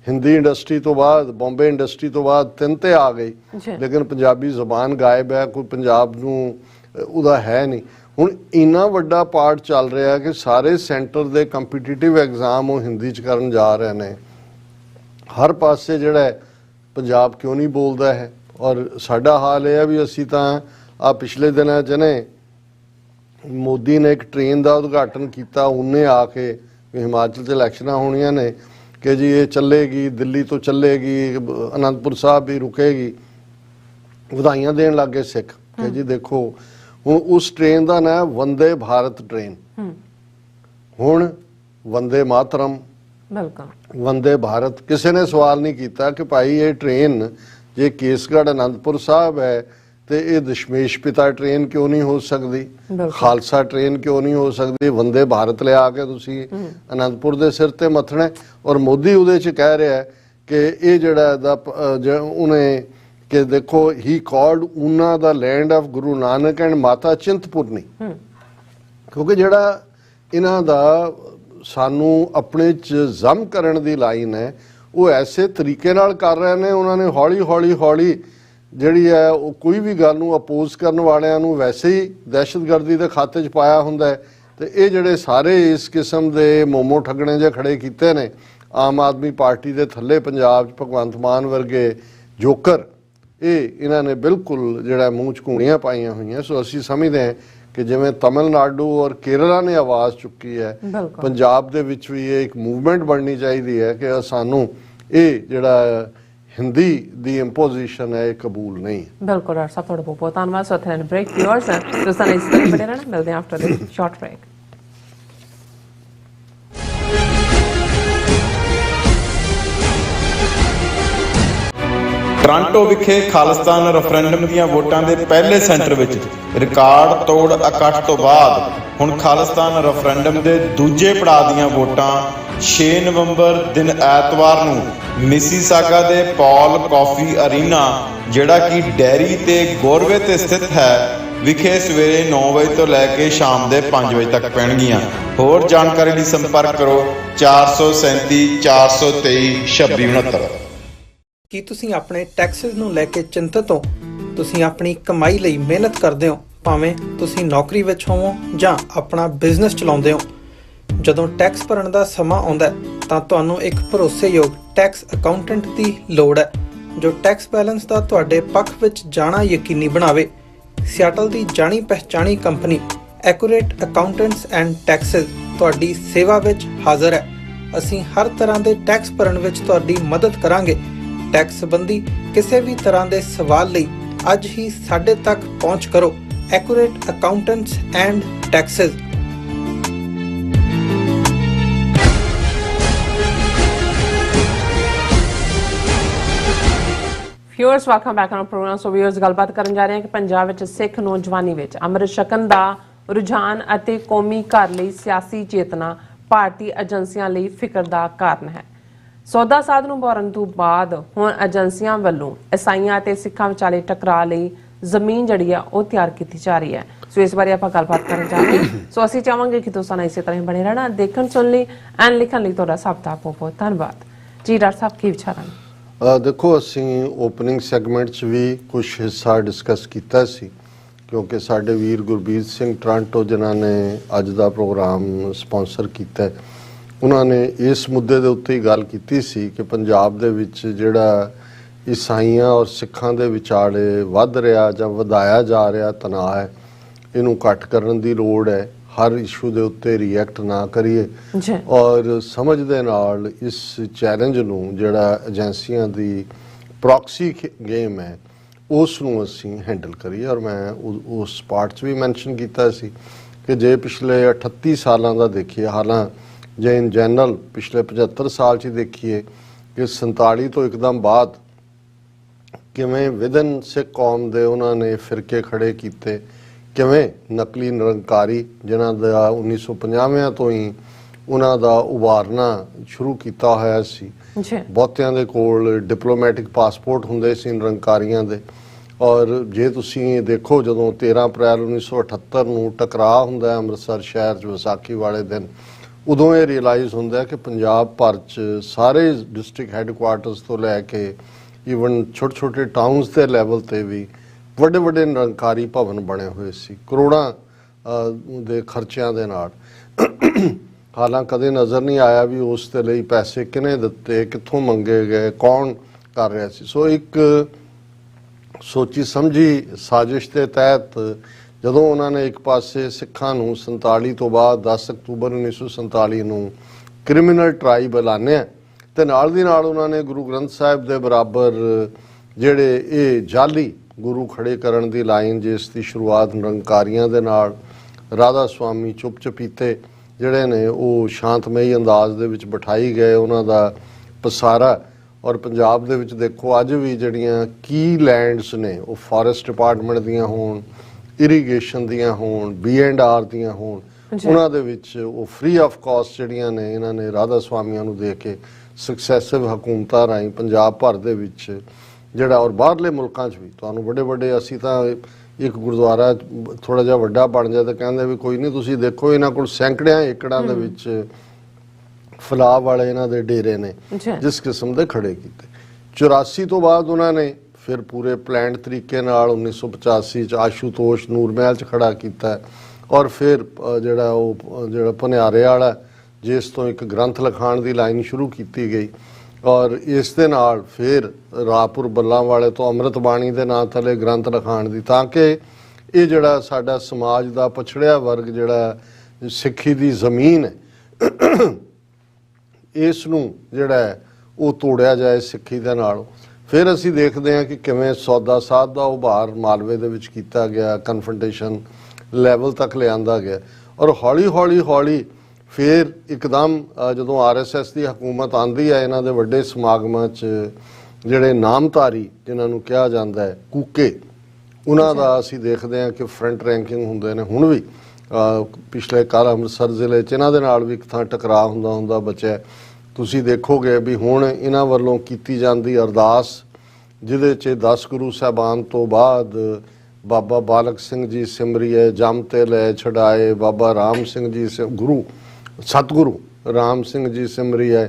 ਹਿੰਦੀ ਇੰਡਸਟਰੀ ਤੋਂ ਬਾਅਦ ਬੰਬੇ ਇੰਡਸਟਰੀ ਤੋਂ ਬਾਅਦ 3 ਤੇ ਆ ਗਈ, ਲੇਕਿਨ ਪੰਜਾਬੀ ਜ਼ਬਾਨ ਗਾਇਬ ਹੈ, ਕੋਈ ਪੰਜਾਬ ਨੂੰ ਉਹਦਾ ਹੈ ਨਹੀਂ। ਹੁਣ ਇੰਨਾ ਵੱਡਾ ਪਾਰਟ ਚੱਲ ਰਿਹਾ ਕਿ ਸਾਰੇ ਸੈਂਟਰ ਦੇ ਕੰਪੀਟੀਟਿਵ ਐਗਜ਼ਾਮ ਉਹ ਹਿੰਦੀ 'ਚ ਕਰਨ ਜਾ ਰਹੇ ਨੇ। ਹਰ ਪਾਸੇ ਜਿਹੜਾ ਪੰਜਾਬ ਕਿਉਂ ਨਹੀਂ ਬੋਲਦਾ ਹੈ? ਔਰ ਸਾਡਾ ਹਾਲ ਇਹ ਹੈ ਵੀ ਅਸੀਂ ਤਾਂ ਆ ਪਿਛਲੇ ਦਿਨਾਂ 'ਚ ਨੇ ਮੋਦੀ ਨੇ ਇੱਕ ਟ੍ਰੇਨ ਦਾ ਉਦਘਾਟਨ ਕੀਤਾ, ਉਹਨੇ ਆ ਕੇ ਹਿਮਾਚਲ 'ਚ ਇਲੈਕਸ਼ਨਾਂ ਹੋਣੀਆਂ ਨੇ ਕਿ ਜੀ ਇਹ ਚੱਲੇਗੀ, ਦਿੱਲੀ ਤੋਂ ਚੱਲੇਗੀ, ਅਨੰਦਪੁਰ ਸਾਹਿਬ ਵੀ ਰੁਕੇਗੀ, ਵਧਾਈਆਂ ਦੇਣ ਲੱਗੇ ਸਿੱਖ ਕਿ ਜੀ ਦੇਖੋ। ਹੁਣ ਉਸ ਟ੍ਰੇਨ ਦਾ ਨਾਂ ਵੰਦੇ ਭਾਰਤ ਟ੍ਰੇਨ। ਹੁਣ ਵੰਦੇ ਮਾਤਰਮ, ਵੰਦੇ ਭਾਰਤ। ਕਿਸੇ ਨੇ ਸਵਾਲ ਨਹੀਂ ਕੀਤਾ ਕਿ ਭਾਈ ਇਹ ਟ੍ਰੇਨ ਜੇ ਕੇਸਗੜ੍ਹ ਅਨੰਦਪੁਰ ਸਾਹਿਬ ਹੈ ਤੇ ਇਹ ਦਸ਼ਮੇਸ਼ ਪਿਤਾ ਟ੍ਰੇਨ ਕਿਉਂ ਨਹੀਂ ਹੋ ਸਕਦੀ? ਖਾਲਸਾ ਟ੍ਰੇਨ ਕਿਉਂ ਨਹੀਂ ਹੋ ਸਕਦੀ? ਵੰਦੇ ਭਾਰਤ ਲਿਆ ਕੇ ਤੁਸੀਂ ਅਨੰਦਪੁਰ ਦੇ ਸਿਰ ਤੇ ਮੱਥਣਾ। ਔਰ ਮੋਦੀ ਉਹਦੇ 'ਚ ਕਹਿ ਰਿਹਾ ਕਿ ਇਹ ਜਿਹੜਾ ਉਹਨੇ ਕਿ ਦੇਖੋ ਹੀ called Una the land of Guru Nanak and ਮਾਤਾ ਚਿੰਤਪੁਰਨੀ, ਕਿਉਂਕਿ ਜਿਹੜਾ ਇਹਨਾਂ ਦਾ ਸਾਨੂੰ ਆਪਣੇ 'ਚ ਜ਼ਮ ਕਰਨ ਦੀ ਲਾਈਨ ਹੈ ਉਹ ਐਸੇ ਤਰੀਕੇ ਨਾਲ ਕਰ ਰਹੇ ਨੇ। ਉਹਨਾਂ ਨੇ ਹੌਲੀ ਜਿਹੜੀ ਹੈ ਉਹ ਕੋਈ ਵੀ ਗੱਲ ਨੂੰ ਅਪੋਜ਼ ਕਰਨ ਵਾਲਿਆਂ ਨੂੰ ਵੈਸੇ ਹੀ ਦਹਿਸ਼ਤਗਰਦੀ ਦੇ ਖਾਤੇ 'ਚ ਪਾਇਆ ਹੁੰਦਾ ਹੈ। ਤੇ ਇਹ ਜਿਹੜੇ ਸਾਰੇ ਇਸ ਕਿਸਮ ਦੇ ਮੋਮੋ ਠੱਗਣੇ ਜਿਹੇ ਖੜੇ ਕੀਤੇ ਨੇ ਆਮ ਆਦਮੀ ਪਾਰਟੀ ਦੇ ਥੱਲੇ ਪੰਜਾਬ 'ਚ ਭਗਵੰਤ ਮਾਨ ਵਰਗੇ ਜੋਕਰ, ਇਹਨਾਂ ਨੇ ਬਿਲਕੁਲ ਜਿਹੜਾ ਮੂੰਹ 'ਚ ਘੂਣੀਆਂ ਪਾਈਆਂ ਹੋਈਆਂ। ਸੋ ਅਸੀਂ ਸਮਝਦੇ ਹਾਂ ਕਿ ਜਿਵੇਂ ਤਮਿਲਨਾਡੂ ਔਰ ਕੇਰਲਾ ਨੇ ਆਵਾਜ਼ ਚੁੱਕੀ ਹੈ, ਬਿਲਕੁਲ। ਪੰਜਾਬ ਦੇ ਵਿੱਚ ਵੀ ਇਹ ਇੱਕ ਮੂਵਮੈਂਟ ਬਣਨੀ ਚਾਹੀਦੀ ਹੈ ਕਿ ਸਾਨੂੰ ਇਹ ਜਿਹੜਾ ਹਿੰਦੀ ਦੀ ਇੰਪੋਜੀਸ਼ਨ ਹੈ ਇਹ ਕਬੂਲ ਨਹੀਂ ਹੈ। ਬਿਲਕੁਲ ਡਾਕਟਰ ਸਾਹਿਬ, ਤੁਹਾਡਾ ਬਹੁਤ ਬਹੁਤ ਧੰਨਵਾਦ। ਸੋ ਇੱਥੇ ਬ੍ਰੇਕ ਵਿਊਅਰਸ ਦੋਸਤਾਂ ਨੇ ਇਸ ਤਰ੍ਹਾਂ ਬਣੇ ਰਹਿਣਾ, ਮਿਲਦੇ ਹਾਂ after this short break. Toronto ਵਿਖੇ ਖਾਲਿਸਤਾਨ ਰੈਫਰੈਂਡਮ ਦੀਆਂ ਵੋਟਾਂ ਦੇ ਪਹਿਲੇ ਸੈਂਟਰ ਵਿੱਚ ਰਿਕਾਰਡ ਤੋੜ ਇਕੱਠ ਤੋਂ ਬਾਅਦ ਹੁਣ ਖਾਲਿਸਤਾਨ ਰੈਫਰੈਂਡਮ ਦੇ ਦੂਜੇ ਪੜਾਅ ਦੀਆਂ ਵੋਟਾਂ 6 ਨਵੰਬਰ ਦਿਨ ਐਤਵਾਰ ਨੂੰ ਮਿਸੀਸਾਗਾ ਦੇ ਪੌਲ ਕਾਫੀ ਅਰੀਨਾ, ਜਿਹੜਾ ਕਿ ਡੈਰੀ ਤੇ ਗੋਰਵੇ ਤੇ ਸਥਿਤ ਹੈ, ਵਿਖੇ ਸਵੇਰੇ 9 ਵਜੇ ਤੋਂ ਲੈ ਕੇ ਸ਼ਾਮ ਦੇ 5 ਵਜੇ ਤੱਕ ਪੈਣਗੀਆਂ। ਹੋਰ ਜਾਣਕਾਰੀ ਲਈ ਸੰਪਰਕ ਕਰੋ 437 423 2669। ਕੀ ਤੁਸੀਂ ਆਪਣੇ ਟੈਕਸਿਸ ਨੂੰ ਲੈ ਕੇ ਚਿੰਤਤ ਹੋ? ਤੁਸੀਂ ਆਪਣੀ ਕਮਾਈ ਲਈ ਮਿਹਨਤ ਕਰਦੇ ਹੋ, ਭਾਵੇਂ ਤੁਸੀਂ ਨੌਕਰੀ ਵਿੱਚ ਹੋਵੋ ਜਾਂ ਆਪਣਾ ਬਿਜ਼ਨਸ ਚਲਾਉਂਦੇ ਹੋ। ਜਦੋਂ ਟੈਕਸ ਭਰਨ ਦਾ ਸਮਾਂ ਆਉਂਦਾ ਤਾਂ ਤੁਹਾਨੂੰ ਇੱਕ ਭਰੋਸੇਯੋਗ ਟੈਕਸ ਅਕਾਊਂਟੈਂਟ ਦੀ ਲੋੜ ਹੈ, ਜੋ ਟੈਕਸ ਬੈਲੈਂਸ ਦਾ ਤੁਹਾਡੇ ਪੱਖ ਵਿੱਚ ਜਾਣਾ ਯਕੀਨੀ ਬਣਾਵੇ। ਸਿਆਟਲ ਦੀ ਜਾਣੀ ਪਛਾਣੀ company accurate accountants and taxes ਤੁਹਾਡੀ ਸੇਵਾ ਵਿੱਚ ਹਾਜ਼ਰ ਹੈ। ਅਸੀਂ ਹਰ ਤਰ੍ਹਾਂ ਦੇ ਟੈਕਸ ਭਰਨ ਵਿੱਚ ਤੁਹਾਡੀ ਮਦਦ ਕਰਾਂਗੇ। ਟੈਕਸ ਸੰਬੰਧੀ ਕਿਸੇ ਵੀ ਤਰ੍ਹਾਂ ਦੇ ਸਵਾਲ ਲਈ ਅੱਜ ਹੀ ਸਾਡੇ ਤੱਕ ਪਹੁੰਚ ਕਰੋ। Accurate accountants and taxes. Viewers welcome back on programme. So viewers, ਗੱਲਬਾਤ ਕਰਨ ਜਾ ਰਹੇ ਹਾਂ ਕਿ ਪੰਜਾਬ ਵਿੱਚ ਸਿੱਖ ਨੌਜਵਾਨੀ ਵਿੱਚ ਅੰਮ੍ਰਿਤ ਛਕਣ ਦਾ ਰੁਝਾਨ ਅਤੇ ਕੌਮੀ ਘਰ ਲਈ ਸਿਆਸੀ ਚੇਤਨਾ ਭਾਰਤੀ ਏਜੰਸੀਆਂ ਲਈ ਫਿਕਰ ਦਾ ਕਾਰਨ ਹੈ। ਸੌਦਾ ਸਾਧ ਨੂੰ ਭਰਨ ਤੋਂ ਬਾਅਦ ਹੁਣ ਏਜੰਸੀਆਂ ਵੱਲੋਂ ਈਸਾਈਆਂ ਅਤੇ ਸਿੱਖਾਂ ਵਿਚਾਲੇ ਟਕਰਾਅ ਲਈ ਜ਼ਮੀਨ ਜਿਹੜੀ ਆ ਉਹ ਤਿਆਰ ਕੀਤੀ ਜਾ ਰਹੀ ਹੈ। ਸੋ ਇਸ ਬਾਰੇ ਆਪਾਂ ਗੱਲਬਾਤ ਕਰਨ ਜਾ ਰਹੇ ਹਾਂ। ਸੋ ਅਸੀਂ ਚਾਹਾਂਗੇ ਕਿ ਤੁਸੀਂ ਇਸੇ ਤਰ੍ਹਾਂ ਹੀ ਬਣੇ ਰਹਿਣਾ। ਦੇਖਣ ਸੁਣ ਲਈ ਐਂਡ ਲਿਖਣ ਲਈ ਤੁਹਾਡਾ ਸਭ ਦਾ ਬਹੁਤ ਬਹੁਤ ਧੰਨਵਾਦ ਜੀ। ਡਾਕਟਰ ਸਾਹਿਬ, ਕੀ ਵਿਚਾਰਾਂ ਨੇ? ਦੇਖੋ, ਅਸੀਂ ਓਪਨਿੰਗ ਸੈਗਮੈਂਟ 'ਚ ਵੀ ਕੁਝ ਹਿੱਸਾ ਡਿਸਕਸ ਕੀਤਾ ਸੀ, ਕਿਉਂਕਿ ਸਾਡੇ ਵੀਰ ਗੁਰਬੀਰ ਸਿੰਘ ਟੋਰਾਂਟੋ ਜਿਨ੍ਹਾਂ ਨੇ ਅੱਜ ਦਾ ਪ੍ਰੋਗਰਾਮ ਸਪਾਂਸਰ ਕੀਤਾ, ਉਹਨਾਂ ਨੇ ਇਸ ਮੁੱਦੇ ਦੇ ਉੱਤੇ ਹੀ ਗੱਲ ਕੀਤੀ ਸੀ ਕਿ ਪੰਜਾਬ ਦੇ ਵਿੱਚ ਜਿਹੜਾ ਈਸਾਈਆਂ ਔਰ ਸਿੱਖਾਂ ਦੇ ਵਿਚਾਲੇ ਵੱਧ ਰਿਹਾ ਜਾਂ ਵਧਾਇਆ ਜਾ ਰਿਹਾ ਤਣਾਅ ਹੈ, ਇਹਨੂੰ ਘੱਟ ਕਰਨ ਦੀ ਲੋੜ ਹੈ। ਹਰ ਇਸ਼ੂ ਦੇ ਉੱਤੇ ਰਿਐਕਟ ਨਾ ਕਰੀਏ ਔਰ ਸਮਝ ਦੇ ਨਾਲ ਇਸ ਚੈਲੰਜ ਨੂੰ, ਜਿਹੜਾ ਏਜੰਸੀਆਂ ਦੀ ਪ੍ਰੋਕਸੀ ਗੇਮ ਹੈ, ਉਸ ਨੂੰ ਅਸੀਂ ਹੈਂਡਲ ਕਰੀਏ। ਔਰ ਮੈਂ ਉਸ ਪਾਰਟ 'ਚ ਵੀ ਮੈਂਸ਼ਨ ਕੀਤਾ ਸੀ ਕਿ ਜੇ ਪਿਛਲੇ 38 ਸਾਲਾਂ ਦਾ ਦੇਖੀਏ, ਹਾਲਾਂਕਿ ਜੇ ਇਨ ਜਨਰਲ ਪਿਛਲੇ 75 ਸਾਲ 'ਚ ਦੇਖੀਏ ਕਿ 47 ਤੋਂ ਇੱਕਦਮ ਬਾਅਦ ਕਿਵੇਂ ਵਿਦਨ ਸਿੱਖ ਕੌਮ ਦੇ ਉਹਨਾਂ ਨੇ ਫਿਰਕੇ ਖੜੇ ਕੀਤੇ, ਕਿਵੇਂ ਨਕਲੀ ਨਿਰੰਕਾਰੀ ਜਿਨ੍ਹਾਂ ਦਾ 1950 ਤੋਂ ਹੀ ਉਹਨਾਂ ਦਾ ਉਭਾਰਨਾ ਸ਼ੁਰੂ ਕੀਤਾ ਹੋਇਆ ਸੀ। ਬਹੁਤਿਆਂ ਦੇ ਕੋਲ ਡਿਪਲੋਮੈਟਿਕ ਪਾਸਪੋਰਟ ਹੁੰਦੇ ਸੀ ਨਿਰੰਕਾਰੀਆਂ ਦੇ। ਔਰ ਜੇ ਤੁਸੀਂ ਦੇਖੋ, ਜਦੋਂ 13 ਅਪ੍ਰੈਲ 1978 ਨੂੰ ਟਕਰਾਅ ਹੁੰਦਾ ਹੈ ਅੰਮ੍ਰਿਤਸਰ ਸ਼ਹਿਰ 'ਚ ਵਿਸਾਖੀ ਵਾਲੇ ਦਿਨ, ਉਦੋਂ ਇਹ ਰਿਅਲਾਈਜ਼ ਹੁੰਦਾ ਕਿ ਪੰਜਾਬ ਭਰ 'ਚ ਸਾਰੇ ਡਿਸਟ੍ਰਿਕਟ ਹੈੱਡਕੁਆਰਟਰਸ ਤੋਂ ਲੈ ਕੇ ਈਵਨ ਛੋਟੇ ਛੋਟੇ ਟਾਊਨਸ ਦੇ ਲੈਵਲ 'ਤੇ ਵੀ ਵੱਡੇ ਵੱਡੇ ਨਿਰੰਕਾਰੀ ਭਵਨ ਬਣੇ ਹੋਏ ਸੀ ਕਰੋੜਾਂ ਦੇ ਖਰਚਿਆਂ ਦੇ ਨਾਲ। ਹਾਲਾਂਕਿ ਕਦੇ ਨਜ਼ਰ ਨਹੀਂ ਆਇਆ ਵੀ ਉਸ ਦੇ ਲਈ ਪੈਸੇ ਕਿਹਨੇ ਦਿੱਤੇ, ਕਿੱਥੋਂ ਮੰਗੇ ਗਏ, ਕੌਣ ਕਰ ਰਿਹਾ ਸੀ। ਸੋ ਇੱਕ ਸੋਚੀ ਸਮਝੀ ਸਾਜ਼ਿਸ਼ ਦੇ ਤਹਿਤ ਜਦੋਂ ਉਹਨਾਂ ਨੇ ਇੱਕ ਪਾਸੇ ਸਿੱਖਾਂ ਨੂੰ 47 ਤੋਂ ਬਾਅਦ 10 ਅਕਤੂਬਰ 1947 ਨੂੰ ਕ੍ਰਿਮੀਨਲ ਟ੍ਰਾਈਬ ਐਲਾਨਿਆ, ਤੇ ਨਾਲ ਦੀ ਨਾਲ ਉਹਨਾਂ ਨੇ ਗੁਰੂ ਗ੍ਰੰਥ ਸਾਹਿਬ ਦੇ ਬਰਾਬਰ ਜਿਹੜੇ ਇਹ ਜਾਲੀ ਗੁਰੂ ਖੜੇ ਕਰਨ ਦੀ ਲਾਈਨ, ਜਿਸ ਦੀ ਸ਼ੁਰੂਆਤ ਨਿਰੰਕਾਰੀਆਂ ਦੇ ਨਾਲ ਰਾਧਾ ਸੁਆਮੀ ਚੁੱਪ ਚਪੀਤੇ ਜਿਹੜੇ ਨੇ ਉਹ ਸ਼ਾਂਤਮਈ ਅੰਦਾਜ਼ ਦੇ ਵਿੱਚ ਬਿਠਾਈ ਗਏ, ਉਹਨਾਂ ਦਾ ਪਸਾਰਾ। ਔਰ ਪੰਜਾਬ ਦੇ ਵਿੱਚ ਦੇਖੋ ਅੱਜ ਵੀ ਜਿਹੜੀਆਂ ਕੀ ਲੈਂਡਸ ਨੇ, ਉਹ ਫੋਰੈਸਟ ਡਿਪਾਰਟਮੈਂਟ ਦੀਆਂ ਹੋਣ, ਇਰੀਗੇਸ਼ਨ ਦੀਆਂ ਹੋਣ, B&R ਦੀਆਂ ਹੋਣ, ਉਹਨਾਂ ਦੇ ਵਿੱਚ ਉਹ ਫ੍ਰੀ ਆਫ ਕਾਸਟ ਜਿਹੜੀਆਂ ਨੇ ਇਹਨਾਂ ਨੇ ਰਾਧਾ ਸੁਆਮੀਆਂ ਨੂੰ ਦੇ ਕੇ ਸਕਸੈਸਿਵ ਹਕੂਮਤਾਂ ਰਾਹੀਂ ਪੰਜਾਬ ਭਰ ਦੇ ਵਿੱਚ ਜਿਹੜਾ, ਔਰ ਬਾਹਰਲੇ ਮੁਲਕਾਂ 'ਚ ਵੀ ਤੁਹਾਨੂੰ ਵੱਡੇ ਵੱਡੇ, ਅਸੀਂ ਤਾਂ ਇੱਕ ਗੁਰਦੁਆਰਾ ਥੋੜ੍ਹਾ ਜਿਹਾ ਵੱਡਾ ਬਣ ਜਾਏ ਤਾਂ ਕਹਿੰਦੇ ਵੀ ਕੋਈ ਨਹੀਂ, ਤੁਸੀਂ ਦੇਖੋ ਇਹਨਾਂ ਕੋਲ ਸੈਂਕੜਿਆਂ ਏਕੜਾਂ ਦੇ ਵਿੱਚ ਫਲਾਹ ਵਾਲੇ ਇਹਨਾਂ ਦੇ ਡੇਰੇ ਨੇ, ਜਿਸ ਕਿਸਮ ਦੇ ਖੜੇ ਕੀਤੇ। 84 ਤੋਂ ਬਾਅਦ ਉਹਨਾਂ ਨੇ ਫਿਰ ਪੂਰੇ ਪਲਾਨਡ ਤਰੀਕੇ ਨਾਲ 1985 'ਚ ਆਸ਼ੂਤੋਸ਼ ਨੂਰ ਮਹਿਲ 'ਚ ਖੜਾ ਕੀਤਾ, ਔਰ ਫਿਰ ਜਿਹੜਾ ਭਨਿਆਰੇ ਵਾਲਾ, ਜਿਸ ਤੋਂ ਇੱਕ ਗ੍ਰੰਥ ਲਿਖਾਣ ਦੀ ਲਾਈਨ ਸ਼ੁਰੂ ਕੀਤੀ ਗਈ, ਔਰ ਇਸ ਦੇ ਨਾਲ ਫਿਰ ਰਾਪੁਰ ਬੱਲਾਂ ਵਾਲੇ ਤੋਂ ਅੰਮ੍ਰਿਤ ਬਾਣੀ ਦੇ ਨਾਂ ਥੱਲੇ ਗ੍ਰੰਥ ਲਿਖਾਣ ਦੀ, ਤਾਂ ਕਿ ਇਹ ਜਿਹੜਾ ਸਾਡਾ ਸਮਾਜ ਦਾ ਪਛੜਿਆ ਵਰਗ ਜਿਹੜਾ ਸਿੱਖੀ ਦੀ ਜ਼ਮੀਨ ਹੈ ਇਸ ਨੂੰ ਜਿਹੜਾ ਹੈ ਉਹ ਤੋੜਿਆ ਜਾਏ ਸਿੱਖੀ ਦੇ ਨਾਲ। ਫਿਰ ਅਸੀਂ ਦੇਖਦੇ ਹਾਂ ਕਿ ਕਿਵੇਂ ਸੌਦਾ ਸਾਧ ਦਾ ਉਭਾਰ ਮਾਲਵੇ ਦੇ ਵਿੱਚ ਕੀਤਾ ਗਿਆ, ਕਨਫਰੰਟੇਸ਼ਨ ਲੈਵਲ ਤੱਕ ਲਿਆਂਦਾ ਗਿਆ ਔਰ ਹੌਲੀ ਫਿਰ ਇੱਕਦਮ ਜਦੋਂ RSS ਦੀ ਹਕੂਮਤ ਆਂਦੀ ਹੈ, ਇਹਨਾਂ ਦੇ ਵੱਡੇ ਸਮਾਗਮਾਂ 'ਚ ਜਿਹੜੇ ਨਾਮਧਾਰੀ ਜਿਨ੍ਹਾਂ ਨੂੰ ਕਿਹਾ ਜਾਂਦਾ ਹੈ ਕੂਕੇ, ਉਹਨਾਂ ਦਾ ਅਸੀਂ ਦੇਖਦੇ ਹਾਂ ਕਿ ਫਰੰਟ ਰੈਂਕਿੰਗ ਹੁੰਦੇ ਨੇ। ਹੁਣ ਵੀ ਪਿਛਲੇ ਕੱਲ੍ਹ ਅੰਮ੍ਰਿਤਸਰ ਜ਼ਿਲ੍ਹੇ 'ਚ ਇਹਨਾਂ ਦੇ ਨਾਲ ਵੀ ਇੱਕ ਥਾਂ ਟਕਰਾਅ ਹੁੰਦਾ ਬਚਿਆ। ਤੁਸੀਂ ਦੇਖੋਗੇ ਵੀ ਹੁਣ ਇਹਨਾਂ ਵੱਲੋਂ ਕੀਤੀ ਜਾਂਦੀ ਅਰਦਾਸ ਜਿਹਦੇ 'ਚ 10 ਗੁਰੂ ਸਾਹਿਬਾਨ ਤੋਂ ਬਾਅਦ ਬਾਬਾ ਬਾਲਕ ਸਿੰਘ ਜੀ ਸਿਮਰਿਐ ਜਮ ਤੇ ਲੈ ਛਡਾਏ, ਬਾਬਾ ਰਾਮ ਸਿੰਘ ਜੀ ਗੁਰੂ ਸਤਿਗੁਰੂ ਰਾਮ ਸਿੰਘ ਜੀ ਸਿਮਰਿਐ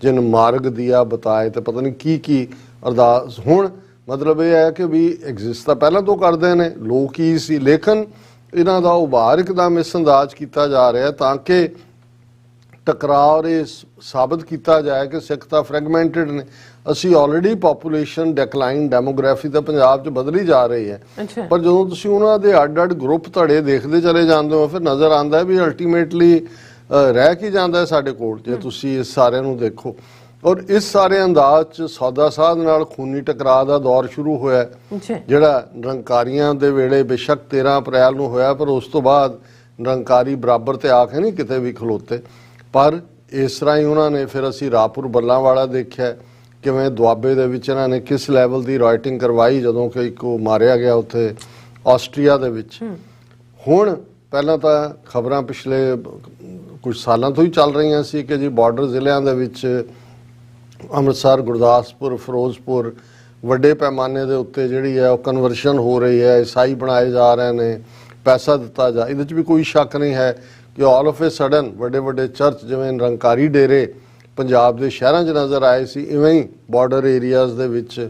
ਜਿਨ ਮਾਰਗ ਦਿਆ ਬਤਾਏ, ਤੇ ਪਤਾ ਨਹੀਂ ਕੀ ਅਰਦਾਸ। ਹੁਣ ਮਤਲਬ ਇਹ ਹੈ ਕਿ ਵੀ ਐਗਜ਼ਿਸਟ ਤਾਂ ਪਹਿਲਾਂ ਤੋਂ ਕਰਦੇ ਨੇ, ਲੋਕ ਹੀ ਸੀ, ਲੇਕਿਨ ਇਹਨਾਂ ਦਾ ਉਭਾਰ ਇੱਕਦਮ ਇਸ ਅੰਦਾਜ਼ ਕੀਤਾ ਜਾ ਰਿਹਾ ਤਾਂ ਕਿ ਟਕਰਾਅ ਔਰ ਇਹ ਸਾਬਤ ਕੀਤਾ ਜਾਏ ਕਿ ਸਿੱਖ ਤਾਂ ਫਰੈਗਮੈਂਟਡ ਨੇ। ਅਸੀਂ ਆਲਰੇਡੀ ਪੋਪੂਲੇਸ਼ਨ ਡਿਕਲਾਈਨ ਡੈਮੋਗ੍ਰਾਫੀ ਤਾਂ ਪੰਜਾਬ 'ਚ ਬਦਲੀ ਜਾ ਰਹੀ ਹੈ, ਪਰ ਜਦੋਂ ਤੁਸੀਂ ਉਹਨਾਂ ਦੇ ਅੱਡ-ਅੱਡ ਗਰੁੱਪ ਧੜੇ ਦੇਖਦੇ ਚਲੇ ਜਾਂਦੇ ਹੋ ਫਿਰ ਨਜ਼ਰ ਆਉਂਦਾ ਵੀ ਅਲਟੀਮੇਟਲੀ ਰਹਿ ਕੀ ਜਾਂਦਾ ਹੈ ਸਾਡੇ ਕੋਲ ਜੇ ਤੁਸੀਂ ਇਸ ਸਾਰਿਆਂ ਨੂੰ ਦੇਖੋ। ਔਰ ਇਸ ਸਾਰੇ ਅੰਦਾਜ਼ 'ਚ ਸੌਦਾ ਸਾਧ ਨਾਲ ਖੂਨੀ ਟਕਰਾਅ ਦਾ ਦੌਰ ਸ਼ੁਰੂ ਹੋਇਆ ਜਿਹੜਾ ਨਿਰੰਕਾਰੀਆਂ ਦੇ ਵੇਲੇ ਬੇਸ਼ੱਕ 13 ਅਪ੍ਰੈਲ ਨੂੰ ਹੋਇਆ, ਪਰ ਉਸ ਤੋਂ ਬਾਅਦ ਨਿਰੰਕਾਰੀ ਬਰਾਬਰ ਤੇ ਆ ਕੇ ਨਹੀਂ ਕਿਤੇ ਵੀ ਖਲੋਤੇ। ਪਰ ਇਸ ਤਰ੍ਹਾਂ ਹੀ ਉਹਨਾਂ ਨੇ ਫਿਰ ਅਸੀਂ ਰਾਪੁਰ ਬੱਲਾਂਵਾਲਾ ਦੇਖਿਆ ਕਿਵੇਂ ਦੁਆਬੇ ਦੇ ਵਿੱਚ ਇਹਨਾਂ ਨੇ ਕਿਸ ਲੈਵਲ ਦੀ ਰਾਈਟਿੰਗ ਕਰਵਾਈ ਜਦੋਂ ਕਿ ਇੱਕ ਉਹ ਮਾਰਿਆ ਗਿਆ ਉੱਥੇ ਆਸਟਰੀਆ ਦੇ ਵਿੱਚ। ਹੁਣ ਪਹਿਲਾਂ ਤਾਂ ਖਬਰਾਂ ਪਿਛਲੇ ਕੁਝ ਸਾਲਾਂ ਤੋਂ ਹੀ ਚੱਲ ਰਹੀਆਂ ਸੀ ਕਿ ਜੀ ਬਾਰਡਰ ਜ਼ਿਲ੍ਹਿਆਂ ਦੇ ਵਿੱਚ ਅੰਮ੍ਰਿਤਸਰ, ਗੁਰਦਾਸਪੁਰ, ਫਿਰੋਜ਼ਪੁਰ ਵੱਡੇ ਪੈਮਾਨੇ ਦੇ ਉੱਤੇ ਜਿਹੜੀ ਹੈ ਉਹ ਕਨਵਰਸ਼ਨ ਹੋ ਰਹੀ ਹੈ, ਈਸਾਈ ਬਣਾਏ ਜਾ ਰਹੇ ਨੇ, ਪੈਸਾ ਦਿੱਤਾ ਜਾ। ਇਹਦੇ 'ਚ ਵੀ ਕੋਈ ਸ਼ੱਕ ਨਹੀਂ ਹੈ ਕਿ ਆਲ ਆਫ ਏ ਸਡਨ ਵੱਡੇ ਚਰਚ ਜਿਵੇਂ ਨਿਰੰਕਾਰੀ ਡੇਰੇ ਪੰਜਾਬ ਦੇ ਸ਼ਹਿਰਾਂ 'ਚ ਨਜ਼ਰ ਆਏ ਸੀ, ਇਵੇਂ ਹੀ ਬਾਰਡਰ ਏਰੀਆਜ਼ ਦੇ ਵਿੱਚ।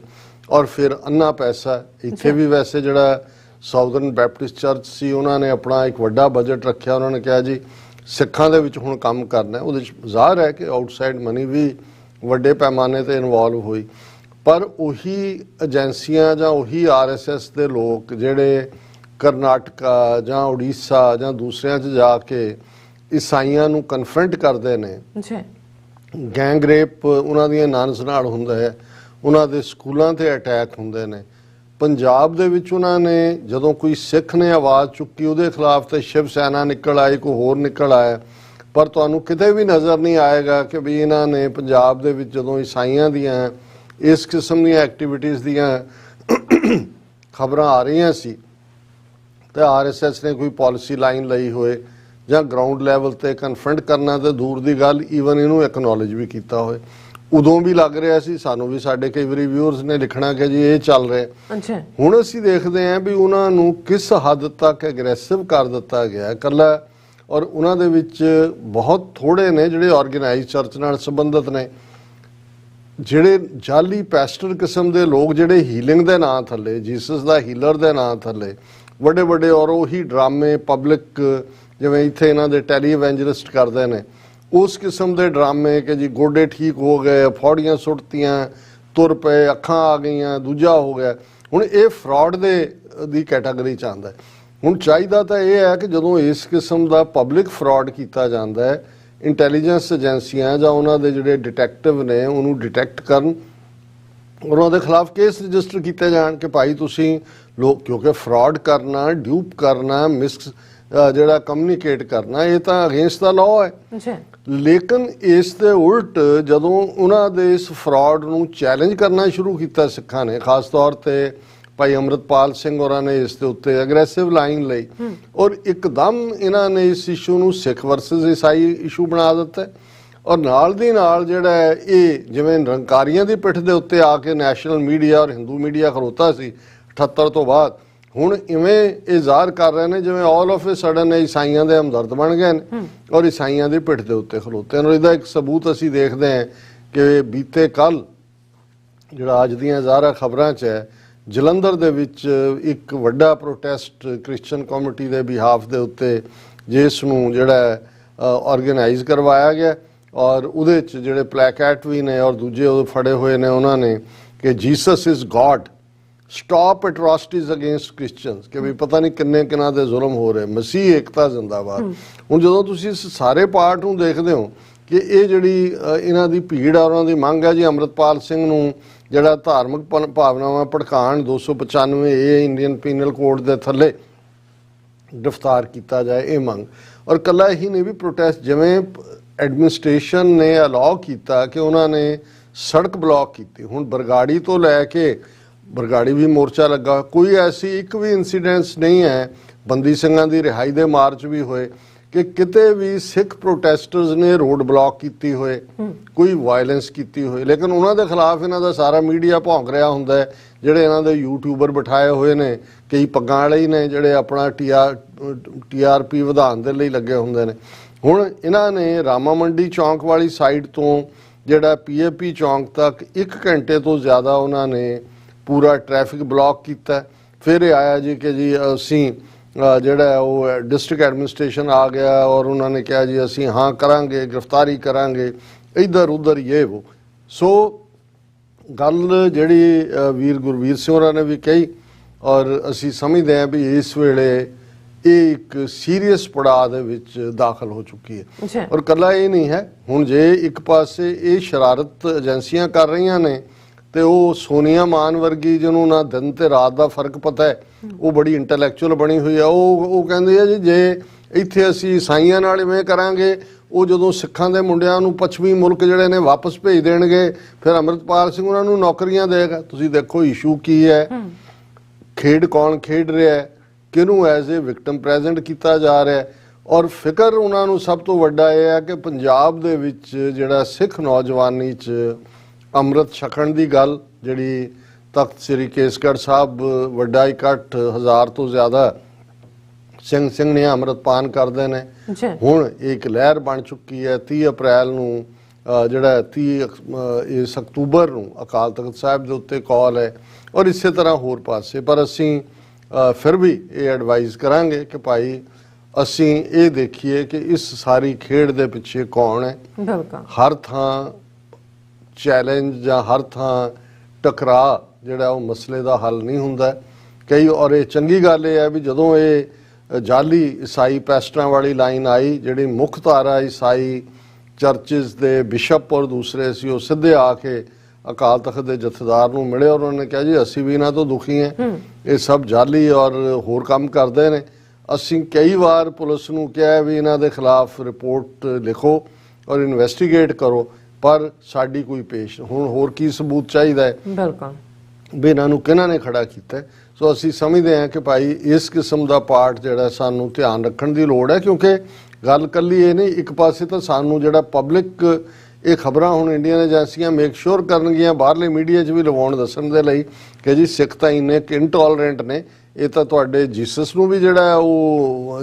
ਔਰ ਫਿਰ ਅੰਨਾ ਪੈਸਾ ਇੱਥੇ ਵੀ ਵੈਸੇ ਜਿਹੜਾ ਸਾਊਦਰਨ ਬੈਪਟਿਸਟ ਚਰਚ ਸੀ ਉਹਨਾਂ ਨੇ ਆਪਣਾ ਇੱਕ ਵੱਡਾ ਬਜਟ ਰੱਖਿਆ। ਉਹਨਾਂ ਨੇ ਕਿਹਾ ਜੀ ਸਿੱਖਾਂ ਦੇ ਵਿੱਚ ਹੁਣ ਕੰਮ ਕਰਨਾ। ਉਹਦੇ 'ਚ ਜ਼ਾਹਰ ਹੈ ਕਿ ਆਊਟਸਾਈਡ ਮਨੀ ਵੀ ਵੱਡੇ ਪੈਮਾਨੇ ਤੇ ਇਨਵੋਲਵ ਹੋਈ, ਪਰ ਉਹੀ ਏਜੰਸੀਆਂ ਜਾਂ ਉਹੀ RSS ਦੇ ਲੋਕ ਜਿਹੜੇ ਕਰਨਾਟਕਾ ਜਾਂ ਉੜੀਸਾ ਜਾਂ ਦੂਸਰਿਆਂ 'ਚ ਜਾ ਕੇ ਈਸਾਈਆਂ ਨੂੰ ਕਨਫਰੰਟ ਕਰਦੇ ਨੇ, ਗੈਂਗ ਰੇਪ ਉਹਨਾਂ ਦੀਆਂ ਨਾਨਸ ਨਾਲ ਹੁੰਦਾ ਹੈ, ਉਹਨਾਂ ਦੇ ਸਕੂਲਾਂ ਤੇ ਅਟੈਕ ਹੁੰਦੇ ਨੇ। ਪੰਜਾਬ ਦੇ ਵਿੱਚ ਉਹਨਾਂ ਨੇ ਜਦੋਂ ਕੋਈ ਸਿੱਖ ਨੇ ਆਵਾਜ਼ ਚੁੱਕੀ ਉਹਦੇ ਖਿਲਾਫ ਤੇ ਸ਼ਿਵ ਸੈਨਾ ਨਿਕਲ ਆਈ, ਕੋਈ ਹੋਰ ਨਿਕਲ ਆਇਆ, ਪਰ ਤੁਹਾਨੂੰ ਕਿਤੇ ਵੀ ਨਜ਼ਰ ਨਹੀਂ ਆਏਗਾ ਕਿ ਵੀ ਇਹਨਾਂ ਨੇ ਪੰਜਾਬ ਦੇ ਵਿੱਚ ਜਦੋਂ ਈਸਾਈਆਂ ਦੀਆਂ ਇਸ ਕਿਸਮ ਦੀਆਂ ਐਕਟੀਵਿਟੀਜ਼ ਦੀਆਂ ਖਬਰਾਂ ਆ ਰਹੀਆਂ ਸੀ ਤੇ RSS ਨੇ ਕੋਈ ਪਾਲਿਸੀ ਲਾਈਨ ਲਈ ਹੋਏ ਜਾਂ ਗਰਾਊਂਡ ਲੈਵਲ ਤੇ ਕਨਫਰੰਟ ਕਰਨਾ ਤੇ ਦੂਰ ਦੀ ਗੱਲ, ਈਵਨ ਇਹਨੂੰ ਐਕਨੋਲਜ ਵੀ ਕੀਤਾ ਹੋਏ। ਉਦੋਂ ਵੀ ਲੱਗ ਰਿਹਾ ਸੀ, ਸਾਨੂੰ ਵੀ ਸਾਡੇ ਕਈ ਵਾਰੀ ਵਿਊਅਰਸ ਨੇ ਲਿਖਣਾ ਕਿ ਜੀ ਇਹ ਚੱਲ ਰਿਹਾ। ਹੁਣ ਅਸੀਂ ਦੇਖਦੇ ਹਾਂ ਵੀ ਉਹਨਾਂ ਨੂੰ ਕਿਸ ਹੱਦ ਤੱਕ ਐਗਰੈਸਿਵ ਕਰ ਦਿੱਤਾ ਗਿਆ ਇਕੱਲਾ, ਔਰ ਉਹਨਾਂ ਦੇ ਵਿੱਚ ਬਹੁਤ ਥੋੜੇ ਨੇ ਜਿਹੜੇ ਆਰਗੇਨਾਈਜ਼ ਚਰਚ ਨਾਲ ਸੰਬੰਧਿਤ ਨੇ, ਜਿਹੜੇ ਜਾਲੀ ਪੈਸਟਰ ਕਿਸਮ ਦੇ ਲੋਕ ਜਿਹੜੇ ਹੀਲਿੰਗ ਦੇ ਨਾਂ ਥੱਲੇ, ਜੀਸਸ ਦਾ ਹੀਲਰ ਦੇ ਨਾਂ ਥੱਲੇ ਵੱਡੇ ਔਰ ਉਹੀ ਡਰਾਮੇ ਪਬਲਿਕ ਜਿਵੇਂ ਇੱਥੇ ਇਹਨਾਂ ਦੇ ਟੈਲੀ ਇਵੈਂਜਲਿਸਟ ਕਰਦੇ ਨੇ, ਉਸ ਕਿਸਮ ਦੇ ਡਰਾਮੇ ਕਿ ਜੀ ਗੋਡੇ ਠੀਕ ਹੋ ਗਏ, ਫੌੜੀਆਂ ਸੁੱਟਤੀਆਂ, ਤੁਰ ਪਏ, ਅੱਖਾਂ ਆ ਗਈਆਂ, ਦੂਜਾ ਹੋ ਗਿਆ। ਹੁਣ ਇਹ ਫਰਾਡ ਦੀ ਕੈਟਾਗਰੀ 'ਚ ਆਉਂਦਾ। ਹੁਣ ਚਾਹੀਦਾ ਤਾਂ ਇਹ ਹੈ ਕਿ ਜਦੋਂ ਇਸ ਕਿਸਮ ਦਾ ਪਬਲਿਕ ਫਰਾਡ ਕੀਤਾ ਜਾਂਦਾ ਹੈ, ਇੰਟੈਲੀਜੈਂਸ ਏਜੰਸੀਆਂ ਜਾਂ ਉਹਨਾਂ ਦੇ ਜਿਹੜੇ ਡਿਟੈਕਟਿਵ ਨੇ ਉਹਨੂੰ ਡਿਟੈਕਟ ਕਰਨ, ਉਹਨਾਂ ਦੇ ਖਿਲਾਫ ਕੇਸ ਰਜਿਸਟਰ ਕੀਤੇ ਜਾਣ ਕਿ ਭਾਈ ਤੁਸੀਂ ਲੋਕ, ਕਿਉਂਕਿ ਫਰਾਡ ਕਰਨਾ, ਡਿਊਪ ਕਰਨਾ, ਜਿਹੜਾ ਕਮਿਊਨੀਕੇਟ ਕਰਨਾ ਇਹ ਤਾਂ ਅਗੇਂਸਟ ਦਾ ਲਾਅ ਹੈ। ਲੇਕਿਨ ਇਸ ਦੇ ਉਲਟ ਜਦੋਂ ਉਹਨਾਂ ਦੇ ਇਸ ਫਰਾਡ ਨੂੰ ਚੈਲੰਜ ਕਰਨਾ ਸ਼ੁਰੂ ਕੀਤਾ ਸਿੱਖਾਂ ਨੇ, ਖਾਸ ਤੌਰ ਤੇ ਭਾਈ ਅੰਮ੍ਰਿਤਪਾਲ ਸਿੰਘ ਹੋਰਾਂ ਨੇ ਇਸ ਦੇ ਉੱਤੇ ਐਗਰੈਸਿਵ ਲਾਈਨ ਲਈ ਔਰ ਇੱਕਦਮ ਇਹਨਾਂ ਨੇ ਇਸ ਇਸ਼ੂ ਨੂੰ ਸਿੱਖ ਵਰਸਸ ਈਸਾਈ ਇਸ਼ੂ ਬਣਾ ਦਿੱਤਾ। ਔਰ ਨਾਲ ਦੀ ਨਾਲ ਜਿਹੜਾ ਇਹ ਜਿਵੇਂ ਨਿਰੰਕਾਰੀਆਂ ਦੀ ਪਿੱਠ ਦੇ ਉੱਤੇ ਆ ਕੇ ਨੈਸ਼ਨਲ ਮੀਡੀਆ ਔਰ ਹਿੰਦੂ ਮੀਡੀਆ ਖਲੋਤਾ ਸੀ 78 ਤੋਂ ਬਾਅਦ, ਹੁਣ ਇਵੇਂ ਇਹ ਜ਼ਾਹਰ ਕਰ ਰਹੇ ਨੇ ਜਿਵੇਂ ਆਲ ਆਫ ਏ ਸਡਨ ਈਸਾਈਆਂ ਦੇ ਹਮਦਰਦ ਬਣ ਗਏ ਨੇ ਔਰ ਈਸਾਈਆਂ ਦੀ ਪਿੱਠ ਦੇ ਉੱਤੇ ਖਲੋਤੇ ਨੇ। ਇਹਦਾ ਇੱਕ ਸਬੂਤ ਅਸੀਂ ਦੇਖਦੇ ਹਾਂ ਕਿ ਬੀਤੇ ਕੱਲ ਜਿਹੜਾ ਅੱਜ ਦੀਆਂ ਜ਼ਾਹਰਾ ਖਬਰਾਂ 'ਚ ਹੈ, ਜਲੰਧਰ ਦੇ ਵਿੱਚ ਇੱਕ ਵੱਡਾ ਪ੍ਰੋਟੈਸਟ ਕ੍ਰਿਸਚਨ ਕਮਿਊਨਿਟੀ ਦੇ ਬਿਹਾਫ ਦੇ ਉੱਤੇ ਜਿਸ ਨੂੰ ਜਿਹੜਾ ਆਰਗੇਨਾਈਜ਼ ਕਰਵਾਇਆ ਗਿਆ ਔਰ ਉਹਦੇ 'ਚ ਜਿਹੜੇ ਪਲੈਕੈਟ ਵੀ ਨੇ ਔਰ ਦੂਜੇ ਉਹ ਫੜੇ ਹੋਏ ਨੇ ਉਹਨਾਂ ਨੇ ਕਿ Jesus is God, stop atrocities against Christians, ਕਿ ਵੀ ਪਤਾ ਨਹੀਂ ਕਿੰਨੇ ਕਿਨਾਂ ਦੇ ਜ਼ੁਲਮ ਹੋ ਰਹੇ, ਮਸੀਹ ਏਕਤਾ ਜ਼ਿੰਦਾਬਾਦ। ਹੁਣ ਜਦੋਂ ਤੁਸੀਂ ਇਸ ਸਾਰੇ ਪਾਰਟ ਨੂੰ ਦੇਖਦੇ ਹੋ ਕਿ ਇਹ ਜਿਹੜੀ ਇਹਨਾਂ ਦੀ ਭੀੜ ਆ, ਉਹਨਾਂ ਦੀ ਮੰਗ ਹੈ ਜੀ ਅੰਮ੍ਰਿਤਪਾਲ ਸਿੰਘ ਨੂੰ ਜਿਹੜਾ ਧਾਰਮਿਕ ਭਾਵਨਾਵਾਂ ਭੜਕਾਉਣ 295 ਇਹ ਇੰਡੀਅਨ ਪੀਨਲ ਕੋਡ ਦੇ ਥੱਲੇ ਗ੍ਰਿਫਤਾਰ ਕੀਤਾ ਜਾਏ, ਇਹ ਮੰਗ। ਔਰ ਕੱਲਾ ਇਹੀ ਨਹੀਂ ਵੀ ਪ੍ਰੋਟੈਸਟ, ਜਿਵੇਂ ਐਡਮਿਨਿਸਟ੍ਰੇਸ਼ਨ ਨੇ ਅਲਾਉ ਕੀਤਾ ਕਿ ਉਹਨਾਂ ਨੇ ਸੜਕ ਬਲੌਕ ਕੀਤੀ। ਹੁਣ ਬਰਗਾੜੀ ਤੋਂ ਲੈ ਕੇ ਬਰਗਾੜੀ ਵੀ ਮੋਰਚਾ ਲੱਗਾ, ਕੋਈ ਐਸੀ ਇੱਕ ਵੀ ਇਨਸੀਡੈਂਟਸ ਨਹੀਂ ਹੈ, ਬੰਦੀ ਸਿੰਘਾਂ ਦੀ ਰਿਹਾਈ ਦੇ ਮਾਰਚ ਵੀ ਹੋਏ, ਕਿ ਕਿਤੇ ਵੀ ਸਿੱਖ ਪ੍ਰੋਟੈਸਟਰਸ ਨੇ ਰੋਡ ਬਲੌਕ ਕੀਤੀ ਹੋਏ, ਕੋਈ ਵਾਇਲੈਂਸ ਕੀਤੀ ਹੋਏ। ਲੇਕਿਨ ਉਹਨਾਂ ਦੇ ਖਿਲਾਫ ਇਹਨਾਂ ਦਾ ਸਾਰਾ ਮੀਡੀਆ ਭੌਂਕ ਰਿਹਾ ਹੁੰਦਾ ਹੈ। ਜਿਹੜੇ ਇਹਨਾਂ ਦੇ ਯੂਟਿਊਬਰ ਬਿਠਾਏ ਹੋਏ ਨੇ, ਕਈ ਪੱਗਾਂ ਵਾਲੇ ਹੀ ਨੇ ਜਿਹੜੇ ਆਪਣਾ TRP ਵਧਾਉਣ ਦੇ ਲਈ ਲੱਗੇ ਹੁੰਦੇ ਨੇ। ਹੁਣ ਇਹਨਾਂ ਨੇ ਰਾਮਾ ਮੰਡੀ ਚੌਂਕ ਵਾਲੀ ਸਾਈਡ ਤੋਂ ਜਿਹੜਾ PAP ਚੌਂਕ ਤੱਕ 1 ਘੰਟੇ ਤੋਂ ਜ਼ਿਆਦਾ ਉਹਨਾਂ ਨੇ ਪੂਰਾ ਟ੍ਰੈਫਿਕ ਬਲੌਕ ਕੀਤਾ। ਫਿਰ ਇਹ ਆਇਆ ਜੀ ਕਿ ਜੀ ਅਸੀਂ ਜਿਹੜਾ ਉਹ ਡਿਸਟ੍ਰਿਕਟ ਐਡਮਿਨਿਸਟ੍ਰੇਸ਼ਨ ਆ ਗਿਆ ਔਰ ਉਹਨਾਂ ਨੇ ਕਿਹਾ ਜੀ ਅਸੀਂ ਹਾਂ ਕਰਾਂਗੇ, ਗ੍ਰਿਫਤਾਰੀ ਕਰਾਂਗੇ, ਇੱਧਰ ਉੱਧਰ ਇਹ ਵੋ। ਸੋ ਗੱਲ ਜਿਹੜੀ ਵੀਰ ਗੁਰਬੀਰ ਸਿੰਘ ਹੋਰਾਂ ਨੇ ਵੀ ਕਹੀ, ਔਰ ਅਸੀਂ ਸਮਝਦੇ ਹਾਂ ਵੀ ਇਸ ਵੇਲੇ ਇਹ ਇੱਕ ਸੀਰੀਅਸ ਪੜਾਅ ਦੇ ਵਿੱਚ ਦਾਖਲ ਹੋ ਚੁੱਕੀ ਹੈ। ਔਰ ਕੱਲਾ ਇਹ ਨਹੀਂ ਹੈ, ਹੁਣ ਜੇ ਇੱਕ ਪਾਸੇ ਇਹ ਸ਼ਰਾਰਤ ਏਜੰਸੀਆਂ ਕਰ ਰਹੀਆਂ ਨੇ ਤੇ ਉਹ ਸੋਨੀਆ ਮਾਨ ਵਰਗੀ ਜਿਹਨੂੰ ਨਾ ਦਿਨ ਤੇ ਰਾਤ ਦਾ ਫਰਕ ਪਤਾ ਹੈ, ਉਹ ਬੜੀ ਇੰਟੈਲੈਕਚੁਅਲ ਬਣੀ ਹੋਈ ਆ, ਉਹ ਕਹਿੰਦੇ ਆ ਜੀ ਜੇ ਇੱਥੇ ਅਸੀਂ ਈਸਾਈਆਂ ਨਾਲ ਇਵੇਂ ਕਰਾਂਗੇ, ਉਹ ਜਦੋਂ ਸਿੱਖਾਂ ਦੇ ਮੁੰਡਿਆਂ ਨੂੰ ਪੱਛਮੀ ਮੁਲਕ ਜਿਹੜੇ ਨੇ ਵਾਪਸ ਭੇਜ ਦੇਣਗੇ, ਫਿਰ ਅੰਮ੍ਰਿਤਪਾਲ ਸਿੰਘ ਉਹਨਾਂ ਨੂੰ ਨੌਕਰੀਆਂ ਦੇਗਾ। ਤੁਸੀਂ ਦੇਖੋ ਇਸ਼ੂ ਕੀ ਹੈ, ਖੇਡ ਕੌਣ ਖੇਡ ਰਿਹਾ ਹੈ, ਕਿਹਨੂੰ ਐਜ਼ ਏ ਵਿਕਟਮ ਪ੍ਰੈਜ਼ੈਂਟ ਕੀਤਾ ਜਾ ਰਿਹਾ ਹੈ। ਔਰ ਫਿਕਰ ਉਹਨਾਂ ਨੂੰ ਸਭ ਤੋਂ ਵੱਡਾ ਇਹ ਹੈ ਕਿ ਪੰਜਾਬ ਦੇ ਵਿੱਚ ਜਿਹੜਾ ਸਿੱਖ ਨੌਜਵਾਨੀ 'ਚ ਅੰਮ੍ਰਿਤ ਛਕਣ ਦੀ ਗੱਲ, ਜਿਹੜੀ ਤਖਤ ਸ੍ਰੀ ਕੇਸਗੜ੍ਹ ਸਾਹਿਬ ਵੱਡਾ ਇਕੱਠ 1000 ਤੋਂ ਜ਼ਿਆਦਾ ਸਿੰਘ ਨੇ ਅੰਮ੍ਰਿਤਪਾਨ ਕਰਦੇ ਨੇ। ਹੁਣ ਇੱਕ ਲਹਿਰ ਬਣ ਚੁੱਕੀ ਹੈ। 30 ਅਪ੍ਰੈਲ ਨੂੰ ਜਿਹੜਾ 30 ਅਕਤੂਬਰ ਨੂੰ ਅਕਾਲ ਤਖਤ ਸਾਹਿਬ ਦੇ ਉੱਤੇ ਕਾਲ ਹੈ, ਔਰ ਇਸੇ ਤਰ੍ਹਾਂ ਹੋਰ ਪਾਸੇ। ਪਰ ਅਸੀਂ ਫਿਰ ਵੀ ਇਹ ਐਡਵਾਈਜ਼ ਕਰਾਂਗੇ ਕਿ ਭਾਈ ਅਸੀਂ ਇਹ ਦੇਖੀਏ ਕਿ ਇਸ ਸਾਰੀ ਖੇਡ ਦੇ ਪਿੱਛੇ ਕੌਣ ਹੈ। ਹਰ ਥਾਂ ਚੈਲੰਜ ਜਾਂ ਹਰ ਥਾਂ ਟਕਰਾਅ ਜਿਹੜਾ ਉਹ ਮਸਲੇ ਦਾ ਹੱਲ ਨਹੀਂ ਹੁੰਦਾ ਕਈ। ਔਰ ਇਹ ਚੰਗੀ ਗੱਲ ਇਹ ਹੈ ਵੀ ਜਦੋਂ ਇਹ ਜਾਲੀ ਈਸਾਈ ਪੈਸਟਰਾਂ ਵਾਲੀ ਲਾਈਨ ਆਈ, ਜਿਹੜੀ ਮੁੱਖ ਧਾਰਾ ਈਸਾਈ ਚਰਚਿਸ ਦੇ ਬਿਸ਼ਪ ਔਰ ਦੂਸਰੇ ਸੀ, ਉਹ ਸਿੱਧੇ ਆ ਕੇ ਅਕਾਲ ਤਖਤ ਦੇ ਜਥੇਦਾਰ ਨੂੰ ਮਿਲੇ ਔਰ ਉਹਨਾਂ ਨੇ ਕਿਹਾ ਜੀ ਅਸੀਂ ਵੀ ਇਹਨਾਂ ਤੋਂ ਦੁਖੀ ਹਾਂ, ਇਹ ਸਭ ਜਾਲੀ ਔਰ ਹੋਰ ਕੰਮ ਕਰਦੇ ਨੇ। ਅਸੀਂ ਕਈ ਵਾਰ ਪੁਲਿਸ ਨੂੰ ਕਿਹਾ ਵੀ ਇਹਨਾਂ ਦੇ ਖਿਲਾਫ ਰਿਪੋਰਟ ਲਿਖੋ ਔਰ ਇਨਵੈਸਟੀਗੇਟ ਕਰੋ, ਪਰ ਸਾਡੀ ਕੋਈ ਪੇਸ਼ ਹੁਣ ਹੋਰ ਕੀ ਸਬੂਤ ਚਾਹੀਦਾ ਹੈ ਵੀ ਇਹਨਾਂ ਨੂੰ ਕਿਹਨਾਂ ਨੇ ਖੜਾ ਕੀਤਾ। ਸੋ ਅਸੀਂ ਸਮਝਦੇ ਹਾਂ ਕਿ ਭਾਈ ਇਸ ਕਿਸਮ ਦਾ ਪਾਰਟ ਜਿਹੜਾ ਸਾਨੂੰ ਧਿਆਨ ਰੱਖਣ ਦੀ ਲੋੜ ਹੈ, ਕਿਉਂਕਿ ਗੱਲ ਕੱਲੀ ਇਹ ਨਹੀਂ, ਇੱਕ ਪਾਸੇ ਤਾਂ ਸਾਨੂੰ ਜਿਹੜਾ ਪਬਲਿਕ ਇਹ ਖਬਰਾਂ ਹੁਣ ਇੰਡੀਅਨ ਏਜੰਸੀਆਂ ਮੇਕ ਸ਼ੋਰ ਕਰਨਗੀਆਂ ਬਾਹਰਲੇ ਮੀਡੀਆ 'ਚ ਵੀ ਲਵਾਉਣ ਦੱਸਣ ਦੇ ਲਈ ਕਿ ਜੀ ਸਿੱਖ ਤਾਂ ਇੰਨੇ ਇਨਟੋਲਰੈਂਟ ਨੇ, ਇਹ ਤਾਂ ਤੁਹਾਡੇ ਜੀਸਸ ਨੂੰ ਵੀ ਜਿਹੜਾ ਉਹ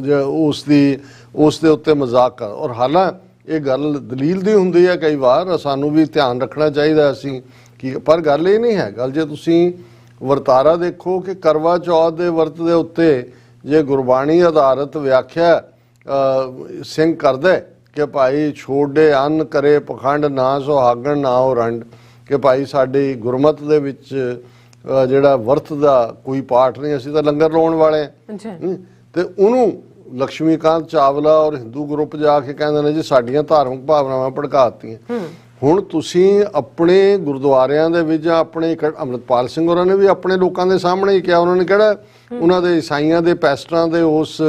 ਉਸ ਦੇ ਉੱਤੇ ਮਜ਼ਾਕ ਕਰ। ਔਰ ਹਾਲਾਂ ਇਹ ਗੱਲ ਦਲੀਲ ਦੀ ਹੁੰਦੀ ਹੈ ਕਈ ਵਾਰ, ਸਾਨੂੰ ਵੀ ਧਿਆਨ ਰੱਖਣਾ ਚਾਹੀਦਾ ਅਸੀਂ ਕਿ, ਪਰ ਗੱਲ ਇਹ ਨਹੀਂ ਹੈ। ਗੱਲ ਜੇ ਤੁਸੀਂ ਵਰਤਾਰਾ ਦੇਖੋ ਕਿ ਕਰਵਾ ਚੌਥ ਦੇ ਵਰਤ ਦੇ ਉੱਤੇ ਜੇ ਗੁਰਬਾਣੀ ਆਧਾਰਿਤ ਵਿਆਖਿਆ ਸਿੰਘ ਕਰਦਾ ਕਿ ਭਾਈ ਛੋਡੇ ਅੰਨ ਕਰੇ ਪਖੰਡ ਨਾ ਸੁਹਾਗਣ ਨਾ ਹੋ ਰੰਡ, ਕਿ ਭਾਈ ਸਾਡੀ ਗੁਰਮਤ ਦੇ ਵਿੱਚ ਜਿਹੜਾ ਵਰਤ ਦਾ ਕੋਈ ਪਾਠ ਨਹੀਂ, ਅਸੀਂ ਤਾਂ ਲੰਗਰ ਲਾਉਣ ਵਾਲੇ ਹਾਂ। ਤੇ ਉਹਨੂੰ ਲక్ష్ਮੀਕਾਂਤ ਚਾਵਲਾ ਔਰ ਹਿੰਦੂ ਗਰੁੱਪ ਜਾ ਕੇ ਕਹਿੰਦੇ ਨੇ ਜੀ ਸਾਡੀਆਂ ਧਾਰਮਿਕ ਭਾਵਨਾਵਾਂ ਭੜਕਾਤੀਆਂ। ਹੁਣ ਤੁਸੀਂ ਆਪਣੇ ਗੁਰਦੁਆਰਿਆਂ ਦੇ ਵਿੱਚ ਜਾਂ ਆਪਣੇ ਅੰਮ੍ਰਿਤਪਾਲ ਸਿੰਘ ਹੋਰਾਂ ਨੇ ਵੀ ਆਪਣੇ ਲੋਕਾਂ ਦੇ ਸਾਹਮਣੇ ਹੀ ਕਿਹਾ, ਉਹਨਾਂ ਨੇ ਕਿਹੜਾ ਉਹਨਾਂ ਦੇ ਈਸਾਈਆਂ ਦੇ ਪੈਸਟਰਾਂ ਦੇ ਉਸ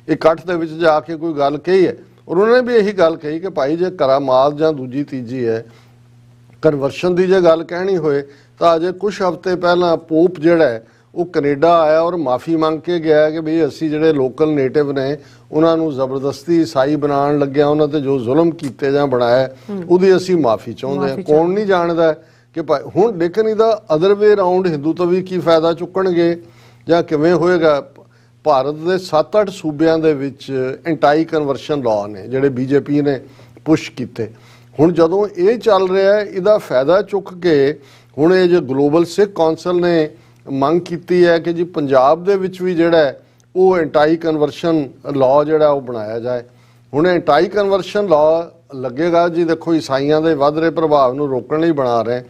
ਇਕੱਠ ਦੇ ਵਿੱਚ ਜਾ ਕੇ ਕੋਈ ਗੱਲ ਕਹੀ ਹੈ। ਔਰ ਉਹਨਾਂ ਨੇ ਵੀ ਇਹੀ ਗੱਲ ਕਹੀ ਕਿ ਭਾਈ ਜੇ ਕਰਾਮਾਤ ਜਾਂ ਦੂਜੀ ਤੀਜੀ ਹੈ, ਕਨਵਰਸ਼ਨ ਦੀ ਜੇ ਗੱਲ ਕਹਿਣੀ ਹੋਏ ਤਾਂ ਅਜੇ ਕੁਝ ਹਫ਼ਤੇ ਪਹਿਲਾਂ ਪੋਪ ਜਿਹੜਾ ਹੈ ਉਹ ਕੈਨੇਡਾ ਆਇਆ ਔਰ ਮਾਫੀ ਮੰਗ ਕੇ ਗਿਆ ਕਿ ਵੀ ਅਸੀਂ ਜਿਹੜੇ ਲੋਕਲ ਨੇਟਿਵ ਨੇ ਉਹਨਾਂ ਨੂੰ ਜ਼ਬਰਦਸਤੀ ਈਸਾਈ ਬਣਾਉਣ ਲੱਗਿਆ, ਉਹਨਾਂ ਤੇ ਜੋ ਜ਼ੁਲਮ ਕੀਤੇ ਜਾਂ ਬਣਾਇਆ ਉਹਦੀ ਅਸੀਂ ਮਾਫੀ ਚਾਹੁੰਦੇ ਹਾਂ। ਕੌਣ ਨਹੀਂ ਜਾਣਦਾ ਕਿ ਭਾਈ ਹੁਣ ਲੇਕਿਨ ਇਹਦਾ ਅਦਰ ਵੇ ਰਾਉਂਡ ਹਿੰਦੂ ਤੋਂ ਵੀ ਕੀ ਫਾਇਦਾ ਚੁੱਕਣਗੇ ਜਾਂ ਕਿਵੇਂ ਹੋਏਗਾ। ਭਾਰਤ ਦੇ 7-8 ਸੂਬਿਆਂ ਦੇ ਵਿੱਚ ਐਂਟਾਈ ਕਨਵਰਸ਼ਨ ਲਾਅ ਨੇ ਜਿਹੜੇ BJP ਨੇ ਪੁਸ਼ ਕੀਤੇ। ਹੁਣ ਜਦੋਂ ਇਹ ਚੱਲ ਰਿਹਾ ਇਹਦਾ ਫਾਇਦਾ ਚੁੱਕ ਕੇ ਹੁਣ ਇਹ ਜੋ ਗਲੋਬਲ ਸਿੱਖ ਕੌਂਸਲ ਨੇ ਮੰਗ ਕੀਤੀ ਹੈ ਕਿ ਜੀ ਪੰਜਾਬ ਦੇ ਵਿੱਚ ਵੀ ਜਿਹੜਾ ਉਹ ਐਂਟਾਈ ਕਨਵਰਸ਼ਨ ਲਾਅ ਜਿਹੜਾ ਉਹ ਬਣਾਇਆ ਜਾਏ। ਹੁਣ ਐਂਟਾਈ ਕਨਵਰਸ਼ਨ ਲਾਅ ਲੱਗੇਗਾ ਜੀ, ਦੇਖੋ ਈਸਾਈਆਂ ਦੇ ਵੱਧ ਰਹੇ ਪ੍ਰਭਾਵ ਨੂੰ ਰੋਕਣ ਲਈ ਬਣਾ ਰਹੇ,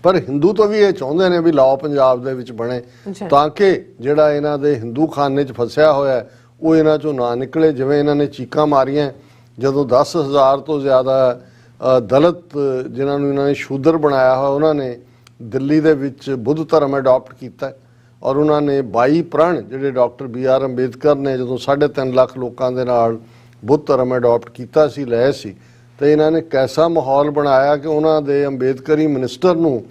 ਪਰ ਹਿੰਦੂ ਤੋਂ ਵੀ ਇਹ ਚਾਹੁੰਦੇ ਨੇ ਵੀ ਲਾਓ ਪੰਜਾਬ ਦੇ ਵਿੱਚ ਬਣੇ, ਤਾਂ ਕਿ ਜਿਹੜਾ ਇਹਨਾਂ ਦੇ ਹਿੰਦੂ ਖਾਨੇ 'ਚ ਫਸਿਆ ਹੋਇਆ ਉਹ ਇਹਨਾਂ 'ਚੋਂ ਨਾ ਨਿਕਲੇ। ਜਿਵੇਂ ਇਹਨਾਂ ਨੇ ਚੀਕਾਂ ਮਾਰੀਆਂ ਜਦੋਂ 10,000 ਤੋਂ ਜ਼ਿਆਦਾ ਦਲਿਤ ਜਿਨ੍ਹਾਂ ਨੂੰ ਇਹਨਾਂ ਨੇ ਸ਼ੂਦਰ ਬਣਾਇਆ ਹੋਇਆ, ਉਹਨਾਂ ਨੇ ਦਿੱਲੀ ਦੇ ਵਿੱਚ ਬੁੱਧ ਧਰਮ ਅਡਾਪਟ ਕੀਤਾ ਔਰ ਉਹਨਾਂ ਨੇ 22 ਪ੍ਰਣ ਜਿਹੜੇ ਡਾਕਟਰ BR ਅੰਬੇਦਕਰ ਨੇ ਜਦੋਂ 3.5 ਲੱਖ ਲੋਕਾਂ ਦੇ ਨਾਲ ਬੁੱਧ ਧਰਮ ਅਡਾਪਟ ਕੀਤਾ ਸੀ, ਲਏ ਸੀ, ਤੇ ਇਹਨਾਂ ਨੇ ਕੈਸਾ ਮਾਹੌਲ ਬਣਾਇਆ ਕਿ ਉਹਨਾਂ ਦੇ ਅੰਬੇਦਕਰੀ ਮਿਨਿਸਟਰ ਨੂੰ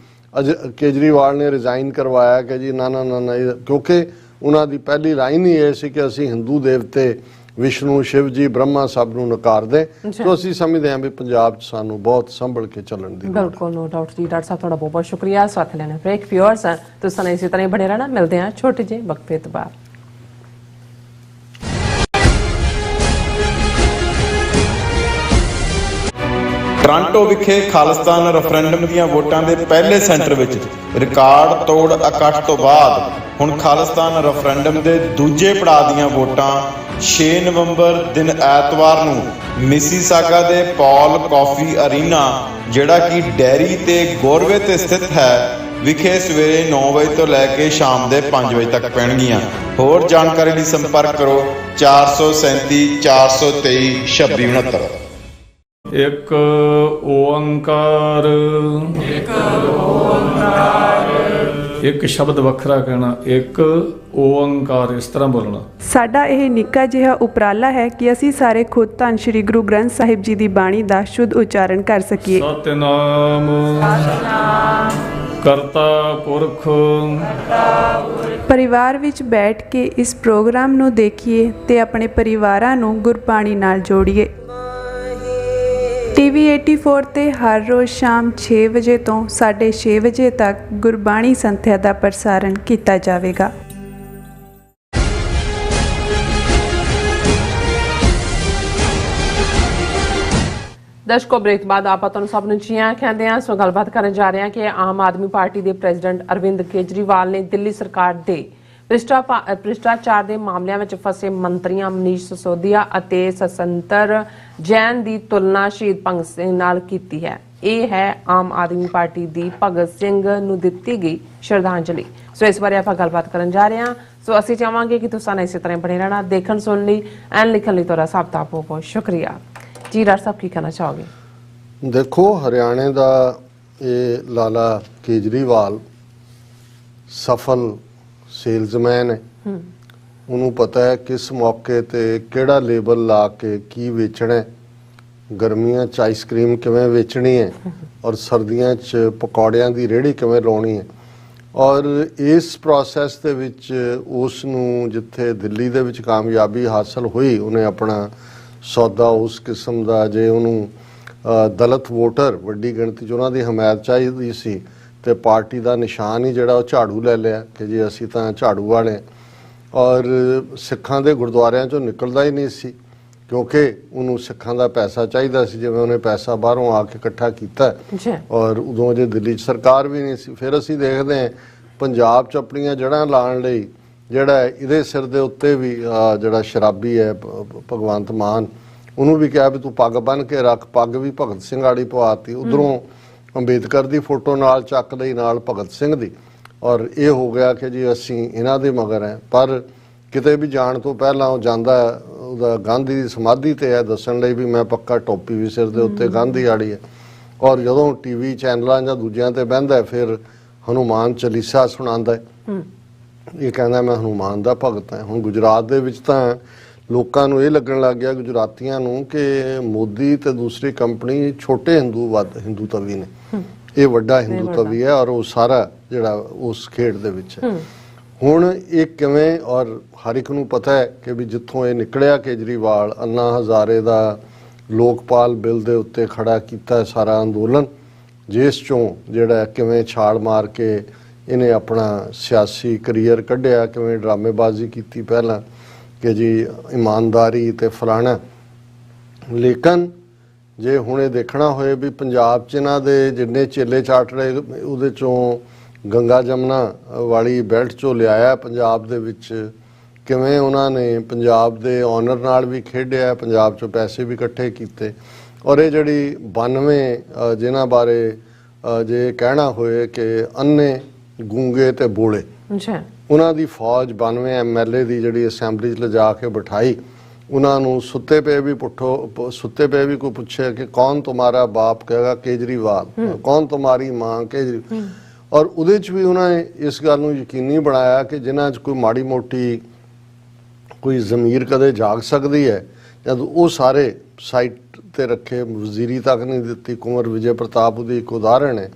ਕੇਜਰੀਵਾਲ ਨੇ ਰਿਜ਼ਾਈਨ ਕਰਵਾਇਆ ਕਿ ਜੀ ਨਾ, ਕਿਉਂਕਿ ਉਹਨਾਂ ਦੀ ਪਹਿਲੀ ਲਾਈਨ ਹੀ ਇਹ ਸੀ ਕਿ ਅਸੀਂ ਹਿੰਦੂ ਦੇਵਤੇ ਵਿਸ਼ਨੂੰ, ਸ਼ਿਵ ਜੀ, ਬ੍ਰਹਮਾ ਸਭ ਨੂੰ ਨਕਾਰਦੇ। ਸੋ ਅਸੀਂ ਸਮਝਦੇ ਹਾਂ ਵੀ ਪੰਜਾਬ 'ਚ ਸਾਨੂੰ ਬਹੁਤ ਸੰਭਲ ਕੇ ਚੱਲਣ ਦੀ। ਬਿਲਕੁਲ, ਨੋ ਡਾਊਟ ਜੀ। ਡਾਕਟਰ ਸਾਹਿਬ ਤੁਹਾਡਾ ਬਹੁਤ ਬਹੁਤ ਸ਼ੁਕਰੀਆ ਸਾਥ ਲੈਣੇ ਬ੍ਰੇਕ। ਵਿਊਅਰਸ ਤੁਸੀਂ ਸਾਨੂੰ ਇਸੇ ਤਰ੍ਹਾਂ ਹੀ ਬਣੇ ਰਹਿਣਾ। ਮਿਲਦੇ ਹਾਂ ਛੋਟੇ ਜਿਹੇ ਵਕਫੇ ਤੋਂ ਬਾਅਦ। ਟੋਰਾਂਟੋ ਵਿਖੇ ਖਾਲਿਸਤਾਨ ਰੈਫਰੈਂਡਮ ਦੀਆਂ ਵੋਟਾਂ ਦੇ ਪਹਿਲੇ ਸੈਂਟਰ ਵਿੱਚ ਰਿਕਾਰਡ ਤੋੜ ਇਕੱਠ ਤੋਂ ਬਾਅਦ ਹੁਣ ਖਾਲਿਸਤਾਨ ਰੈਫਰੈਂਡਮ ਦੇ ਦੂਜੇ ਪੜਾਅ ਦੀਆਂ ਵੋਟਾਂ 6 ਨਵੰਬਰ ਦਿਨ ਐਤਵਾਰ ਨੂੰ ਮਿਸੀਸਾਗਾ ਦੇ ਪੌਲ ਕਾਫੀ ਅਰੀਨਾ, ਜਿਹੜਾ ਕਿ ਡੈਰੀ ਤੇ ਗੋਰਵੇ ਤੇ ਸਥਿਤ ਹੈ, ਵਿਖੇ ਸਵੇਰੇ 9 ਵਜੇ ਤੋਂ ਲੈ ਕੇ ਸ਼ਾਮ ਦੇ 5 ਵਜੇ ਤੱਕ ਪੈਣਗੀਆਂ। ਹੋਰ ਜਾਣਕਾਰੀ ਲਈ ਸੰਪਰਕ ਕਰੋ 437 423 2669। ਇੱਕ ਓੰਕਾਰ, ਇੱਕ ਸ਼ਬਦ ਵੱਖਰਾ ਕਹਿਣਾ, ਇੱਕ ਓੰਕਾਰ, ਇਸ ਤਰ੍ਹਾਂ ਬੋਲਣਾ। ਸਾਡਾ ਇਹ ਨਿੱਕਾ ਜਿਹਾ ਉਪਰਾਲਾ ਹੈ ਕਿ ਅਸੀਂ ਸਾਰੇ ਖੁਦ ਧੰਨ ਸ਼੍ਰੀ ਗੁਰੂ ਗ੍ਰੰਥ ਸਾਹਿਬ ਜੀ ਦੀ ਬਾਣੀ ਦਾ ਸ਼ੁੱਧ ਉਚਾਰਨ ਕਰ ਸਕੀਏ। ਸਤਿਨਾਮ ਕਰਤਾ ਪੁਰਖ। ਪਰਿਵਾਰ ਵਿੱਚ ਬੈਠ ਕੇ ਇਸ ਪ੍ਰੋਗਰਾਮ ਨੂੰ ਦੇਖੀਏ ਤੇ ਆਪਣੇ ਪਰਿਵਾਰਾਂ ਨੂੰ ਗੁਰਬਾਣੀ ਨਾਲ ਜੋੜੀਏ। TV 84 ਤੇ ਹਰ ਰੋਜ਼ ਸ਼ਾਮ 6 ਵਜੇ ਤੋਂ 6:30 ਵਜੇ ਤੱਕ ਗੁਰਬਾਣੀ ਸੰਥਿਆ ਦਾ ਪ੍ਰਸਾਰਣ ਕੀਤਾ ਜਾਵੇਗਾ। ਦਰਸ਼ਕੋ, ਬ੍ਰੇਕ ਬਾਅਦ ਆਪਾਂ ਤੁਹਾਨੂੰ ਸਭ ਨੂੰ ਜੀਆਂ ਕਹਿੰਦੇ ਹਾਂ। ਸੋ ਗੱਲਬਾਤ ਕਰਨ ਜਾ ਰਹੇ ਹਾਂ ਕਿ ਆਮ ਆਦਮੀ ਪਾਰਟੀ ਦੇ ਪ੍ਰੈਜ਼ੀਡੈਂਟ ਅਰਵਿੰਦ ਕੇਜਰੀਵਾਲ ਨੇ ਦਿੱਲੀ ਸਰਕਾਰ ਦੇ ਭ੍ਰਿਸ਼ਟਾਚਾਰ ਦੇ ਮਾਮਲਿਆਂ ਵਿੱਚ ਫਸੇ ਮੰਤਰੀਆਂ ਮਨੀਸ਼ ਸਿਸੋਦੀਆ ਅਤੇ ਸਸੰਤਰ ਜੈਨ ਦੀ ਤੁਲਨਾ ਸ਼ਹੀਦ ਭਗਤ ਸਿੰਘ ਨਾਲ ਕੀਤੀ ਹੈ। ਇਹ ਹੈ ਆਮ ਆਦਮੀ ਪਾਰਟੀ ਦੀ ਭਗਤ ਸਿੰਘ ਨੂੰ ਦਿੱਤੀ ਗਈ ਸ਼ਰਧਾਂਜਲੀ। ਸੋ ਇਸ ਬਾਰੇ ਆਪਾਂ ਗੱਲਬਾਤ ਕਰਨ ਜਾ ਰਹੇ ਹਾਂ। ਸੋ ਅਸੀਂ ਚਾਹਾਂਗੇ ਕਿ ਤੁਸੀਂ ਇਸੇ ਤਰ੍ਹਾਂ ਬਣੇ ਰਹਿਣਾ। ਦੇਖਣ ਸੁਣਨ ਲਈ ਐਂਡ ਲਿਖਣ ਲਈ ਤੁਹਾਡਾ ਸਭ ਦਾ ਬਹੁਤ ਬਹੁਤ ਸ਼ੁਕਰੀਆ ਜੀ। ਡਾਕਟਰ ਸਾਹਿਬ ਕੀ ਕਹਿਣਾ ਚਾਹੋਗੇ? ਦੇਖੋ, ਹਰਿਆਣੇ ਦਾ ਇਹ ਲਾਲਾ ਕੇਜਰੀਵਾਲ ਸਫਲ ਸੇਲਜ਼ਮੈਨ ਹੈ। ਉਹਨੂੰ ਪਤਾ ਹੈ ਕਿਸ ਮੌਕੇ ਤੇ ਕਿਹੜਾ ਲੇਬਲ ਲਾ ਕੇ ਕੀ ਵੇਚਣਾ, ਗਰਮੀਆਂ 'ਚ ਆਈਸਕ੍ਰੀਮ ਕਿਵੇਂ ਵੇਚਣੀ ਹੈ ਔਰ ਸਰਦੀਆਂ 'ਚ ਪਕੌੜਿਆਂ ਦੀ ਰੇਹੜੀ ਕਿਵੇਂ ਲਾਉਣੀ ਹੈ। ਔਰ ਇਸ ਪ੍ਰੋਸੈਸ ਦੇ ਵਿੱਚ ਉਸ ਨੂੰ ਜਿੱਥੇ ਦਿੱਲੀ ਦੇ ਵਿੱਚ ਕਾਮਯਾਬੀ ਹਾਸਲ ਹੋਈ, ਉਹਨੇ ਆਪਣਾ ਸੌਦਾ ਉਸ ਕਿਸਮ ਦਾ, ਜੇ ਉਹਨੂੰ ਦਲਿਤ ਵੋਟਰ ਵੱਡੀ ਗਿਣਤੀ 'ਚ ਉਹਨਾਂ ਦੀ ਹਮਾਇਤ ਚਾਹੀਦੀ ਸੀ ਤੇ ਪਾਰਟੀ ਦਾ ਨਿਸ਼ਾਨ ਹੀ ਜਿਹੜਾ ਉਹ ਝਾੜੂ ਲੈ ਲਿਆ ਕਿ ਜੀ ਅਸੀਂ ਤਾਂ ਝਾੜੂ ਵਾਲੇ। ਔਰ ਸਿੱਖਾਂ ਦੇ ਗੁਰਦੁਆਰਿਆਂ 'ਚੋਂ ਨਿਕਲਦਾ ਹੀ ਨਹੀਂ ਸੀ ਕਿਉਂਕਿ ਉਹਨੂੰ ਸਿੱਖਾਂ ਦਾ ਪੈਸਾ ਚਾਹੀਦਾ ਸੀ, ਜਿਵੇਂ ਉਹਨੇ ਪੈਸਾ ਬਾਹਰੋਂ ਆ ਕੇ ਇਕੱਠਾ ਕੀਤਾ। ਔਰ ਉਦੋਂ ਜੇ ਦਿੱਲੀ 'ਚ ਸਰਕਾਰ ਵੀ ਨਹੀਂ ਸੀ। ਫਿਰ ਅਸੀਂ ਦੇਖਦੇ ਹਾਂ ਪੰਜਾਬ 'ਚ ਆਪਣੀਆਂ ਜੜ੍ਹਾਂ ਲਾਉਣ ਲਈ ਜਿਹੜਾ ਇਹਦੇ ਸਿਰ ਦੇ ਉੱਤੇ ਵੀ ਜਿਹੜਾ ਸ਼ਰਾਬੀ ਹੈ ਭਗਵੰਤ ਮਾਨ, ਉਹਨੂੰ ਵੀ ਕਿਹਾ ਵੀ ਤੂੰ ਪੱਗ ਬੰਨ੍ਹ ਕੇ ਰੱਖ। ਪੱਗ ਵੀ ਭਗਤ ਸਿੰਘ ਵਾਲੀ ਪਵਾਤੀ, ਉਧਰੋਂ ਅੰਬੇਦਕਰ ਦੀ ਫੋਟੋ ਨਾਲ ਚੱਕ ਲਈ, ਨਾਲ ਭਗਤ ਸਿੰਘ ਦੀ। ਔਰ ਇਹ ਹੋ ਗਿਆ ਕਿ ਜੀ ਅਸੀਂ ਇਹਨਾਂ ਦੇ ਮਗਰ ਹੈ। ਪਰ ਕਿਤੇ ਵੀ ਜਾਣ ਤੋਂ ਪਹਿਲਾਂ ਉਹ ਜਾਂਦਾ, ਉਹਦਾ ਗਾਂਧੀ ਦੀ ਸਮਾਧੀ ਤੇ ਹੈ ਦੱਸਣ ਲਈ ਵੀ ਮੈਂ ਪੱਕਾ ਟੋਪੀ ਵੀ ਸਿਰ ਦੇ ਉੱਤੇ ਗਾਂਧੀ ਵਾਲੀ ਹੈ। ਔਰ ਜਦੋਂ TV ਚੈਨਲਾਂ ਜਾਂ ਦੂਜਿਆਂ ਤੇ ਬਹਿੰਦਾ ਫਿਰ ਹਨੂਮਾਨ ਚਾਲੀਸਾ ਸੁਣਾਉਂਦਾ ਹੈ। ਇਹ ਕਹਿੰਦਾ ਮੈਂ ਹਨੂਮਾਨ ਦਾ ਭਗਤ ਹਾਂ। ਹੁਣ ਗੁਜਰਾਤ ਦੇ ਵਿੱਚ ਤਾਂ ਲੋਕਾਂ ਨੂੰ ਇਹ ਲੱਗਣ ਲੱਗ ਗਿਆ, ਗੁਜਰਾਤੀਆਂ ਨੂੰ, ਕਿ ਮੋਦੀ ਤੇ ਦੂਸਰੀ ਕੰਪਨੀ ਛੋਟੇ ਹਿੰਦੂ ਤਵੀ ਨੇ, ਇਹ ਵੱਡਾ ਹਿੰਦੂ ਤਵੀ ਹੈ ਔਰ ਉਹ ਸਾਰਾ ਜਿਹੜਾ ਉਸ ਖੇਡ ਦੇ ਵਿੱਚ ਹੈ। ਹੁਣ ਇਹ ਕਿਵੇਂ, ਔਰ ਹਰ ਇੱਕ ਨੂੰ ਪਤਾ ਹੈ ਕਿ ਵੀ ਜਿੱਥੋਂ ਇਹ ਨਿਕਲਿਆ ਕੇਜਰੀਵਾਲ, ਅੰਨਾ ਹਜ਼ਾਰੇ ਦਾ ਲੋਕਪਾਲ ਬਿੱਲ ਦੇ ਉੱਤੇ ਖੜਾ ਕੀਤਾ ਸਾਰਾ ਅੰਦੋਲਨ, ਜਿਸ ਚੋਂ ਜਿਹੜਾ ਕਿਵੇਂ ਛਾਲ ਮਾਰ ਕੇ ਇਹਨੇ ਆਪਣਾ ਸਿਆਸੀ ਕਰੀਅਰ ਕੱਢਿਆ, ਕਿਵੇਂ ਡਰਾਮੇਬਾਜ਼ੀ ਕੀਤੀ ਪਹਿਲਾਂ ਕਿ ਜੀ ਇਮਾਨਦਾਰੀ ਤੇ ਫਲਾਣਾ। ਲੇਕਿਨ ਜੇ ਹੁਣ ਇਹ ਦੇਖਣਾ ਹੋਏ ਵੀ ਪੰਜਾਬ 'ਚ ਇਹਨਾਂ ਦੇ ਜਿੰਨੇ ਚੇਲੇ ਚਾਟ ਰਹੇ, ਉਹਦੇ 'ਚੋਂ ਗੰਗਾ ਜਮਨਾ ਵਾਲੀ ਬੈਲਟ 'ਚੋਂ ਲਿਆਇਆ ਪੰਜਾਬ ਦੇ ਵਿੱਚ, ਕਿਵੇਂ ਉਹਨਾਂ ਨੇ ਪੰਜਾਬ ਦੇ ਓਨਰ ਨਾਲ ਵੀ ਖੇਡਿਆ, ਪੰਜਾਬ 'ਚੋਂ ਪੈਸੇ ਵੀ ਇਕੱਠੇ ਕੀਤੇ। ਔਰ ਇਹ ਜਿਹੜੀ 92 ਜਿਨ੍ਹਾਂ ਬਾਰੇ ਜੇ ਕਹਿਣਾ ਹੋਏ ਕਿ ਅੰਨੇ ਗੂੰਗੇ ਤੇ ਬੋਲੇ, ਅੱਛਾ, ਉਹਨਾਂ ਦੀ ਫੌਜ 92 MLA ਦੀ ਜਿਹੜੀ ਅਸੈਂਬਲੀ 'ਚ ਲਿਜਾ ਕੇ ਬਿਠਾਈ, ਉਹਨਾਂ ਨੂੰ ਸੁੱਤੇ ਪਏ ਵੀ ਕੋਈ ਪੁੱਛੇ ਕਿ ਕੌਣ ਤੁਹਾਡਾ ਬਾਪ, ਕਹੇਗਾ ਕੇਜਰੀਵਾਲ, ਕੌਣ ਤੁਹਾਡੀ ਮਾਂ, ਕੇਜਰੀ। ਔਰ ਉਹਦੇ 'ਚ ਵੀ ਉਹਨਾਂ ਨੇ ਇਸ ਗੱਲ ਨੂੰ ਯਕੀਨੀ ਬਣਾਇਆ ਕਿ ਜਿਨ੍ਹਾਂ 'ਚ ਕੋਈ ਮਾੜੀ ਮੋਟੀ ਕੋਈ ਜ਼ਮੀਰ ਕਦੇ ਜਾਗ ਸਕਦੀ ਹੈ, ਜਦ ਉਹ ਸਾਰੇ ਸਾਈਟ ਤੇ ਰੱਖੇ, ਵਜ਼ੀਰੀ ਤੱਕ ਨਹੀਂ ਦਿੱਤੀ। ਕੁੰਵਰ ਵਿਜੇ ਪ੍ਰਤਾਪ ਉਹਦੀ ਇੱਕ ਉਦਾਹਰਣ ਹੈ,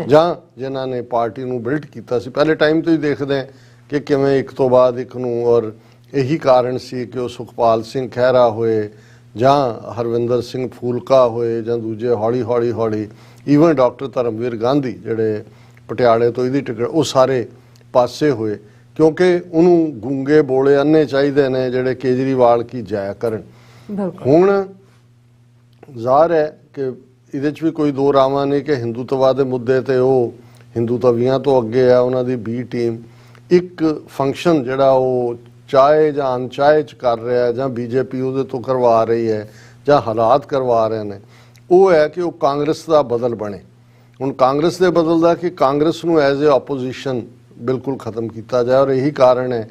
ਜਾਂ ਜਿਨ੍ਹਾਂ ਨੇ ਪਾਰਟੀ ਨੂੰ ਬਿਲਡ ਕੀਤਾ ਸੀ ਪਹਿਲੇ ਟਾਈਮ ਤੋਂ ਹੀ। ਦੇਖਦੇ ਕਿ ਕਿਵੇਂ ਇੱਕ ਤੋਂ ਬਾਅਦ ਇੱਕ ਨੂੰ, ਔਰ ਇਹੀ ਕਾਰਨ ਸੀ ਕਿ ਉਹ ਸੁਖਪਾਲ ਸਿੰਘ ਖਹਿਰਾ ਹੋਏ ਜਾਂ ਹਰਵਿੰਦਰ ਸਿੰਘ ਫੂਲਕਾ ਹੋਏ ਜਾਂ ਦੂਜੇ, ਹੌਲੀ ਈਵਨ ਡਾਕਟਰ ਧਰਮਵੀਰ ਗਾਂਧੀ ਜਿਹੜੇ ਪਟਿਆਲੇ ਤੋਂ ਇਹਦੀ ਟਿਕਟ, ਉਹ ਸਾਰੇ ਪਾਸੇ ਹੋਏ, ਕਿਉਂਕਿ ਉਹਨੂੰ ਗੂੰਗੇ ਬੋਲੇ ਅੰਨੇ ਚਾਹੀਦੇ ਨੇ ਜਿਹੜੇ ਕੇਜਰੀਵਾਲ ਕੀ ਜਾਇਆ ਕਰਨ। ਹੁਣ ਜ਼ਾਹਰ ਹੈ ਕਿ ਇਹਦੇ 'ਚ ਵੀ ਕੋਈ ਦੋ ਰਾਵਾਂ ਨਹੀਂ ਕਿ ਹਿੰਦੂਤਵਾ ਦੇ ਮੁੱਦੇ ਤੇ ਉਹ ਹਿੰਦੂਤਵੀਆਂ ਤੋਂ ਅੱਗੇ ਆ। ਉਹਨਾਂ ਦੀ B ਟੀਮ ਇੱਕ ਫੰਕਸ਼ਨ ਜਿਹੜਾ ਉਹ ਚਾਹੇ ਜਾਂ ਅਣਚਾਹੇ 'ਚ ਕਰ ਰਿਹਾ, ਜਾਂ BJP ਉਹਦੇ ਤੋਂ ਕਰਵਾ ਰਹੀ ਹੈ, ਜਾਂ ਹਾਲਾਤ ਕਰਵਾ ਰਹੇ ਨੇ, ਉਹ ਹੈ ਕਿ ਉਹ ਕਾਂਗਰਸ ਦਾ ਬਦਲ ਬਣੇ। ਹੁਣ ਕਾਂਗਰਸ ਦੇ ਬਦਲ ਦਾ ਕਿ ਕਾਂਗਰਸ ਨੂੰ ਐਜ਼ ਏ ਆਪੋਜੀਸ਼ਨ ਬਿਲਕੁਲ ਖਤਮ ਕੀਤਾ ਜਾਏ। ਔਰ ਇਹੀ ਕਾਰਨ ਹੈ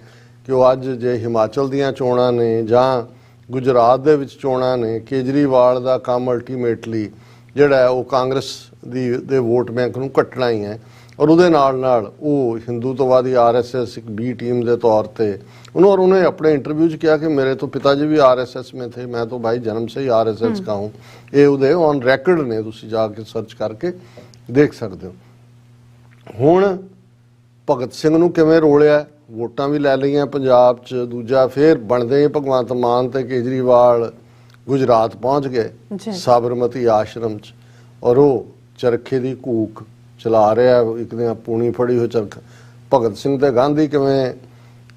ਕਿ ਉਹ ਅੱਜ ਜੇ ਹਿਮਾਚਲ ਦੀਆਂ ਚੋਣਾਂ ਨੇ ਜਾਂ ਗੁਜਰਾਤ ਦੇ ਵਿੱਚ ਚੋਣਾਂ ਨੇ, ਕੇਜਰੀਵਾਲ ਦਾ ਕੰਮ ਅਲਟੀਮੇਟਲੀ ਜਿਹੜਾ ਹੈ ਉਹ ਕਾਂਗਰਸ ਦੇ ਵੋਟ ਬੈਂਕ ਨੂੰ ਕੱਟਣਾ ਹੀ ਹੈ। ਔਰ ਉਹਦੇ ਨਾਲ ਉਹ ਹਿੰਦੂਤਵਾਦੀ RSS ਇੱਕ B टीम ਦੇ तौर पे और उन्होंने अपने इंटरव्यू च किया कि मेरे तो पिताजी भी RSS में थे, मैं तो भाई जन्म से ही RSS का हूँ। ये उदे ऑन रैकड ने, तुसी जाके सर्च करके देख सकते हो। हुण भगत सिंह नूं किवें रोलिया, वोटां भी लै लईआं पंजाब च, दूजा फिर बनदे ही भगवंत मान ते केजरीवाल गुजरात पहुँच गए साबरमती आश्रम च, और वो चरखे की घूक चला रहा, एक दिन पूनी फड़ी हो चरखा। भगत सिंह ते गांधी किवें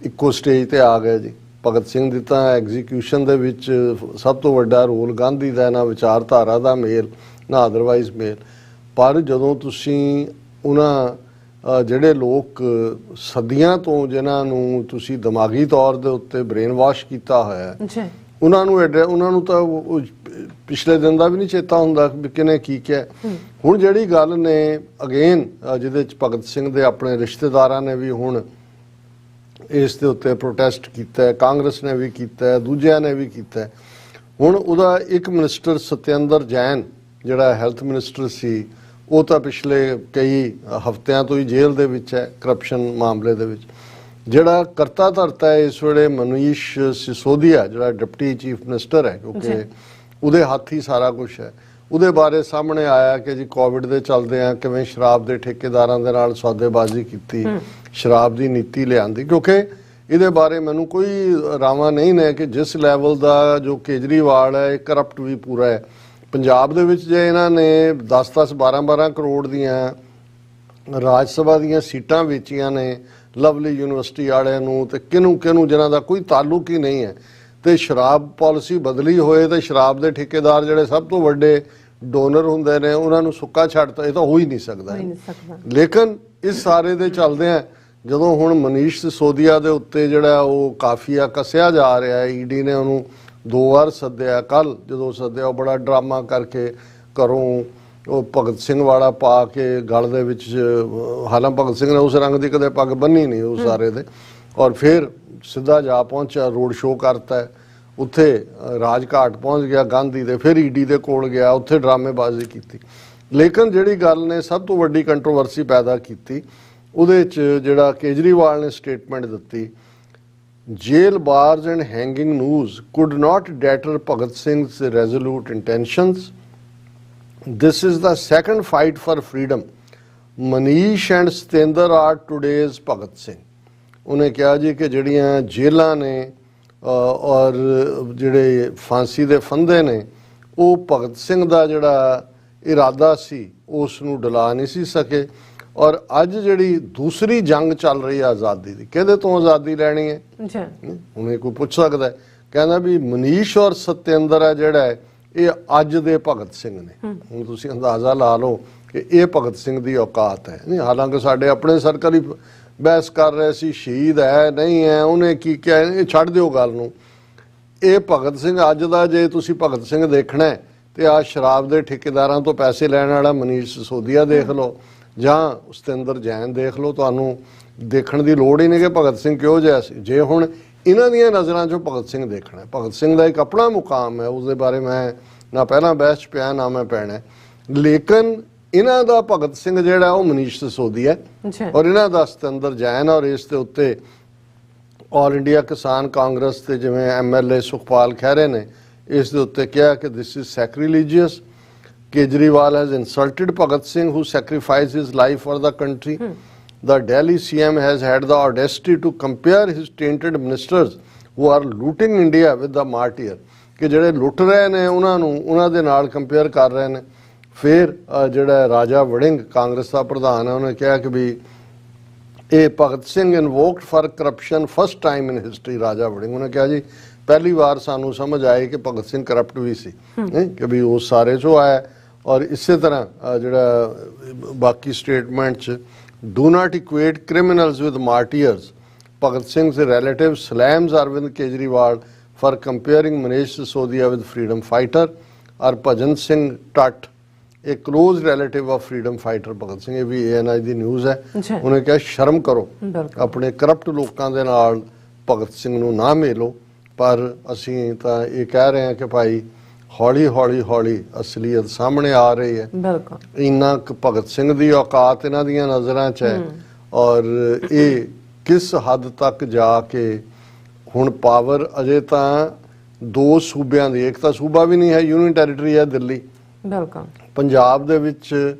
ਇੱਕੋ ਸਟੇਜ ਤੇ ਆ ਗਏ ਜੀ। ਭਗਤ ਸਿੰਘ ਦੀ ਤਾਂ ਐਗਜ਼ੀਕਿਊਸ਼ਨ ਦੇ ਵਿੱਚ ਸਭ ਤੋਂ ਵੱਡਾ ਰੋਲ ਗਾਂਧੀ ਦਾ, ਨਾ ਵਿਚਾਰਧਾਰਾ ਦਾ ਮੇਲ ਨਾ ਅਦਰਵਾਈਜ਼ ਮੇਲ। ਪਰ ਜਦੋਂ ਤੁਸੀਂ ਉਹਨਾਂ ਜਿਹੜੇ ਲੋਕ ਸਦੀਆਂ ਤੋਂ ਜਿਨ੍ਹਾਂ ਨੂੰ ਤੁਸੀਂ ਦਿਮਾਗੀ ਤੌਰ ਦੇ ਉੱਤੇ ਬ੍ਰੇਨ ਵਾਸ਼ ਕੀਤਾ ਹੋਇਆ, ਉਹਨਾਂ ਨੂੰ ਤਾਂ ਪਿਛਲੇ ਦਿਨ ਦਾ ਵੀ ਨਹੀਂ ਚੇਤਾ ਹੁੰਦਾ ਵੀ ਕਿਹਨੇ ਕੀ ਕਿਹਾ। ਹੁਣ ਜਿਹੜੀ ਗੱਲ ਨੇ ਅਗੇਨ ਜਿਹਦੇ 'ਚ ਭਗਤ ਸਿੰਘ ਦੇ ਆਪਣੇ ਰਿਸ਼ਤੇਦਾਰਾਂ ਨੇ ਵੀ ਹੁਣ ਇਸ ਦੇ ਉੱਤੇ ਪ੍ਰੋਟੈਸਟ ਕੀਤਾ, ਕਾਂਗਰਸ ਨੇ ਵੀ ਕੀਤਾ, ਦੂਜਿਆਂ ਨੇ ਵੀ ਕੀਤਾ। ਹੁਣ ਉਹਦਾ ਇੱਕ ਮਿਨਿਸਟਰ ਸਤਿੰਦਰ ਜੈਨ ਜਿਹੜਾ ਹੈਲਥ ਮਿਨਿਸਟਰ ਸੀ, ਉਹ ਤਾਂ ਪਿਛਲੇ ਕਈ ਹਫ਼ਤਿਆਂ ਤੋਂ ਹੀ ਜੇਲ੍ਹ ਦੇ ਵਿੱਚ ਹੈ ਕਰਪਸ਼ਨ ਮਾਮਲੇ ਦੇ ਵਿੱਚ। ਜਿਹੜਾ ਕਰਤਾ ਧਰਤਾ ਹੈ ਇਸ ਵੇਲੇ ਮਨੀਸ਼ ਸਿਸੋਦੀਆ ਜਿਹੜਾ ਡਿਪਟੀ ਚੀਫ ਮਿਨਿਸਟਰ ਹੈ, ਕਿਉਂਕਿ ਉਹਦੇ ਹੱਥ ਹੀ ਸਾਰਾ ਕੁਝ ਹੈ। ਉਹਦੇ ਬਾਰੇ ਸਾਹਮਣੇ ਆਇਆ ਕਿ ਜੀ ਕੋਵਿਡ ਦੇ ਚੱਲਦੇ ਆ ਕਿਵੇਂ ਸ਼ਰਾਬ ਦੇ ਠੇਕੇਦਾਰਾਂ ਦੇ ਨਾਲ ਸੌਦੇਬਾਜ਼ੀ ਕੀਤੀ, ਸ਼ਰਾਬ ਦੀ ਨੀਤੀ ਲਿਆਂਦੀ। ਕਿਉਂਕਿ ਇਹਦੇ ਬਾਰੇ ਮੈਨੂੰ ਕੋਈ ਰਾਵਾਂ ਨਹੀਂ ਨੇ ਕਿ ਜਿਸ ਲੈਵਲ ਦਾ ਜੋ ਕੇਜਰੀਵਾਲ ਹੈ ਇਹ ਕਰਪਟ ਵੀ ਪੂਰਾ ਹੈ। ਪੰਜਾਬ ਦੇ ਵਿੱਚ ਜੇ ਇਹਨਾਂ ਨੇ 10-10 12-12 ਕਰੋੜ ਦੀਆਂ ਰਾਜ ਸਭਾ ਦੀਆਂ ਸੀਟਾਂ ਵੇਚੀਆਂ ਨੇ ਲਵਲੀ ਯੂਨੀਵਰਸਿਟੀ ਵਾਲਿਆਂ ਨੂੰ, ਤੇ ਕਿਹਨੂੰ ਜਿਨ੍ਹਾਂ ਦਾ ਕੋਈ ਤਾਲੁਕ ਹੀ ਨਹੀਂ ਹੈ, ਤੇ ਸ਼ਰਾਬ ਪਾਲਿਸੀ ਬਦਲੀ ਹੋਏ ਤੇ ਸ਼ਰਾਬ ਦੇ ਠੇਕੇਦਾਰ ਜਿਹੜੇ ਸਭ ਤੋਂ ਵੱਡੇ ਡੋਨਰ ਹੁੰਦੇ ਨੇ ਉਹਨਾਂ ਨੂੰ ਸੁੱਕਾ ਛੱਡਤਾ, ਇਹ ਤਾਂ ਹੋ ਹੀ ਨਹੀਂ ਸਕਦਾ। ਲੇਕਿਨ ਇਸ ਸਾਰੇ ਦੇ ਚੱਲਦੇ ਆ ਜਦੋਂ ਹੁਣ ਮਨੀਸ਼ ਸਿਸੋਦੀਆ ਦੇ ਉੱਤੇ ਜਿਹੜਾ ਉਹ ਕਾਫੀਆ ਕੱਸਿਆ ਜਾ ਰਿਹਾ ਹੈ, ਈਡੀ ਨੇ ਉਹਨੂੰ 2 ਵਾਰ ਸੱਦਿਆ। ਕੱਲ ਜਦੋਂ ਸੱਦਿਆ ਉਹ ਬੜਾ ਡਰਾਮਾ ਕਰਕੇ ਘਰੋਂ ਉਹ ਭਗਤ ਸਿੰਘ ਵਾਲਾ ਪਾ ਕੇ ਗਲ ਦੇ ਵਿੱਚ, ਹਾਲਾਂ ਭਗਤ ਸਿੰਘ ਨੇ ਉਸ ਰੰਗ ਦੀ ਕਦੇ ਪੱਗ ਬੰਨੀ ਨਹੀਂ ਉਹ ਸਾਰੇ ਦੇ, ਔਰ ਫਿਰ ਸਿੱਧਾ ਜਾ ਪਹੁੰਚਿਆ, ਰੋਡ ਸ਼ੋਅ ਕਰਤਾ, ਉੱਥੇ ਰਾਜਘਾਟ ਪਹੁੰਚ ਗਿਆ ਗਾਂਧੀ ਦੇ, ਫਿਰ ਈਡੀ ਦੇ ਕੋਲ ਗਿਆ, ਉੱਥੇ ਡਰਾਮੇਬਾਜ਼ੀ ਕੀਤੀ। ਲੇਕਿਨ ਜਿਹੜੀ ਗੱਲ ਨੇ ਸਭ ਤੋਂ ਵੱਡੀ ਕੰਟਰੋਵਰਸੀ ਪੈਦਾ ਕੀਤੀ ਉਹਦੇ 'ਚ ਜਿਹੜਾ ਕੇਜਰੀਵਾਲ ਨੇ ਸਟੇਟਮੈਂਟ ਦਿੱਤੀ, jail bars and hanging nooses could not deter Bhagat Singh's resolute intentions, this is the second fight for freedom, Manish and Satinder are today's Bhagat Singh. ਉਹਨੇ ਕਿਹਾ ਜੀ ਕਿ ਜਿਹੜੀਆਂ ਜੇਲਾਂ ਨੇ ਔਰ ਜਿਹੜੇ ਫਾਂਸੀ ਦੇ ਫੰਦੇ ਨੇ ਉਹ ਭਗਤ ਸਿੰਘ ਦਾ ਜਿਹੜਾ ਇਰਾਦਾ ਸੀ ਉਸ ਨੂੰ ਡਲਾ ਨਹੀਂ ਸੀ ਸਕੇ। ਔਰ ਅੱਜ ਜਿਹੜੀ ਦੂਸਰੀ ਜੰਗ ਚੱਲ ਰਹੀ ਹੈ ਆਜ਼ਾਦੀ ਦੀ, ਕਿਹਦੇ ਤੋਂ ਆਜ਼ਾਦੀ ਲੈਣੀ ਹੈ? ਹੁਣ ਇਹ ਕੋਈ ਪੁੱਛ ਸਕਦਾ, ਕਹਿੰਦਾ ਵੀ ਮਨੀਸ਼ ਔਰ ਸਤਿੰਦਰ ਹੈ ਜਿਹੜਾ ਇਹ ਅੱਜ ਦੇ ਭਗਤ ਸਿੰਘ ਨੇ। ਹੁਣ ਤੁਸੀਂ ਅੰਦਾਜ਼ਾ ਲਾ ਲਓ ਕਿ ਇਹ ਭਗਤ ਸਿੰਘ ਦੀ ਔਕਾਤ ਹੈ। ਨਹੀਂ, ਹਾਲਾਂਕਿ ਸਾਡੇ ਆਪਣੇ ਸਰਕਲ ਹੀ ਬਹਿਸ ਕਰ ਰਹੇ ਸੀ ਸ਼ਹੀਦ ਹੈ ਨਹੀਂ ਹੈ, ਉਹਨੇ ਕੀ ਕਿਹਾ, ਇਹ ਛੱਡ ਦਿਓ ਗੱਲ ਨੂੰ। ਇਹ ਭਗਤ ਸਿੰਘ ਅੱਜ ਦਾ ਜੇ ਤੁਸੀਂ ਭਗਤ ਸਿੰਘ ਦੇਖਣਾ ਤੇ ਆ ਸ਼ਰਾਬ ਦੇ ਠੇਕੇਦਾਰਾਂ ਤੋਂ ਪੈਸੇ ਲੈਣ ਵਾਲਾ ਮਨੀਸ਼ ਸਿਸੋਦੀਆ ਦੇਖ ਲਓ ਜਾਂ ਸਤਿੰਦਰ ਜੈਨ ਦੇਖ ਲਓ, ਤੁਹਾਨੂੰ ਦੇਖਣ ਦੀ ਲੋੜ ਹੀ ਨਹੀਂ ਕਿ ਭਗਤ ਸਿੰਘ ਕਿਹੋ ਜਿਹਾ ਸੀ। ਜੇ ਹੁਣ ਇਹਨਾਂ ਦੀਆਂ ਨਜ਼ਰਾਂ 'ਚੋਂ ਭਗਤ ਸਿੰਘ ਦੇਖਣਾ, ਭਗਤ ਸਿੰਘ ਦਾ ਇੱਕ ਆਪਣਾ ਮੁਕਾਮ ਹੈ, ਉਸਦੇ ਬਾਰੇ ਮੈਂ ਨਾ ਪਹਿਲਾਂ ਬਹਿਸ 'ਚ ਪਿਆ ਨਾ ਮੈਂ ਪੈਣਾ, ਲੇਕਿਨ ਇਹਨਾਂ ਦਾ ਭਗਤ ਸਿੰਘ ਜਿਹੜਾ ਉਹ ਮਨੀਸ਼ ਸਿਸੋਦੀਆ ਔਰ ਇਹਨਾਂ ਦਾ ਸਤਿੰਦਰ ਜੈਨ। ਔਰ ਇਸ ਦੇ ਉੱਤੇ ਆਲ ਇੰਡੀਆ ਕਿਸਾਨ ਕਾਂਗਰਸ ਦੇ ਜਿਵੇਂ MLA ਸੁਖਪਾਲ ਖਹਿਰੇ ਨੇ ਇਸ ਦੇ ਉੱਤੇ ਕਿਹਾ ਕਿ this is sacrilegious. Kejriwal has insulted Bhagat Singh who sacrificed his life for the country. The Delhi CM has had the audacity to compare his tainted ministers who are looting India with the martyr, ਕਿ ਜਿਹੜੇ ਲੁੱਟ ਰਹੇ ਨੇ ਉਹਨਾਂ ਨੂੰ ਉਹਨਾਂ ਦੇ ਨਾਲ ਕੰਪੇਅਰ ਕਰ ਰਹੇ ਨੇ। ਫਿਰ ਜਿਹੜਾ ਰਾਜਾ ਵੜਿੰਗ ਕਾਂਗਰਸ ਦਾ ਪ੍ਰਧਾਨ ਹੈ ਉਹਨੇ ਕਿਹਾ ਕਿ ਵੀ ਇਹ Bhagat Singh invoked for corruption first time in history. Raja Warring ਉਹਨੇ ਕਿਹਾ ਜੀ ਪਹਿਲੀ ਵਾਰ ਸਾਨੂੰ ਸਮਝ ਆਏ ਕਿ ਭਗਤ ਸਿੰਘ ਕਰਪਟ ਵੀ ਸੀ, ਕਿ ਵੀ ਉਹ ਸਾਰੇ ਚੋਂ ਆਇਆ। ਔਰ ਇਸੇ ਤਰ੍ਹਾਂ ਜਿਹੜਾ ਬਾਕੀ ਸਟੇਟਮੈਂਟ 'ਚ do not equate criminals with martyrs, Bhagat Singh ਦੇ relative slams Arvind Kejriwal for comparing Manish Sisodia with freedom fighter. ਔਰ ਭਜਨ ਸਿੰਘ ਟੱਟ ਇਹ close relative of freedom fighter Bhagat Singh, ਇਹ ਵੀ ANI ਦੀ ਨਿਊਜ਼ ਹੈ। ਉਹਨੇ ਕਿਹਾ ਸ਼ਰਮ ਕਰੋ, ਆਪਣੇ ਕਰਪਟ ਲੋਕਾਂ ਦੇ ਨਾਲ ਭਗਤ ਸਿੰਘ ਨੂੰ ਨਾ ਮਿਲੋ। ਪਰ ਅਸੀਂ ਤਾਂ ਇਹ ਕਹਿ ਰਹੇ ਹਾਂ ਕਿ ਭਾਈ ਹੌਲੀ ਹੌਲੀ ਹੌਲੀ ਅਸਲੀਅਤ ਸਾਹਮਣੇ ਆ ਰਹੀ ਹੈ। ਬਿਲਕੁਲ ਇੰਨਾ ਭਗਤ ਸਿੰਘ ਦੀ ਔਕਾਤ ਇਹਨਾਂ ਦੀਆਂ ਨਜ਼ਰਾਂ 'ਚ ਹੈ। ਔਰ ਇਹ ਕਿਸ ਹੱਦ ਤੱਕ ਜਾ ਕੇ ਹੁਣ ਪਾਵਰ ਅਜੇ ਤਾਂ ਦੋ ਸੂਬਿਆਂ ਦੀ, ਇੱਕ ਤਾਂ ਸੂਬਾ ਵੀ ਨਹੀਂ ਹੈ, ਯੂਨੀਅਨ ਟੈਰੀਟਰੀ ਹੈ ਦਿੱਲੀ। ਬਿਲਕੁਲ ਪੰਜਾਬ ਦੇ ਵਿੱਚ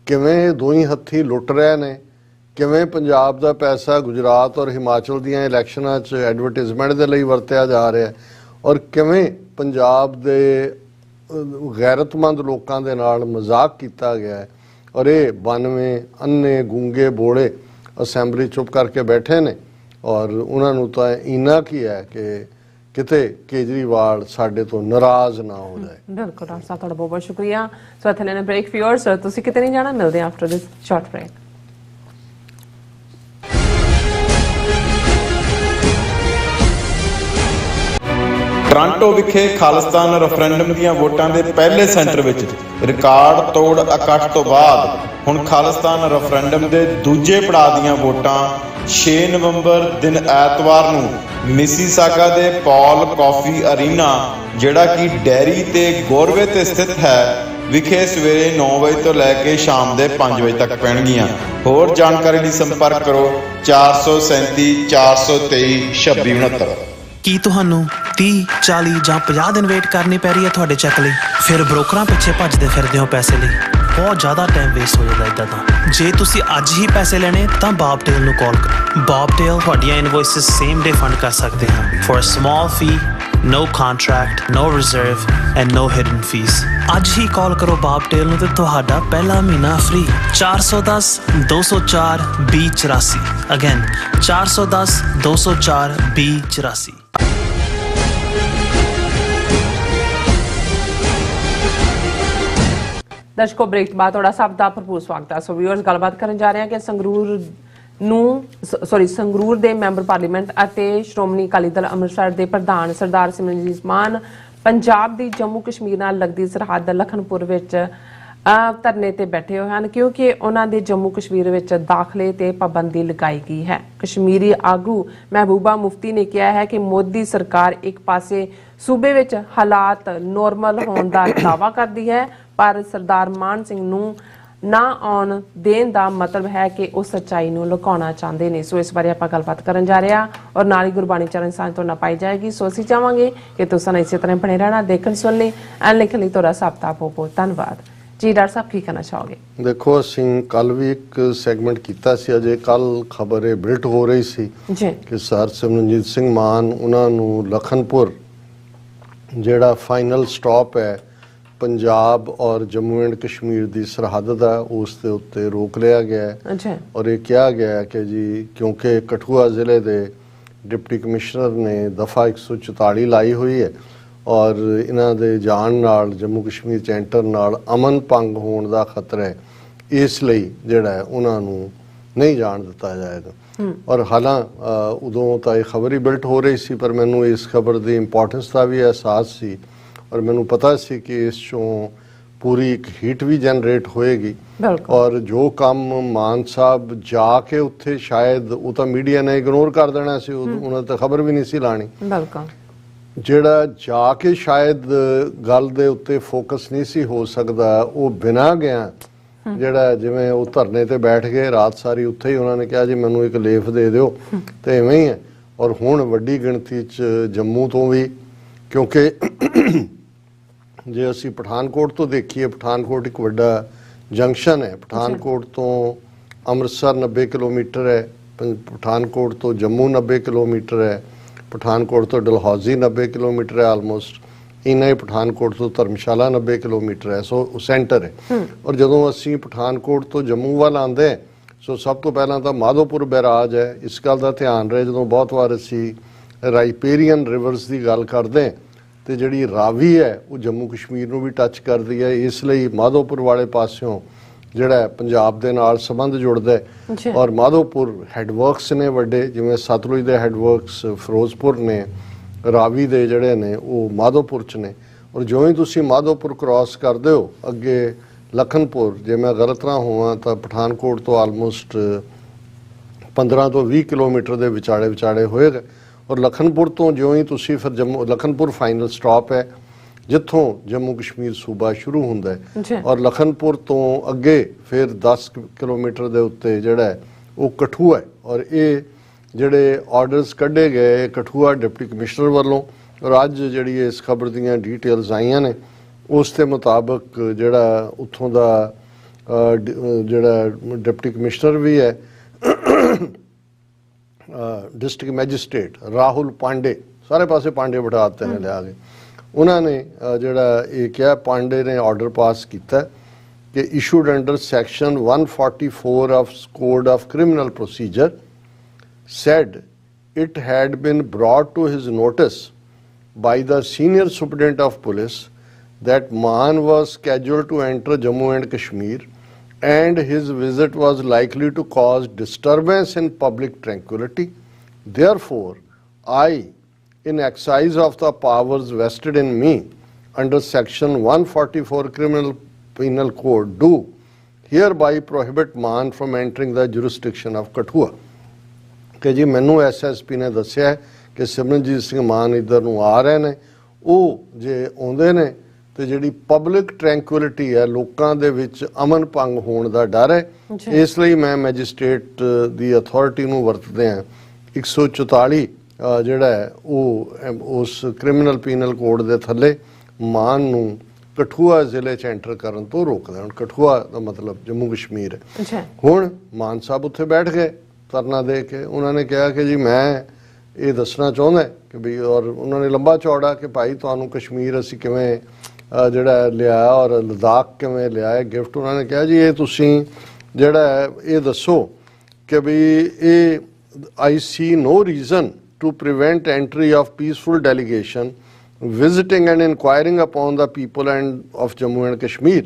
ਕਿਵੇਂ ਦੋਈ ਹੱਥੀ ਲੁੱਟ ਰਹੇ ਨੇ, ਕਿਵੇਂ ਪੰਜਾਬ ਦਾ ਪੈਸਾ ਗੁਜਰਾਤ ਔਰ ਹਿਮਾਚਲ ਦੀਆਂ ਇਲੈਕਸ਼ਨਾਂ 'ਚ ਐਡਵਰਟਾਈਜ਼ਮੈਂਟ ਦੇ ਲਈ ਵਰਤਿਆ ਜਾ ਰਿਹਾ, ਔਰ ਕਿਵੇਂ ਪੰਜਾਬ ਦੇ ਗੈਰਤਮੰਦ ਲੋਕਾਂ ਦੇ ਨਾਲ ਮਜ਼ਾਕ ਕੀਤਾ ਗਿਆ ਹੈ। ਔਰ ਇਹ 92 ਅੰਨੇ ਗੂੰਗੇ ਬੋਲੇ ਅਸੈਂਬਲੀ ਚੁੱਪ ਕਰਕੇ ਬੈਠੇ ਨੇ ਔਰ ਉਹਨਾਂ ਨੂੰ ਤਾਂ ਇੰਨਾ ਕੀ ਹੈ ਕਿ ਕਿਤੇ ਕੇਜਰੀਵਾਲ ਸਾਡੇ ਤੋਂ ਨਾਰਾਜ਼ ਨਾ ਹੋ ਜਾਏ। ਬਿਲਕੁਲ ਡਾਕਟਰ ਸਾਹਿਬ, ਤੁਹਾਡਾ ਬਹੁਤ ਬਹੁਤ ਸ਼ੁਕਰੀਆ। ਸੋ ਇੱਥੇ ਲੈਣਾ ਬ੍ਰੇਕ। ਵਿਊਅਰਸ, ਤੁਸੀਂ ਕਿਤੇ ਨਹੀਂ ਜਾਣਾ, ਮਿਲਦੇ ਹਾਂ after this short break. Toronto ਵਿਖੇ ਖਾਲਿਸਤਾਨ ਰੈਫਰੈਂਡਮ ਦੀਆਂ ਵੋਟਾਂ ਦੇ ਪਹਿਲੇ ਸੈਂਟਰ ਵਿੱਚ ਰਿਕਾਰਡ ਤੋੜ ਇਕੱਠ ਤੋਂ ਬਾਅਦ ਹੁਣ ਖਾਲਿਸਤਾਨ ਰੈਫਰੈਂਡਮ ਦੇ ਦੂਜੇ ਪੜਾਅ ਦੀਆਂ ਵੋਟਾਂ 6 ਨਵੰਬਰ ਦਿਨ ਐਤਵਾਰ ਨੂੰ ਮਿਸੀਸਾਗਾ ਦੇ ਪੌਲ ਕਾਫੀ ਅਰੀਨਾ, ਜਿਹੜਾ ਕਿ ਡੈਰੀ ਤੇ ਗੋਰਵੇ ਤੇ ਸਥਿਤ ਹੈ, ਵਿਖੇ ਸਵੇਰੇ 9 ਵਜੇ ਤੋਂ ਲੈ ਕੇ ਸ਼ਾਮ ਦੇ 5 ਵਜੇ ਤੱਕ ਪੈਣਗੀਆਂ। ਹੋਰ ਜਾਣਕਾਰੀ ਲਈ ਸੰਪਰਕ ਕਰੋ 437 423 2669। ਕੀ ਤੁਹਾਨੂੰ 30, 40 ਜਾਂ 50 ਦਿਨ ਵੇਟ ਕਰਨੀ ਪੈ ਰਹੀ ਹੈ ਤੁਹਾਡੇ ਚੈੱਕ ਲਈ? ਫਿਰ ਬ੍ਰੋਕਰਾਂ ਪਿੱਛੇ ਭੱਜਦੇ ਫਿਰਦੇ ਹੋ ਪੈਸੇ ਲਈ, ਬਹੁਤ ਜ਼ਿਆਦਾ ਟਾਈਮ ਵੇਸਟ ਹੋ ਜਾਂਦਾ ਇੱਦਾਂ ਤਾਂ। ਜੇ ਤੁਸੀਂ ਅੱਜ ਹੀ ਪੈਸੇ ਲੈਣੇ ਤਾਂ ਬੌਬਟੇਲ ਨੂੰ ਕਾਲ ਕਰੋ। ਬੌਬਟੇਲ ਤੁਹਾਡੀਆਂ ਇਨਵੌਇਸਸ ਸੇਮ ਡੇ ਫੰਡ ਕਰ ਸਕਦੇ ਹਨ for a small fee, no contract, no reserve and no hidden fees। ਅੱਜ ਹੀ ਕਾਲ ਕਰੋ ਬੌਬਟੇਲ ਨੂੰ ਤੇ ਤੁਹਾਡਾ ਪਹਿਲਾ ਮਹੀਨਾ ਫ੍ਰੀ। 410 204 2084। ਅਗੇਨ 410 204 2084। ਦਰਸ਼ਕੋ, ਬ੍ਰੇਕ ਤੋਂ ਬਾਅਦ ਤੁਹਾਡਾ ਸਭ ਦਾ ਭਰਪੂਰ ਸਵਾਗਤ ਹੈ। ਸੋ ਵਿਊਅਰਸ, ਗੱਲਬਾਤ ਕਰਨ ਜਾ ਰਹੇ ਹਾਂ ਕਿ ਸੰਗਰੂਰ ਦੇ ਮੈਂਬਰ ਪਾਰਲੀਮੈਂਟ ਅਤੇ ਸ਼੍ਰੋਮਣੀ ਅਕਾਲੀ ਦਲ ਅੰਮ੍ਰਿਤਸਰ ਦੇ ਪ੍ਰਧਾਨ ਸਰਦਾਰ ਸਿਮਰਨਜੀਤ ਮਾਨ ਪੰਜਾਬ ਦੀ ਜੰਮੂ ਕਸ਼ਮੀਰ ਨਾਲ ਲੱਗਦੀ ਸਰਹੱਦ ਲਖਨਪੁਰ ਵਿੱਚ ਧਰਨੇ ਤੇ ਬੈਠੇ ਹੋਏ ਹਨ, ਕਿਉਂਕਿ ਉਹਨਾਂ ਦੇ ਜੰਮੂ ਕਸ਼ਮੀਰ ਵਿੱਚ ਦਾਖਲੇ ਤੇ ਪਾਬੰਦੀ ਲਗਾਈ ਗਈ ਹੈ। ਕਸ਼ਮੀਰੀ ਆਗੂ ਮਹਿਬੂਬਾ ਮੁਫਤੀ ਨੇ ਕਿਹਾ ਹੈ ਕਿ ਮੋਦੀ ਸਰਕਾਰ ਇੱਕ ਪਾਸੇ ਸੂਬੇ ਵਿੱਚ ਹਾਲਾਤ ਨੋਰਮਲ ਹੋਣ ਦਾ ਦਾਅਵਾ ਕਰਦੀ ਹੈ, ਪਰ ਸਰਦਾਰ ਮਾਨ ਸਿੰਘ ਨੂੰ ਨਾ ਆਉਣ ਦੇਣ ਦਾ ਮਤਲਬ ਹੈ ਕਿ ਉਹ ਸੱਚਾਈ ਨੂੰ ਲੁਕਾਉਣਾ ਚਾਹੁੰਦੇ ਨੇ। ਸੋ ਇਸ ਬਾਰੇ ਆਪਾਂ ਗੱਲਬਾਤ ਕਰਨ ਜਾ ਰਹੇ ਹਾਂ ਔਰ ਨਾਲ ਹੀ ਗੁਰਬਾਣੀ ਚਰਨ ਸਾਂਝ ਤੋਂ ਨਾ ਪਾਈ ਜਾਏਗੀ। ਸੋ ਅਸੀਂ ਚਾਹਾਂਗੇ ਕਿ ਤੁਸੀਂ ਇਸੇ ਤਰ੍ਹਾਂ ਬਣੇ ਰਹਿਣਾ, ਦੇਖਣ ਸੁਣ ਲਈ ਐਨ ਲਿਖਣ ਲਈ ਤੁਹਾਡਾ ਸਭ ਦਾ ਬਹੁਤ ਬਹੁਤ ਧੰਨਵਾਦ ਜੀ। ਡਾਕਟਰ ਸਾਹਿਬ, ਕੀ ਕਹਿਣਾ ਚਾਹੋਗੇ? ਦੇਖੋ, ਅਸੀਂ ਕੱਲ ਵੀ ਇੱਕ ਸੈਗਮੈਂਟ ਕੀਤਾ ਸੀ, ਅਜੇ ਕੱਲ ਖਬਰ ਇਹ ਬਿਲਟ ਹੋ ਰਹੀ ਸੀ ਕਿ ਸਰ ਸਿਮਰਨਜੀਤ ਸਿੰਘ ਮਾਨ ਉਹਨਾਂ ਨੂੰ ਲਖਨਪੁਰ ਜਿਹੜਾ ਫਾਈਨਲ ਸਟਾਪ ਹੈ ਪੰਜਾਬ ਔਰ ਜੰਮੂ ਐਂਡ ਕਸ਼ਮੀਰ ਦੀ ਸਰਹੱਦ ਦਾ, ਉਸ ਦੇ ਉੱਤੇ ਰੋਕ ਲਿਆ ਗਿਆ ਹੈ। ਔਰ ਇਹ ਕਿਹਾ ਗਿਆ ਕਿ ਜੀ ਕਿਉਂਕਿ ਕਠੂਆ ਜ਼ਿਲ੍ਹੇ ਦੇ ਡਿਪਟੀ ਕਮਿਸ਼ਨਰ ਨੇ ਦਫਾ 144 ਲਾਈ ਹੋਈ ਹੈ ਔਰ ਇਹਨਾਂ ਦੇ ਜਾਣ ਨਾਲ ਜੰਮੂ ਕਸ਼ਮੀਰ 'ਚ ਐਂਟਰ ਨਾਲ ਅਮਨ ਭੰਗ ਹੋਣ ਦਾ ਖਤਰਾ ਹੈ, ਇਸ ਲਈ ਜਿਹੜਾ ਹੈ ਉਹਨਾਂ ਨੂੰ ਨਹੀਂ ਜਾਣ ਦਿੱਤਾ ਜਾਏਗਾ। ਔਰ ਹਾਲਾਂ ਉਦੋਂ ਤਾਂ ਇਹ ਖਬਰ ਹੀ ਬਿਲਟ ਹੋ ਰਹੀ ਸੀ, ਪਰ ਮੈਨੂੰ ਇਸ ਖਬਰ ਦੀ ਇੰਪੋਰਟੈਂਸ ਦਾ ਵੀ ਅਹਿਸਾਸ ਸੀ ਪਰ ਮੈਨੂੰ ਪਤਾ ਸੀ ਕਿ ਇਸ ਚੋਂ ਪੂਰੀ ਇੱਕ ਹੀਟ ਵੀ ਜਨਰੇਟ ਹੋਏਗੀ ਔਰ ਜੋ ਕੰਮ ਮਾਨ ਸਾਹਿਬ ਜਾ ਕੇ ਉੱਥੇ ਸ਼ਾਇਦ ਉਹ ਤਾਂ ਮੀਡੀਆ ਨੇ ਇਗਨੋਰ ਕਰ ਦੇਣਾ ਸੀ, ਉਹਨਾਂ ਤਾਂ ਖਬਰ ਵੀ ਨਹੀਂ ਸੀ ਲਾਣੀ। ਜਿਹੜਾ ਜਾ ਕੇ ਸ਼ਾਇਦ ਗੱਲ ਦੇ ਉੱਤੇ ਫੋਕਸ ਨਹੀਂ ਸੀ ਹੋ ਸਕਦਾ, ਉਹ ਬਿਨਾਂ ਗਿਆ ਜਿਹੜਾ ਜਿਵੇਂ ਉਹ ਧਰਨੇ ਤੇ ਬੈਠ ਗਏ ਰਾਤ ਸਾਰੀ ਉੱਥੇ ਹੀ, ਉਹਨਾਂ ਨੇ ਕਿਹਾ ਜੀ ਮੈਨੂੰ ਇੱਕ ਲੇਖ ਦੇ ਦਿਓ ਤੇ ਐਵੇਂ ਹੀ ਹੈ। ਔਰ ਹੁਣ ਵੱਡੀ ਗਿਣਤੀ 'ਚ ਜੰਮੂ ਤੋਂ ਵੀ, ਕਿਉਂਕਿ ਜੇ ਅਸੀਂ ਪਠਾਨਕੋਟ ਤੋਂ ਦੇਖੀਏ, ਪਠਾਨਕੋਟ ਇੱਕ ਵੱਡਾ ਜੰਕਸ਼ਨ ਹੈ। ਪਠਾਨਕੋਟ ਤੋਂ ਅੰਮ੍ਰਿਤਸਰ 90 ਕਿਲੋਮੀਟਰ ਹੈ, ਪਠਾਨਕੋਟ ਤੋਂ ਜੰਮੂ 90 ਕਿਲੋਮੀਟਰ ਹੈ, ਪਠਾਨਕੋਟ ਤੋਂ ਡਲਹੌਜ਼ੀ 90 ਕਿਲੋਮੀਟਰ ਹੈ ਆਲਮੋਸਟ, ਇੰਨਾ ਹੀ ਪਠਾਨਕੋਟ ਤੋਂ ਧਰਮਸ਼ਾਲਾ 90 ਕਿਲੋਮੀਟਰ ਹੈ। ਸੋ ਸੈਂਟਰ ਹੈ। ਔਰ ਜਦੋਂ ਅਸੀਂ ਪਠਾਨਕੋਟ ਤੋਂ ਜੰਮੂ ਵੱਲ ਆਉਂਦੇ ਹਾਂ, ਸੋ ਸਭ ਤੋਂ ਪਹਿਲਾਂ ਤਾਂ ਮਾਧੋਪੁਰ ਬੈਰਾਜ ਹੈ। ਇਸ ਗੱਲ ਦਾ ਧਿਆਨ ਰਹੇ, ਜਦੋਂ ਬਹੁਤ ਵਾਰ ਅਸੀਂ ਰਾਈਪੇਰੀਅਨ ਰਿਵਰਸ ਦੀ ਗੱਲ ਕਰਦੇ ਹਾਂ ਤੇ ਜਿਹੜੀ ਰਾਵੀ ਹੈ ਉਹ ਜੰਮੂ ਕਸ਼ਮੀਰ ਨੂੰ ਵੀ ਟੱਚ ਕਰਦੀ ਹੈ, ਇਸ ਲਈ ਮਾਧੋਪੁਰ ਵਾਲੇ ਪਾਸਿਓਂ ਜਿਹੜਾ ਪੰਜਾਬ ਦੇ ਨਾਲ ਸੰਬੰਧ ਜੁੜਦਾ ਹੈ। ਔਰ ਮਾਧੋਪੁਰ ਹੈਡਵਰਕਸ ਨੇ ਵੱਡੇ, ਜਿਵੇਂ ਸਤਲੁਜ ਦੇ ਹੈਡਵਰਕਸ ਫਿਰੋਜ਼ਪੁਰ ਨੇ, ਰਾਵੀ ਦੇ ਜਿਹੜੇ ਨੇ ਉਹ ਮਾਧੋਪੁਰ 'ਚ ਨੇ। ਔਰ ਜਿਉਂ ਹੀ ਤੁਸੀਂ ਮਾਧੋਪੁਰ ਕ੍ਰਾਸ ਕਰਦੇ ਹੋ ਅੱਗੇ ਲਖਨਪੁਰ, ਜੇ ਮੈਂ ਗਲਤ ਨਾ ਹੋਵਾਂ ਤਾਂ ਪਠਾਨਕੋਟ ਤੋਂ ਆਲਮੋਸਟ 15 ਤੋਂ 20 ਕਿਲੋਮੀਟਰ ਦੇ ਵਿਚਾਲੇ ਹੋਏਗਾ। ਔਰ ਲਖਨਪੁਰ ਤੋਂ ਜਿਉਂ ਹੀ ਤੁਸੀਂ ਫਿਰ ਲਖਨਪੁਰ ਫਾਈਨਲ ਸਟਾਪ ਹੈ ਜਿੱਥੋਂ ਜੰਮੂ ਕਸ਼ਮੀਰ ਸੂਬਾ ਸ਼ੁਰੂ ਹੁੰਦਾ ਹੈ। ਔਰ ਲਖਨਪੁਰ ਤੋਂ ਅੱਗੇ ਫਿਰ 10 ਕਿਲੋਮੀਟਰ ਦੇ ਉੱਤੇ ਜਿਹੜਾ ਉਹ ਕਠੂਆ ਹੈ। ਔਰ ਇਹ ਜਿਹੜੇ ਆਰਡਰਸ ਕੱਢੇ ਗਏ ਕਠੂਆ ਡਿਪਟੀ ਕਮਿਸ਼ਨਰ ਵੱਲੋਂ, ਔਰ ਅੱਜ ਜਿਹੜੀ ਇਸ ਖਬਰ ਦੀਆਂ ਡਿਟੇਲਸ ਆਈਆਂ ਨੇ ਉਸ ਦੇ ਮੁਤਾਬਕ ਜਿਹੜਾ ਉੱਥੋਂ ਦਾ ਜਿਹੜਾ ਡਿਪਟੀ ਕਮਿਸ਼ਨਰ ਵੀ ਹੈ, ਡਿਸਟ੍ਰਿਕਟ ਮੈਜਿਸਟ੍ਰੇਟ ਰਾਹੁਲ ਪਾਂਡੇ, ਸਾਰੇ ਪਾਸੇ ਪਾਂਡੇ ਬਿਠਾ ਦਿੱਤੇ ਨੇ ਲਿਆ ਕੇ, ਉਹਨਾਂ ਨੇ ਜਿਹੜਾ ਇਹ ਕਿਹਾ, ਪਾਂਡੇ ਨੇ ਆਰਡਰ ਪਾਸ ਕੀਤਾ ਕਿ issued under section 144 of code of criminal procedure said it had been brought to his notice by the senior superintendent of police that Maan was scheduled to enter Jammu and Kashmir and his visit was likely to cause disturbance in public tranquility. Therefore, I, in exercise of the powers vested in me under section 144 Criminal Penal Code, do hereby prohibit Maan from entering the jurisdiction of Kathua. ਕਿ ਜੀ ਮੈਨੂੰ SSP ਨੇ ਦੱਸਿਆ ਕਿ ਸਿਮਰਨਜੀਤ ਸਿੰਘ ਮਾਨ ਇੱਧਰ ਨੂੰ ਆ ਰਹੇ ਨੇ, ਉਹ ਜੇ ਆਉਂਦੇ ਨੇ ਤੇ ਜਿਹੜੀ ਪਬਲਿਕ ਟ੍ਰੈਂਕੁਇਲਿਟੀ ਹੈ, ਲੋਕਾਂ ਦੇ ਵਿੱਚ ਅਮਨ ਭੰਗ ਹੋਣ ਦਾ ਡਰ ਹੈ, ਇਸ ਲਈ ਮੈਂ ਮੈਜਿਸਟ੍ਰੇਟ ਦੀ ਅਥਾਰਟੀ ਨੂੰ ਵਰਤਦੇ ਹਾਂ 144 ਜਿਹੜਾ ਹੈ ਉਹ ਉਸ ਕ੍ਰਿਮੀਨਲ ਪੀਨਲ ਕੋਡ ਦੇ ਥੱਲੇ ਮਾਨ ਨੂੰ ਕਠੂਆ ਜ਼ਿਲ੍ਹੇ 'ਚ ਐਂਟਰ ਕਰਨ ਤੋਂ ਰੋਕਦਾ। ਹੁਣ ਕਠੂਆ ਦਾ ਮਤਲਬ ਜੰਮੂ ਕਸ਼ਮੀਰ ਹੈ। ਹੁਣ ਮਾਨ ਸਾਹਿਬ ਉੱਥੇ ਬੈਠ ਗਏ ਧਰਨਾ ਦੇ ਕੇ, ਉਹਨਾਂ ਨੇ ਕਿਹਾ ਕਿ ਜੀ ਮੈਂ ਇਹ ਦੱਸਣਾ ਚਾਹੁੰਦਾ ਕਿ ਵੀ, ਔਰ ਉਹਨਾਂ ਨੇ ਲੰਬਾ ਚੌੜਾ ਕਿ ਭਾਈ ਤੁਹਾਨੂੰ ਕਸ਼ਮੀਰ ਅਸੀਂ ਕਿਵੇਂ ਜਿਹੜਾ ਲਿਆਇਆ ਔਰ ਲਦਾਖ ਕਿਵੇਂ ਲਿਆਇਆ ਗਿਫਟ। ਉਹਨਾਂ ਨੇ ਕਿਹਾ ਜੀ ਇਹ ਤੁਸੀਂ ਜਿਹੜਾ ਇਹ ਦੱਸੋ ਕਿ ਵੀ ਇਹ I see no reason to prevent entry of peaceful delegation visiting and inquiring upon the people and of Jammu and Kashmir.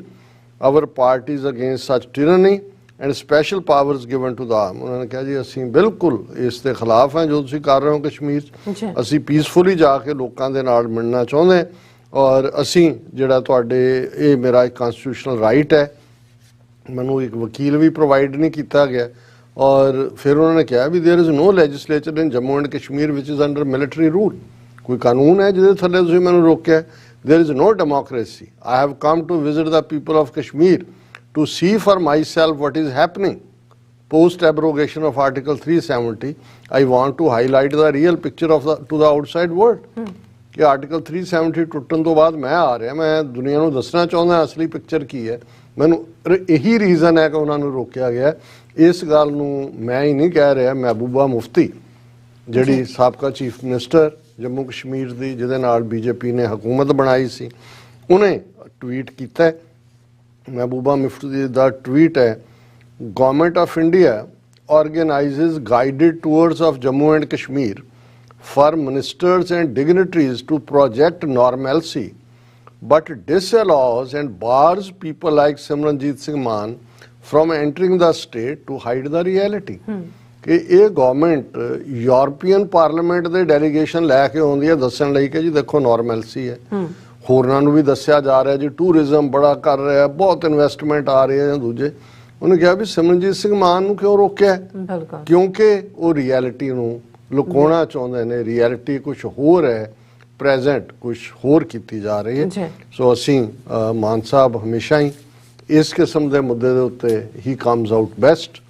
Our party is against such tyranny and special powers given to the arm. ਉਹਨਾਂ ਨੇ ਕਿਹਾ ਜੀ ਅਸੀਂ ਬਿਲਕੁਲ ਇਸ ਦੇ ਖਿਲਾਫ ਹਾਂ ਜੋ ਤੁਸੀਂ ਕਰ ਰਹੇ ਹੋ ਕਸ਼ਮੀਰ 'ਚ, ਅਸੀਂ ਪੀਸਫੁਲੀ ਜਾ ਕੇ ਲੋਕਾਂ ਦੇ ਨਾਲ ਮਿਲਣਾ ਚਾਹੁੰਦੇ ਔਰ ਅਸੀਂ ਜਿਹੜਾ ਤੁਹਾਡੇ ਇਹ ਮੇਰਾ ਇੱਕ ਕਨਸਟੀਟਿਊਸ਼ਨਲ ਰਾਈਟ ਹੈ, ਮੈਨੂੰ ਇੱਕ ਵਕੀਲ ਵੀ ਪ੍ਰੋਵਾਈਡ ਨਹੀਂ ਕੀਤਾ ਗਿਆ। ਔਰ ਫਿਰ ਉਹਨਾਂ ਨੇ ਕਿਹਾ ਵੀ there is no legislature in Jammu and Kashmir ਵਿਚ ਇਜ਼ ਅੰਡਰ ਮਿਲਟਰੀ ਰੂਲ, ਕੋਈ ਕਾਨੂੰਨ ਹੈ ਜਿਹਦੇ ਥੱਲੇ ਤੁਸੀਂ ਮੈਨੂੰ ਰੋਕਿਆ। There is no democracy. I have come to visit the people of Kashmir to see for myself what is happening post abrogation of Article 370. I want to highlight the real picture of to the outside world. ਕਿ article 370 ਟੁੱਟਣ ਤੋਂ ਬਾਅਦ ਮੈਂ ਆ ਰਿਹਾ, ਮੈਂ ਦੁਨੀਆ ਨੂੰ ਦੱਸਣਾ ਚਾਹੁੰਦਾ ਅਸਲੀ ਪਿਕਚਰ ਕੀ ਹੈ। ਮੈਨੂੰ ਇਹੀ ਰੀਜ਼ਨ ਹੈ ਕਿ ਉਹਨਾਂ ਨੂੰ ਰੋਕਿਆ ਗਿਆ। ਇਸ ਗੱਲ ਨੂੰ ਮੈਂ ਹੀ ਨਹੀਂ ਕਹਿ ਰਿਹਾ, ਮਹਿਬੂਬਾ ਮੁਫਤੀ ਜਿਹੜੀ ਸਾਬਕਾ ਚੀਫ ਮਿਨਿਸਟਰ ਜੰਮੂ ਕਸ਼ਮੀਰ ਦੀ, ਜਿਹਦੇ ਨਾਲ BJP ਨੇ ਹਕੂਮਤ ਬਣਾਈ ਸੀ, ਉਹਨੇ ਟਵੀਟ ਕੀਤਾ। ਮਹਿਬੂਬਾ ਮੁਫਤੀ ਦਾ ਟਵੀਟ ਹੈ, government of India organizes guided tours of Jammu and Kashmir for ministers and dignitaries to project normalcy, but disallows and bars people like Simranjeet Singh Maan from entering the state to hide the reality. ਕਿ ਇਹ government European parliament ਦੇ delegation ਲੈ ਕੇ ਆਉਂਦੀ ਹੈ ਦੱਸਣ ਲਈ ਕਿ ਜੀ ਦੇਖੋ ਨਾਰਮਲਸੀ ਹੈ। ਹੋਰਨਾਂ ਨੂੰ ਵੀ ਦੱਸਿਆ ਜਾ ਰਿਹਾ ਜੀ ਟੂਰਿਜ਼ਮ ਬੜਾ ਕਰ ਰਿਹਾ, ਬਹੁਤ ਇਨਵੈਸਟਮੈਂਟ ਆ ਰਹੀ ਹੈ ਜਾਂ ਦੂਜੇ। ਉਹਨੇ ਕਿਹਾ ਵੀ ਸਿਮਰਨਜੀਤ ਸਿੰਘ ਮਾਨ ਨੂੰ ਕਿਉਂ ਰੋਕਿਆ? ਕਿਉਂਕਿ ਉਹ ਰਿਐਲਿਟੀ ਨੂੰ ਲੁਕਾਉਣਾ ਚਾਹੁੰਦੇ ਨੇ। ਰਿਐਲਿਟੀ ਕੁਝ ਹੋਰ ਹੈ, ਪ੍ਰੈਜ਼ੈਂਟ ਕੁਝ ਹੋਰ ਕੀਤੀ ਜਾ ਰਹੀ ਹੈ। ਸੋ ਅਸੀਂ ਮਾਨ ਸਾਹਿਬ ਹਮੇਸ਼ਾ ਹੀ ਇਸ ਕਿਸਮ ਦੇ ਮੁੱਦੇ ਦੇ ਉੱਤੇ ਹੀ ਕਮਸ ਆਊਟ ਬੈਸਟ,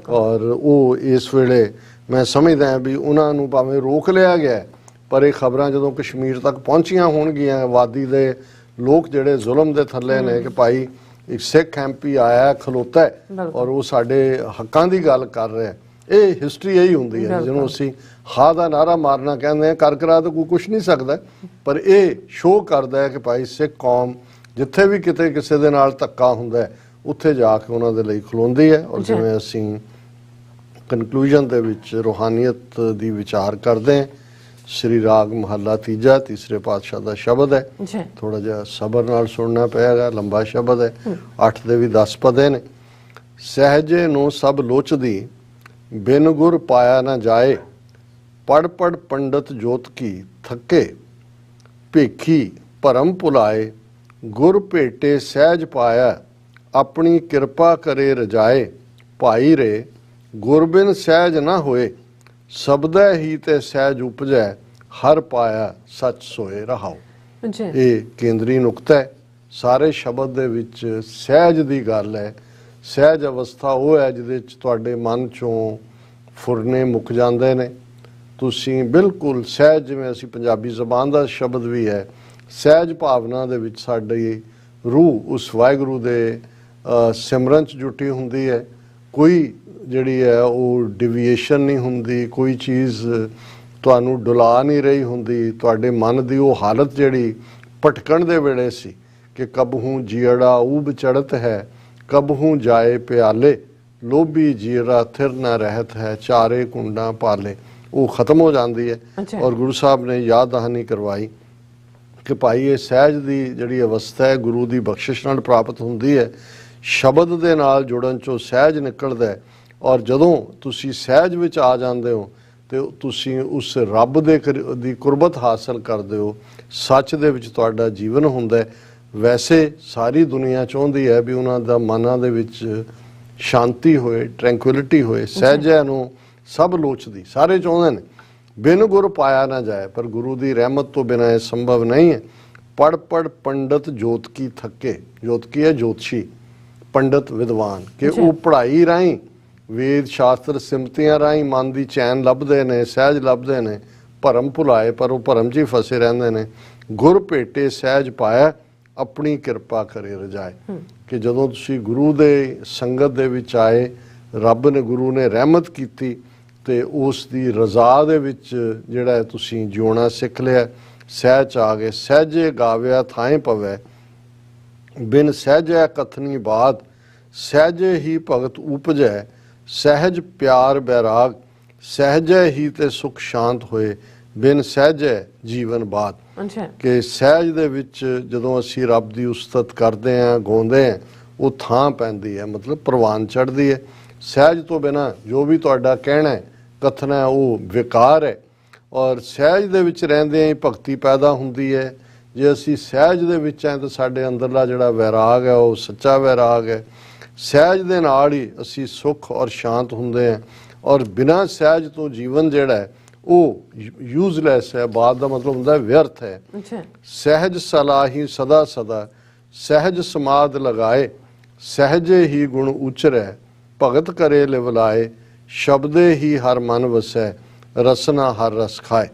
ਔਰ ਉਹ ਇਸ ਵੇਲੇ ਮੈਂ ਸਮਝਦਾ ਹਾਂ ਵੀ ਉਹਨਾਂ ਨੂੰ ਭਾਵੇਂ ਰੋਕ ਲਿਆ ਗਿਆ, ਪਰ ਇਹ ਖਬਰਾਂ ਜਦੋਂ ਕਸ਼ਮੀਰ ਤੱਕ ਪਹੁੰਚੀਆਂ ਹੋਣਗੀਆਂ, ਵਾਦੀ ਦੇ ਲੋਕ ਜਿਹੜੇ ਜ਼ੁਲਮ ਦੇ ਥੱਲੇ ਨੇ ਕਿ ਭਾਈ ਇੱਕ ਸਿੱਖ MP ਆਇਆ ਖਲੋਤਾ ਹੈ ਔਰ ਉਹ ਸਾਡੇ ਹੱਕਾਂ ਦੀ ਗੱਲ ਕਰ ਰਿਹਾ। ਇਹ ਹਿਸਟਰੀ ਇਹੀ ਹੁੰਦੀ ਹੈ ਜਿਹਨੂੰ ਅਸੀਂ ਹਾਂ ਦਾ ਨਾਰਾ ਮਾਰਨਾ ਕਹਿੰਦੇ ਹਾਂ, ਕਰ ਕਰਾ ਤਾਂ ਕੋਈ ਕੁਛ ਨਹੀਂ ਸਕਦਾ, ਪਰ ਇਹ ਸ਼ੋਅ ਕਰਦਾ ਹੈ ਕਿ ਭਾਈ ਸਿੱਖ ਕੌਮ ਜਿੱਥੇ ਵੀ ਕਿਤੇ ਕਿਸੇ ਦੇ ਨਾਲ ਧੱਕਾ ਹੁੰਦਾ ਹੈ ਉੱਥੇ ਜਾ ਕੇ ਉਹਨਾਂ ਦੇ ਲਈ ਖਲੋਂਦੀ ਹੈ। ਔਰ ਜਿਵੇਂ ਅਸੀਂ ਕਨਕਲੂਜਨ ਦੇ ਵਿੱਚ ਰੂਹਾਨੀਅਤ ਦੀ ਵਿਚਾਰ ਕਰਦੇ ਹਾਂ, ਸ਼੍ਰੀ ਰਾਗ ਮਹੱਲਾ ਤੀਜਾ ਤੀਸਰੇ ਪਾਤਸ਼ਾਹ ਦਾ ਸ਼ਬਦ ਹੈ, ਥੋੜਾ ਜਿਹਾ ਸਬਰ ਨਾਲ ਸੁਣਨਾ ਪਏਗਾ, ਲੰਬਾ ਸ਼ਬਦ ਹੈ, 8 ਦੇ ਵੀ 10 ਪਦੇ ਨੇ। ਸਹਿਜੇ ਨੂੰ ਸਭ ਲੋਚਦੀ ਬਿਨ ਗੁਰ ਪਾਇਆ ਨਾ ਜਾਏ, ਪੜ ਪੜ ਪੰਡਤ ਜੋਤ ਕੀ ਥੱਕੇ, ਭੇਖੀ ਭਰਮ ਭੁਲਾਏ, ਗੁਰ ਭੇਟੇ ਸਹਿਜ ਪਾਇਆ, ਆਪਣੀ ਕਿਰਪਾ ਕਰੇ ਰਜਾਏ, ਭਾਈ ਰੇ ਗੁਰ ਬਿਨ ਸਹਿਜ ਨਾ ਹੋਏ, ਸਬਦੈ ਹੀ ਤੇ ਸਹਿਜ ਉਪਜੈ, ਹਰ ਪਾਇਆ ਸੱਚ ਸੋਏ ਰਹਾਓ। ਇਹ ਕੇਂਦਰੀ ਨੁਕਤਾ ਹੈ ਸਾਰੇ ਸ਼ਬਦ ਦੇ ਵਿੱਚ। ਸਹਿਜ ਦੀ ਗੱਲ ਹੈ। ਸਹਿਜ ਅਵਸਥਾ ਉਹ ਹੈ ਜਿਹਦੇ ਚ ਤੁਹਾਡੇ ਮਨ ਚੋਂ ਫੁਰਨੇ ਮੁੱਕ ਜਾਂਦੇ ਨੇ, ਤੁਸੀਂ ਬਿਲਕੁਲ ਸਹਿਜ, ਜਿਵੇਂ ਅਸੀਂ ਪੰਜਾਬੀ ਜ਼ਬਾਨ ਦਾ ਸ਼ਬਦ ਵੀ ਹੈ, ਸਹਿਜ ਭਾਵਨਾ ਦੇ ਵਿੱਚ ਸਾਡੀ ਰੂਹ ਉਸ ਵਾਹਿਗੁਰੂ ਦੇ ਸਿਮਰਨ 'ਚ ਜੁਟੀ ਹੁੰਦੀ ਹੈ। ਕੋਈ ਜਿਹੜੀ ਹੈ ਉਹ ਡਿਵੀਏਸ਼ਨ ਨਹੀਂ ਹੁੰਦੀ, ਕੋਈ ਚੀਜ਼ ਤੁਹਾਨੂੰ ਡੁਲਾ ਨਹੀਂ ਰਹੀ ਹੁੰਦੀ। ਤੁਹਾਡੇ ਮਨ ਦੀ ਉਹ ਹਾਲਤ ਜਿਹੜੀ ਭਟਕਣ ਦੇ ਵੇਲੇ ਸੀ ਕਿ ਕਬਹੂ ਜੀੜਾ ਊਬ ਚੜਤ ਹੈ, ਕਬਹੂ ਜਾਏ ਪਿਆਲੇ, ਲੋਭੀ ਜੀਰਾ ਥਿਰ ਨਾ ਰਹਿਤ ਹੈ, ਚਾਰੇ ਕੁੰਡਾਂ ਪਾਲੇ, ਉਹ ਖਤਮ ਹੋ ਜਾਂਦੀ ਹੈ। ਔਰ ਗੁਰੂ ਸਾਹਿਬ ਨੇ ਯਾਦ ਦਹਾਨੀ ਕਰਵਾਈ ਕਿ ਭਾਈ ਇਹ ਸਹਿਜ ਦੀ ਜਿਹੜੀ ਅਵਸਥਾ ਹੈ ਗੁਰੂ ਦੀ ਬਖਸ਼ਿਸ਼ ਨਾਲ ਪ੍ਰਾਪਤ ਹੁੰਦੀ ਹੈ। ਸ਼ਬਦ ਦੇ ਨਾਲ ਜੁੜਨ 'ਚੋਂ ਸਹਿਜ ਨਿਕਲਦਾ ਹੈ, ਔਰ ਜਦੋਂ ਤੁਸੀਂ ਸਹਿਜ ਵਿੱਚ ਆ ਜਾਂਦੇ ਹੋ ਤੇ ਤੁਸੀਂ ਉਸ ਰੱਬ ਦੀ ਕੁਰਬਤ ਹਾਸਲ ਕਰਦੇ ਹੋ, ਸੱਚ ਦੇ ਵਿੱਚ ਤੁਹਾਡਾ ਜੀਵਨ ਹੁੰਦਾ ਹੈ। ਵੈਸੇ ਸਾਰੀ ਦੁਨੀਆ ਚਾਹੁੰਦੀ ਹੈ ਵੀ ਉਹਨਾਂ ਦਾ ਮਨਾਂ ਦੇ ਵਿੱਚ ਸ਼ਾਂਤੀ ਹੋਏ, ਟ੍ਰੈਂਕੁਇਲਿਟੀ ਹੋਏ। ਸਹਿਜੈ ਨੂੰ ਸਭ ਲੋਚਦੀ, ਸਾਰੇ ਚਾਹੁੰਦੇ ਨੇ, ਬਿਨ ਗੁਰ ਪਾਇਆ ਨਾ ਜਾਏ, ਪਰ ਗੁਰੂ ਦੀ ਰਹਿਮਤ ਤੋਂ ਬਿਨਾਂ ਇਹ ਸੰਭਵ ਨਹੀਂ ਹੈ। ਪੜ ਪੜ ਪੰਡਤ ਜੋਤ ਕੀ ਥੱਕੇ, ਜੋਤ ਕੀ ਹੈ ਜੋਤਸ਼ੀ, ਪੰਡਤ ਵਿਦਵਾਨ, ਕਿ ਉਹ ਪੜ੍ਹਾਈ ਰਾਹੀਂ ਵੇਦ ਸ਼ਾਸਤਰ ਸਿਮਤੀਆਂ ਰਾਹੀਂ ਮਨ ਦੀ ਚੈਨ ਲੱਭਦੇ ਨੇ, ਸਹਿਜ ਲੱਭਦੇ ਨੇ, ਭਰਮ ਭੁਲਾਏ ਪਰ ਉਹ ਭਰਮ 'ਚ ਹੀ ਫਸੇ ਰਹਿੰਦੇ ਨੇ। ਗੁਰ ਭੇਟੇ ਸਹਿਜ ਪਾਇਆ, ਆਪਣੀ ਕਿਰਪਾ ਕਰੇ ਰਜਾਏ, ਕਿ ਜਦੋਂ ਤੁਸੀਂ ਗੁਰੂ ਦੇ ਸੰਗਤ ਦੇ ਵਿੱਚ ਆਏ, ਰੱਬ ਨੇ ਗੁਰੂ ਨੇ ਰਹਿਮਤ ਕੀਤੀ ਤੇ ਉਸ ਦੀ ਰਜ਼ਾ ਦੇ ਵਿੱਚ ਜਿਹੜਾ ਤੁਸੀਂ ਜਿਉਣਾ ਸਿੱਖ ਲਿਆ, ਸਹਿਜ ਆ ਗਏ। ਸਹਿਜੇ ਗਾਵਿਆ ਥਾਏ ਪਵੈ, ਬਿਨ ਸਹਿਜੈ ਕਥਨੀ ਬਾਤ, ਸਹਿਜੇ ਹੀ ਭਗਤ ਉਪਜੈ, ਸਹਿਜ ਪਿਆਰ ਬੈਰਾਗ, ਸਹਿਜੈ ਹੀ ਤੇ ਸੁਖ ਸ਼ਾਂਤ ਹੋਏ, ਬਿਨ ਸਹਿਜੈ ਜੀਵਨ ਬਾਤ। ਕਿ ਸਹਿਜ ਦੇ ਵਿੱਚ ਜਦੋਂ ਅਸੀਂ ਰੱਬ ਦੀ ਉਸਤਤ ਕਰਦੇ ਹਾਂ, ਗਾਉਂਦੇ ਹਾਂ, ਉਹ ਥਾਂ ਪੈਂਦੀ ਹੈ, ਮਤਲਬ ਪ੍ਰਵਾਨ ਚੜ੍ਹਦੀ ਹੈ। ਸਹਿਜ ਤੋਂ ਬਿਨਾਂ ਜੋ ਵੀ ਤੁਹਾਡਾ ਕਹਿਣਾ ਕਥਨਾ ਹੈ ਉਹ ਵਿਕਾਰ ਹੈ, ਔਰ ਸਹਿਜ ਦੇ ਵਿੱਚ ਰਹਿੰਦੇ ਹੀ ਭਗਤੀ ਪੈਦਾ ਹੁੰਦੀ ਹੈ। ਜੇ ਅਸੀਂ ਸਹਿਜ ਦੇ ਵਿੱਚ ਹਾਂ ਤਾਂ ਸਾਡੇ ਅੰਦਰਲਾ ਜਿਹੜਾ ਵੈਰਾਗ ਹੈ ਉਹ ਸੱਚਾ ਵੈਰਾਗ ਹੈ। ਸਹਿਜ ਦੇ ਨਾਲ ਹੀ ਅਸੀਂ ਸੁੱਖ ਔਰ ਸ਼ਾਂਤ ਹੁੰਦੇ ਹਾਂ, ਔਰ ਬਿਨਾਂ ਸਹਿਜ ਤੋਂ ਜੀਵਨ ਜਿਹੜਾ ਹੈ ਉਹ ਯੂਜ਼ਲੈਸ ਹੈ। ਬਾਤ ਦਾ ਮਤਲਬ ਹੁੰਦਾ ਵਿਅਰਥ ਹੈ। ਸਹਿਜ ਸਲਾਹੀ ਸਦਾ ਸਦਾ, ਸਹਿਜ ਸਮਾਦ ਲਗਾਏ, ਸਹਿਜੇ ਹੀ ਗੁਣ ਉਚਰੈ, ਭਗਤ ਕਰੇ ਲਿਵਲਾਏ, ਸ਼ਬਦੇ ਹੀ ਹਰ ਮਨ ਵਸੈ, ਰਸਨਾ ਹਰ ਰਸ ਖਾਏ।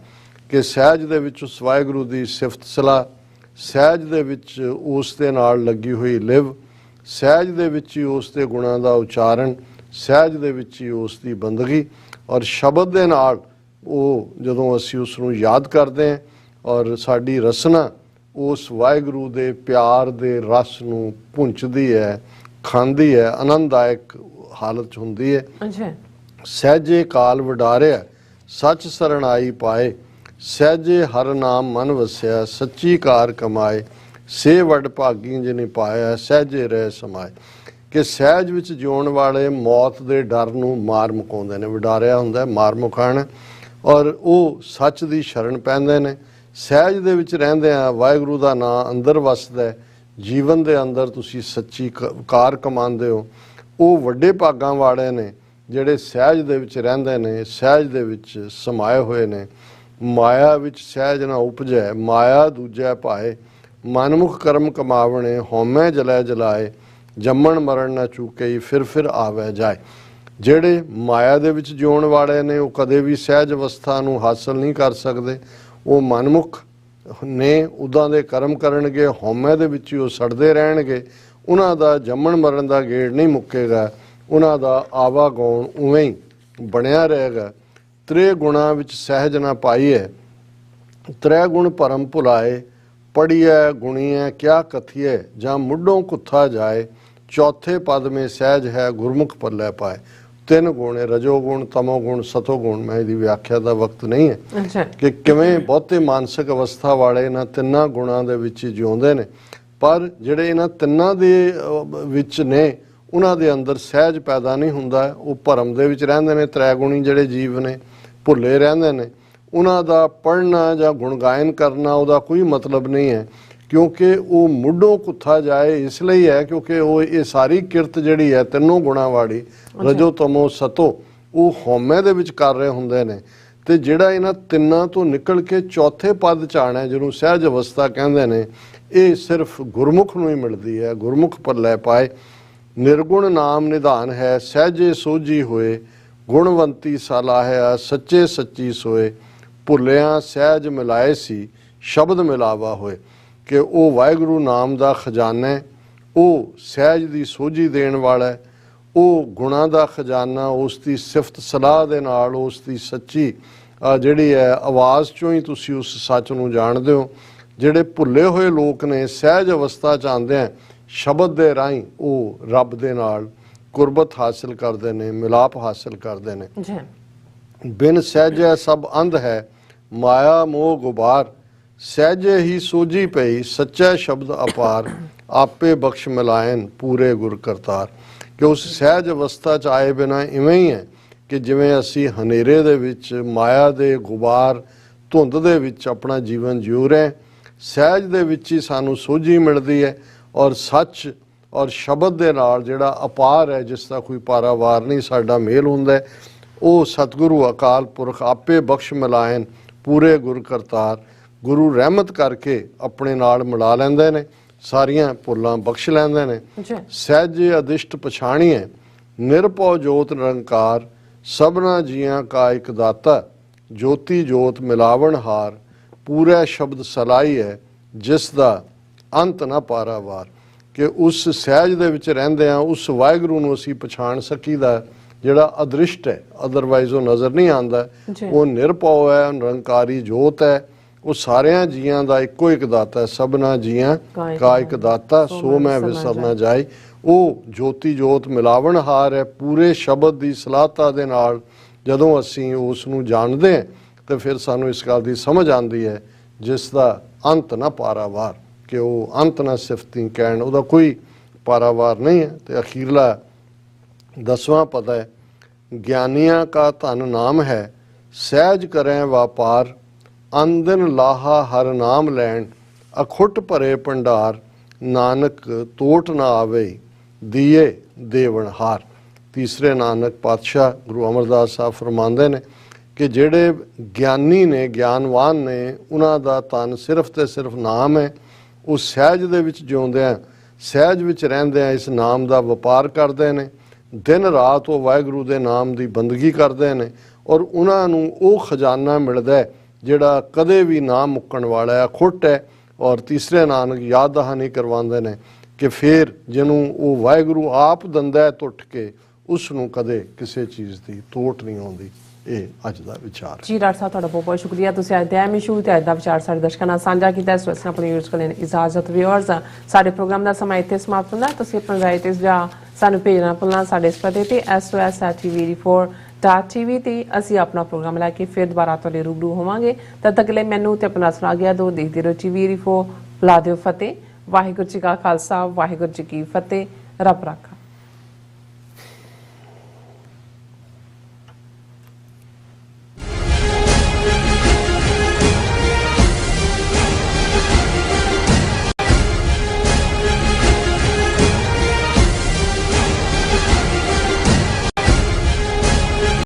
ਕਿ ਸਹਿਜ ਦੇ ਵਿੱਚ ਉਸ ਵਾਹਿਗੁਰੂ ਦੀ ਸਿਫਤ ਸਲਾਹ, ਸਹਿਜ ਦੇ ਵਿੱਚ ਉਸ ਦੇ ਨਾਲ ਲੱਗੀ ਹੋਈ ਲਿਵ, ਸਹਿਜ ਦੇ ਵਿੱਚ ਹੀ ਉਸ ਦੇ ਗੁਣਾਂ ਦਾ ਉਚਾਰਨ, ਸਹਿਜ ਦੇ ਵਿੱਚ ਹੀ ਉਸ ਦੀ ਬੰਦਗੀ, ਔਰ ਸ਼ਬਦ ਦੇ ਨਾਲ ਉਹ ਜਦੋਂ ਅਸੀਂ ਉਸ ਨੂੰ ਯਾਦ ਕਰਦੇ ਹਾਂ ਔਰ ਸਾਡੀ ਰਸਨਾ ਉਸ ਵਾਹਿਗੁਰੂ ਦੇ ਪਿਆਰ ਦੇ ਰਸ ਨੂੰ ਭੁੰਚਦੀ ਹੈ, ਖਾਂਦੀ ਹੈ, ਆਨੰਦਦਾਇਕ ਹਾਲਤ 'ਚ ਹੁੰਦੀ ਹੈ। ਸਹਿਜੇ ਕਾਲ ਵਡਾਰਿਆ, ਸੱਚ ਸਰਣਾਈ ਪਾਏ, ਸਹਿਜੇ ਹਰ ਨਾਮ ਮਨ ਵਸਿਆ, ਸੱਚੀ ਕਾਰ ਕਮਾਏ, ਸੇ ਵਡ ਭਾਗੀ ਜਿਨੇ ਪਾਇਆ, ਸਹਿਜੇ ਰਹਿ ਸਮਾਏ। ਕਿ ਸਹਿਜ ਵਿੱਚ ਜਿਉਣ ਵਾਲੇ ਮੌਤ ਦੇ ਡਰ ਨੂੰ ਮਾਰ ਮੁਕਾਉਂਦੇ ਨੇ। ਵਡਾਰਿਆ ਹੁੰਦਾ ਮਾਰ ਮੁਕਾਉਣਾ, ਔਰ ਉਹ ਸੱਚ ਦੀ ਸ਼ਰਨ ਪੈਂਦੇ ਨੇ। ਸਹਿਜ ਦੇ ਵਿੱਚ ਰਹਿੰਦਿਆਂ ਵਾਹਿਗੁਰੂ ਦਾ ਨਾਮ ਅੰਦਰ ਵਸਦਾ ਹੈ, ਜੀਵਨ ਦੇ ਅੰਦਰ ਤੁਸੀਂ ਸੱਚੀ ਕਾਰ ਕਮਾਉਂਦੇ ਹੋ। ਉਹ ਵੱਡੇ ਭਾਗਾਂ ਵਾਲੇ ਨੇ ਜਿਹੜੇ ਸਹਿਜ ਦੇ ਵਿੱਚ ਰਹਿੰਦੇ ਨੇ, ਸਹਿਜ ਦੇ ਵਿੱਚ ਸਮਾਏ ਹੋਏ ਨੇ। ਮਾਇਆ ਵਿੱਚ ਸਹਿਜ ਨਾ ਉਪਜੈ, ਮਾਇਆ ਦੂਜੈ ਭਾਏ। ਮਨਮੁਖ ਕਰਮ ਕਮਾਵਣੇ, ਹਉਮੈ ਜਲੈ ਜਲਾਏ। ਜੰਮਣ ਮਰਨ ਨਾ ਚੂਕੇ, ਫਿਰ ਆਵੈ ਜਾਏ। ਜਿਹੜੇ ਮਾਇਆ ਦੇ ਵਿੱਚ ਜਿਉਣ ਵਾਲੇ ਨੇ ਉਹ ਕਦੇ ਵੀ ਸਹਿਜ ਅਵਸਥਾ ਨੂੰ ਹਾਸਲ ਨਹੀਂ ਕਰ ਸਕਦੇ। ਉਹ ਮਨਮੁਖ ਨੇ, ਉੱਦਾਂ ਦੇ ਕਰਮ ਕਰਨਗੇ, ਹਉਮੈ ਦੇ ਵਿੱਚ ਹੀ ਉਹ ਸੜਦੇ ਰਹਿਣਗੇ। ਉਹਨਾਂ ਦਾ ਜੰਮਣ ਮਰਨ ਦਾ ਗੇੜ ਨਹੀਂ ਮੁੱਕੇਗਾ, ਉਹਨਾਂ ਦਾ ਆਵਾਗੌਣ ਉਵੇਂ ਹੀ ਬਣਿਆ ਰਹੇਗਾ। ਤ੍ਰੇ ਗੁਣਾ ਵਿੱਚ ਸਹਿਜ ਨਾ ਪਾਈਐ, ਤ੍ਰੈ ਗੁਣ ਭਰਮ ਭੁਲਾਏ। ਪੜੀਐ ਗੁਣੀਐ ਕਿਆ ਕਥੀਐ, ਜਾਂ ਮੁੱਢੋਂ ਕੁੱਥਾ ਜਾਏ। ਚੌਥੇ ਪਦ ਮੇ ਸਹਿਜ ਹੈ, ਗੁਰਮੁਖ ਪੱਲੇ ਪਾਏ। 3 ਗੁਣ ਹੈ, ਰਜੋ ਗੁਣ, ਤਮੋ ਗੁਣ, ਸਤੋ ਗੁਣ। ਮੈਂ ਇਹਦੀ ਵਿਆਖਿਆ ਦਾ ਵਕਤ ਨਹੀਂ ਹੈ ਕਿ ਕਿਵੇਂ ਬਹੁਤੇ ਮਾਨਸਿਕ ਅਵਸਥਾ ਵਾਲੇ ਇਹਨਾਂ 3 ਗੁਣਾਂ ਦੇ ਵਿੱਚ ਹੀ ਜਿਉਂਦੇ ਨੇ, ਪਰ ਜਿਹੜੇ ਇਹਨਾਂ 3 ਦੇ ਵਿੱਚ ਨੇ ਉਹਨਾਂ ਦੇ ਅੰਦਰ ਸਹਿਜ ਪੈਦਾ ਨਹੀਂ ਹੁੰਦਾ। ਉਹ ਭਰਮ ਦੇ ਵਿੱਚ ਰਹਿੰਦੇ ਨੇ। ਤ੍ਰੈਗੁਣੀ ਜਿਹੜੇ ਜੀਵ ਨੇ ਭੁੱਲੇ ਰਹਿੰਦੇ ਨੇ। ਉਹਨਾਂ ਦਾ ਪੜ੍ਹਨਾ ਜਾਂ ਗੁਣ ਗਾਇਨ ਕਰਨਾ ਉਹਦਾ ਕੋਈ ਮਤਲਬ ਨਹੀਂ ਹੈ, ਕਿਉਂਕਿ ਉਹ ਮੁੱਢੋਂ ਕੁੱਥਾ ਜਾਏ ਇਸ ਲਈ ਹੈ ਕਿਉਂਕਿ ਉਹ ਇਹ ਸਾਰੀ ਕਿਰਤ ਜਿਹੜੀ ਹੈ 3 ਗੁਣਾਂ ਵਾਲੀ, ਰਜੋ ਤਮੋ ਸਤੋ, ਉਹ ਹਉਮੈ ਦੇ ਵਿੱਚ ਕਰ ਰਹੇ ਹੁੰਦੇ ਨੇ। ਤੇ ਜਿਹੜਾ ਇਹਨਾਂ 3 ਤੋਂ ਨਿਕਲ ਕੇ ਚੌਥੇ ਪਦ ਚ ਆਣਾ, ਜਿਹਨੂੰ ਸਹਿਜ ਅਵਸਥਾ ਕਹਿੰਦੇ ਨੇ, ਇਹ ਸਿਰਫ ਗੁਰਮੁਖ ਨੂੰ ਹੀ ਮਿਲਦੀ ਹੈ। ਗੁਰਮੁਖ ਪੱਲੇ ਪਾਏ। ਨਿਰਗੁਣ ਨਾਮ ਨਿਧਾਨ ਹੈ, ਸਹਿਜੇ ਸੋਝੀ ਹੋਏ। ਗੁਣਵੰਤੀ ਸਲਾਹਿਆ, ਸੱਚੇ ਸੱਚੀ ਸੋਏ। ਭੁੱਲਿਆਂ ਸਹਿਜ ਮਿਲਾਏ ਸੀ, ਸ਼ਬਦ ਮਿਲਾਵਾ ਹੋਏ। ਕਿ ਉਹ ਵਾਹਿਗੁਰੂ ਨਾਮ ਦਾ ਖਜ਼ਾਨਾ ਹੈ, ਉਹ ਸਹਿਜ ਦੀ ਸੋਝੀ ਦੇਣ ਵਾਲਾ ਹੈ। ਉਹ ਗੁਣਾਂ ਦਾ ਖਜ਼ਾਨਾ, ਉਸ ਦੀ ਸਿਫਤ ਸਲਾਹ ਦੇ ਨਾਲ, ਉਸ ਦੀ ਸੱਚੀ ਜਿਹੜੀ ਹੈ ਆਵਾਜ਼ ਚੋਂ ਹੀ ਤੁਸੀਂ ਉਸ ਸੱਚ ਨੂੰ ਜਾਣਦੇ ਹੋ। ਜਿਹੜੇ ਭੁੱਲੇ ਹੋਏ ਲੋਕ ਨੇ ਸਹਿਜ ਅਵਸਥਾ ਚ ਆਉਂਦੇ ਆ, ਸ਼ਬਦ ਦੇ ਰਾਹੀਂ ਉਹ ਰੱਬ ਦੇ ਨਾਲ ਕੁਰਬਤ ਹਾਸਿਲ ਕਰਦੇ ਨੇ, ਮਿਲਾਪ ਹਾਸਿਲ ਕਰਦੇ ਨੇ। ਬਿਨ ਸਹਿਜੈ ਸਭ ਅੰਧ ਹੈ, ਮਾਇਆ ਮੋਹ ਗੁਬਾਰ। ਸਹਿਜੇ ਹੀ ਸੋਝੀ ਪਈ, ਸੱਚਾ ਸ਼ਬਦ ਅਪਾਰ। ਆਪੇ ਬਖਸ਼ ਮਿਲਾਇਨ, ਪੂਰੇ ਗੁਰ ਕਰਤਾਰ। ਕਿ ਉਸ ਸਹਿਜ ਅਵਸਥਾ ਚ ਆਏ ਬਿਨਾਂ ਇਵੇਂ ਹੀ ਹੈ ਕਿ ਜਿਵੇਂ ਅਸੀਂ ਹਨੇਰੇ ਦੇ ਵਿੱਚ, ਮਾਇਆ ਦੇ ਗੁਬਾਰ, ਧੁੰਦ ਦੇ ਵਿੱਚ ਆਪਣਾ ਜੀਵਨ ਜਿਉ ਰਹੇ। ਸਹਿਜ ਦੇ ਵਿੱਚ ਹੀ ਸਾਨੂੰ ਸੋਝੀ ਮਿਲਦੀ ਹੈ, ਔਰ ਸੱਚ ਔਰ ਸ਼ਬਦ ਦੇ ਨਾਲ ਜਿਹੜਾ ਅਪਾਰ ਹੈ, ਜਿਸ ਦਾ ਕੋਈ ਪਾਰਾਵਾਰ ਨਹੀਂ, ਸਾਡਾ ਮੇਲ ਹੁੰਦਾ ਹੈ। ਉਹ ਸਤਿਗੁਰੂ ਅਕਾਲ ਪੁਰਖ ਆਪੇ ਬਖਸ਼ ਮਿਲਾਇਨ, ਪੂਰੇ ਗੁਰ ਕਰਤਾਰ। ਗੁਰੂ ਰਹਿਮਤ ਕਰਕੇ ਆਪਣੇ ਨਾਲ ਮਿਲਾ ਲੈਂਦੇ ਨੇ, ਸਾਰੀਆਂ ਭੁੱਲਾਂ ਬਖਸ਼ ਲੈਂਦੇ ਨੇ। ਸਹਿਜੇ ਅਦਿਸ਼ਟ ਪਛਾਣੀਐ, ਨਿਰਭਉ ਜੋਤ ਨਿਰੰਕਾਰ। ਸਭਨਾ ਜੀਆਂ ਕਾ ਇੱਕ ਦਾਤਾ, ਜੋਤੀ ਜੋਤ ਮਿਲਾਵਣ ਹਾਰ। ਪੂਰਾ ਸ਼ਬਦ ਸਲਾਈ ਹੈ, ਜਿਸ ਦਾ ਅੰਤ ਨਾ ਪਾਰਾਵਾਰ। ਕਿ ਉਸ ਸਹਿਜ ਦੇ ਵਿੱਚ ਰਹਿੰਦੇ ਆ ਉਸ ਵਾਹਿਗੁਰੂ ਨੂੰ ਅਸੀਂ ਪਛਾਣ ਸਕੀਦਾ, ਜਿਹੜਾ ਅਦ੍ਰਿਸ਼ਟ ਹੈ, ਅਦਰਵਾਈਜ਼ ਉਹ ਨਜ਼ਰ ਨਹੀਂ ਆਉਂਦਾ। ਉਹ ਨਿਰਭਉ ਹੈ, ਨਿਰੰਕਾਰੀ ਜੋਤ ਹੈ। ਉਹ ਸਾਰਿਆਂ ਜੀਆਂ ਦਾ ਇੱਕੋ ਇੱਕ ਦਾਤਾ ਹੈ। ਸਭਨਾ ਜੀਆਂ ਕਾ ਇੱਕ ਦਾਤਾ, ਸੋ ਮੈਂ ਵਿਸਰ ਨਾ ਜਾਏ। ਉਹ ਜੋਤੀ ਜੋਤ ਮਿਲਾਵਣ ਹਾਰ ਹੈ। ਪੂਰੇ ਸ਼ਬਦ ਦੀ ਸਲਾਹਤਾ ਦੇ ਨਾਲ ਜਦੋਂ ਅਸੀਂ ਉਸ ਨੂੰ ਜਾਣਦੇ ਹਾਂ ਤੇ ਫਿਰ ਸਾਨੂੰ ਇਸ ਗੱਲ ਦੀ ਸਮਝ ਆਉਂਦੀ ਹੈ ਜਿਸ ਦਾ ਅੰਤ ਨਾ ਪਾਰਾਵਾਰ। ਕਿ ਉਹ ਅੰਤ ਨਾ ਸਿਫਤੀ ਕਹਿਣ, ਉਹਦਾ ਕੋਈ ਪਾਰਾਵਾਰ ਨਹੀਂ ਹੈ। ਤੇ ਅਖੀਰਲਾ 10ਵਾਂ ਪਦ ਹੈ, ਗਿਆਨੀਆਂ ਕਾ ਧਨ ਨਾਮ ਹੈ, ਸਹਿਜ ਕਰੈ ਵਾਪਾਰ। ਅੰਦਨ ਲਾਹਾ ਹਰ ਨਾਮ ਲੈਣ, ਅਖੁੱਟ ਭਰੇ ਭੰਡਾਰ। ਨਾਨਕ ਤੋਟ ਨਾ ਆਵੇ, ਦੀਏ ਦੇਵਨ ਹਾਰ। ਤੀਸਰੇ ਨਾਨਕ ਪਾਤਸ਼ਾਹ ਗੁਰੂ ਅਮਰਦਾਸ ਸਾਹਿਬ ਫਰਮਾਉਂਦੇ ਨੇ ਕਿ ਜਿਹੜੇ ਗਿਆਨੀ ਨੇ, ਗਿਆਨਵਾਨ ਨੇ, ਉਹਨਾਂ ਦਾ ਧਨ ਸਿਰਫ ਤੇ ਸਿਰਫ ਨਾਮ ਹੈ। ਉਹ ਸਹਿਜ ਦੇ ਵਿੱਚ ਜਿਉਂਦੇ ਆ, ਸਹਿਜ ਵਿੱਚ ਰਹਿੰਦੇ ਆ, ਇਸ ਨਾਮ ਦਾ ਵਪਾਰ ਕਰਦੇ ਨੇ। ਦਿਨ ਰਾਤ ਉਹ ਵਾਹਿਗੁਰੂ ਦੇ ਨਾਮ ਦੀ ਬੰਦਗੀ ਕਰਦੇ ਨੇ, ਔਰ ਉਹਨਾਂ ਨੂੰ ਉਹ ਖਜ਼ਾਨਾ ਮਿਲਦਾ ਜਿਹੜਾ ਕਦੇ ਵੀ ਨਾ ਮੁੱਕਣ ਵਾਲਾ ਹੈ, ਅਖੁੱਟ ਹੈ। ਔਰ ਤੀਸਰੇ ਨਾਨਕ ਯਾਦ ਦਹਾਨੀ ਕਰਵਾਉਂਦੇ ਨੇ ਕਿ ਫਿਰ ਜਿਹਨੂੰ ਉਹ ਵਾਹਿਗੁਰੂ ਆਪ ਦਿੰਦਾ ਹੈ ਟੁੱਟ ਕੇ, ਉਸ ਨੂੰ ਕਦੇ ਕਿਸੇ ਚੀਜ਼ ਦੀ ਤੋਟ ਨਹੀਂ ਆਉਂਦੀ। ਇਹ ਅੱਜ ਦਾ ਵਿਚਾਰ ਜੀ। ਡਾਕਟਰ ਸਾਹਿਬ ਤੁਹਾਡਾ ਬਹੁਤ ਬਹੁਤ ਸ਼ੁਕਰੀਆ, ਤੁਸੀਂ ਅੱਜ ਦਾ ਇਸ਼ੂ ਤੇ ਅੱਜ ਦਾ ਵਿਚਾਰ ਸਾਡੇ ਦਰਸ਼ਕਾਂ ਨਾਲ ਸਾਂਝਾ ਕੀਤਾ। ਇਸ ਵਾਸਤੇ ਆਪਣੀ ਯੂਜ਼ ਕਰਨ ਇਜਾਜ਼ਤ। ਵਿਊਅਰਸ, ਸਾਡੇ ਪ੍ਰੋਗਰਾਮ ਦਾ ਸਮਾਂ ਇੱਥੇ ਸਮਾਪਤ ਹੁੰਦਾ। ਤੁਸੀਂ ਆਪਣੀ ਰਾਏ ਤੇ ਜਾਂ ਸਾਨੂੰ ਭੇਜਣਾ ਭੁੱਲਣਾ ਸਾਡੇ ਇਸ ਪਤੇ ਤੇ sos@tv84.tv ਤੇ ਅਸੀਂ ਆਪਣਾ ਪ੍ਰੋਗਰਾਮ ਲੈ ਕੇ ਫਿਰ ਦੁਬਾਰਾ ਤੁਹਾਡੇ ਰੂਬਰੂ ਹੋਵਾਂਗੇ। ਤਦ ਤੱਕ ਲਈ ਮੈਨੂੰ ਤੇ ਆਪਣਾ ਸੁਣਾ ਗਿਆ ਦੋ ਦੇਖਦੇ ਰਹੋ TV84। ਲਾ ਦਿਓ ਫਤਿਹ। ਵਾਹਿਗੁਰੂ ਜੀ ਕਾ ਖਾਲਸਾ, ਵਾਹਿਗੁਰੂ ਜੀ ਕੀ ਫਤਿਹ। ਰੱਬ ਰੱਖਾ।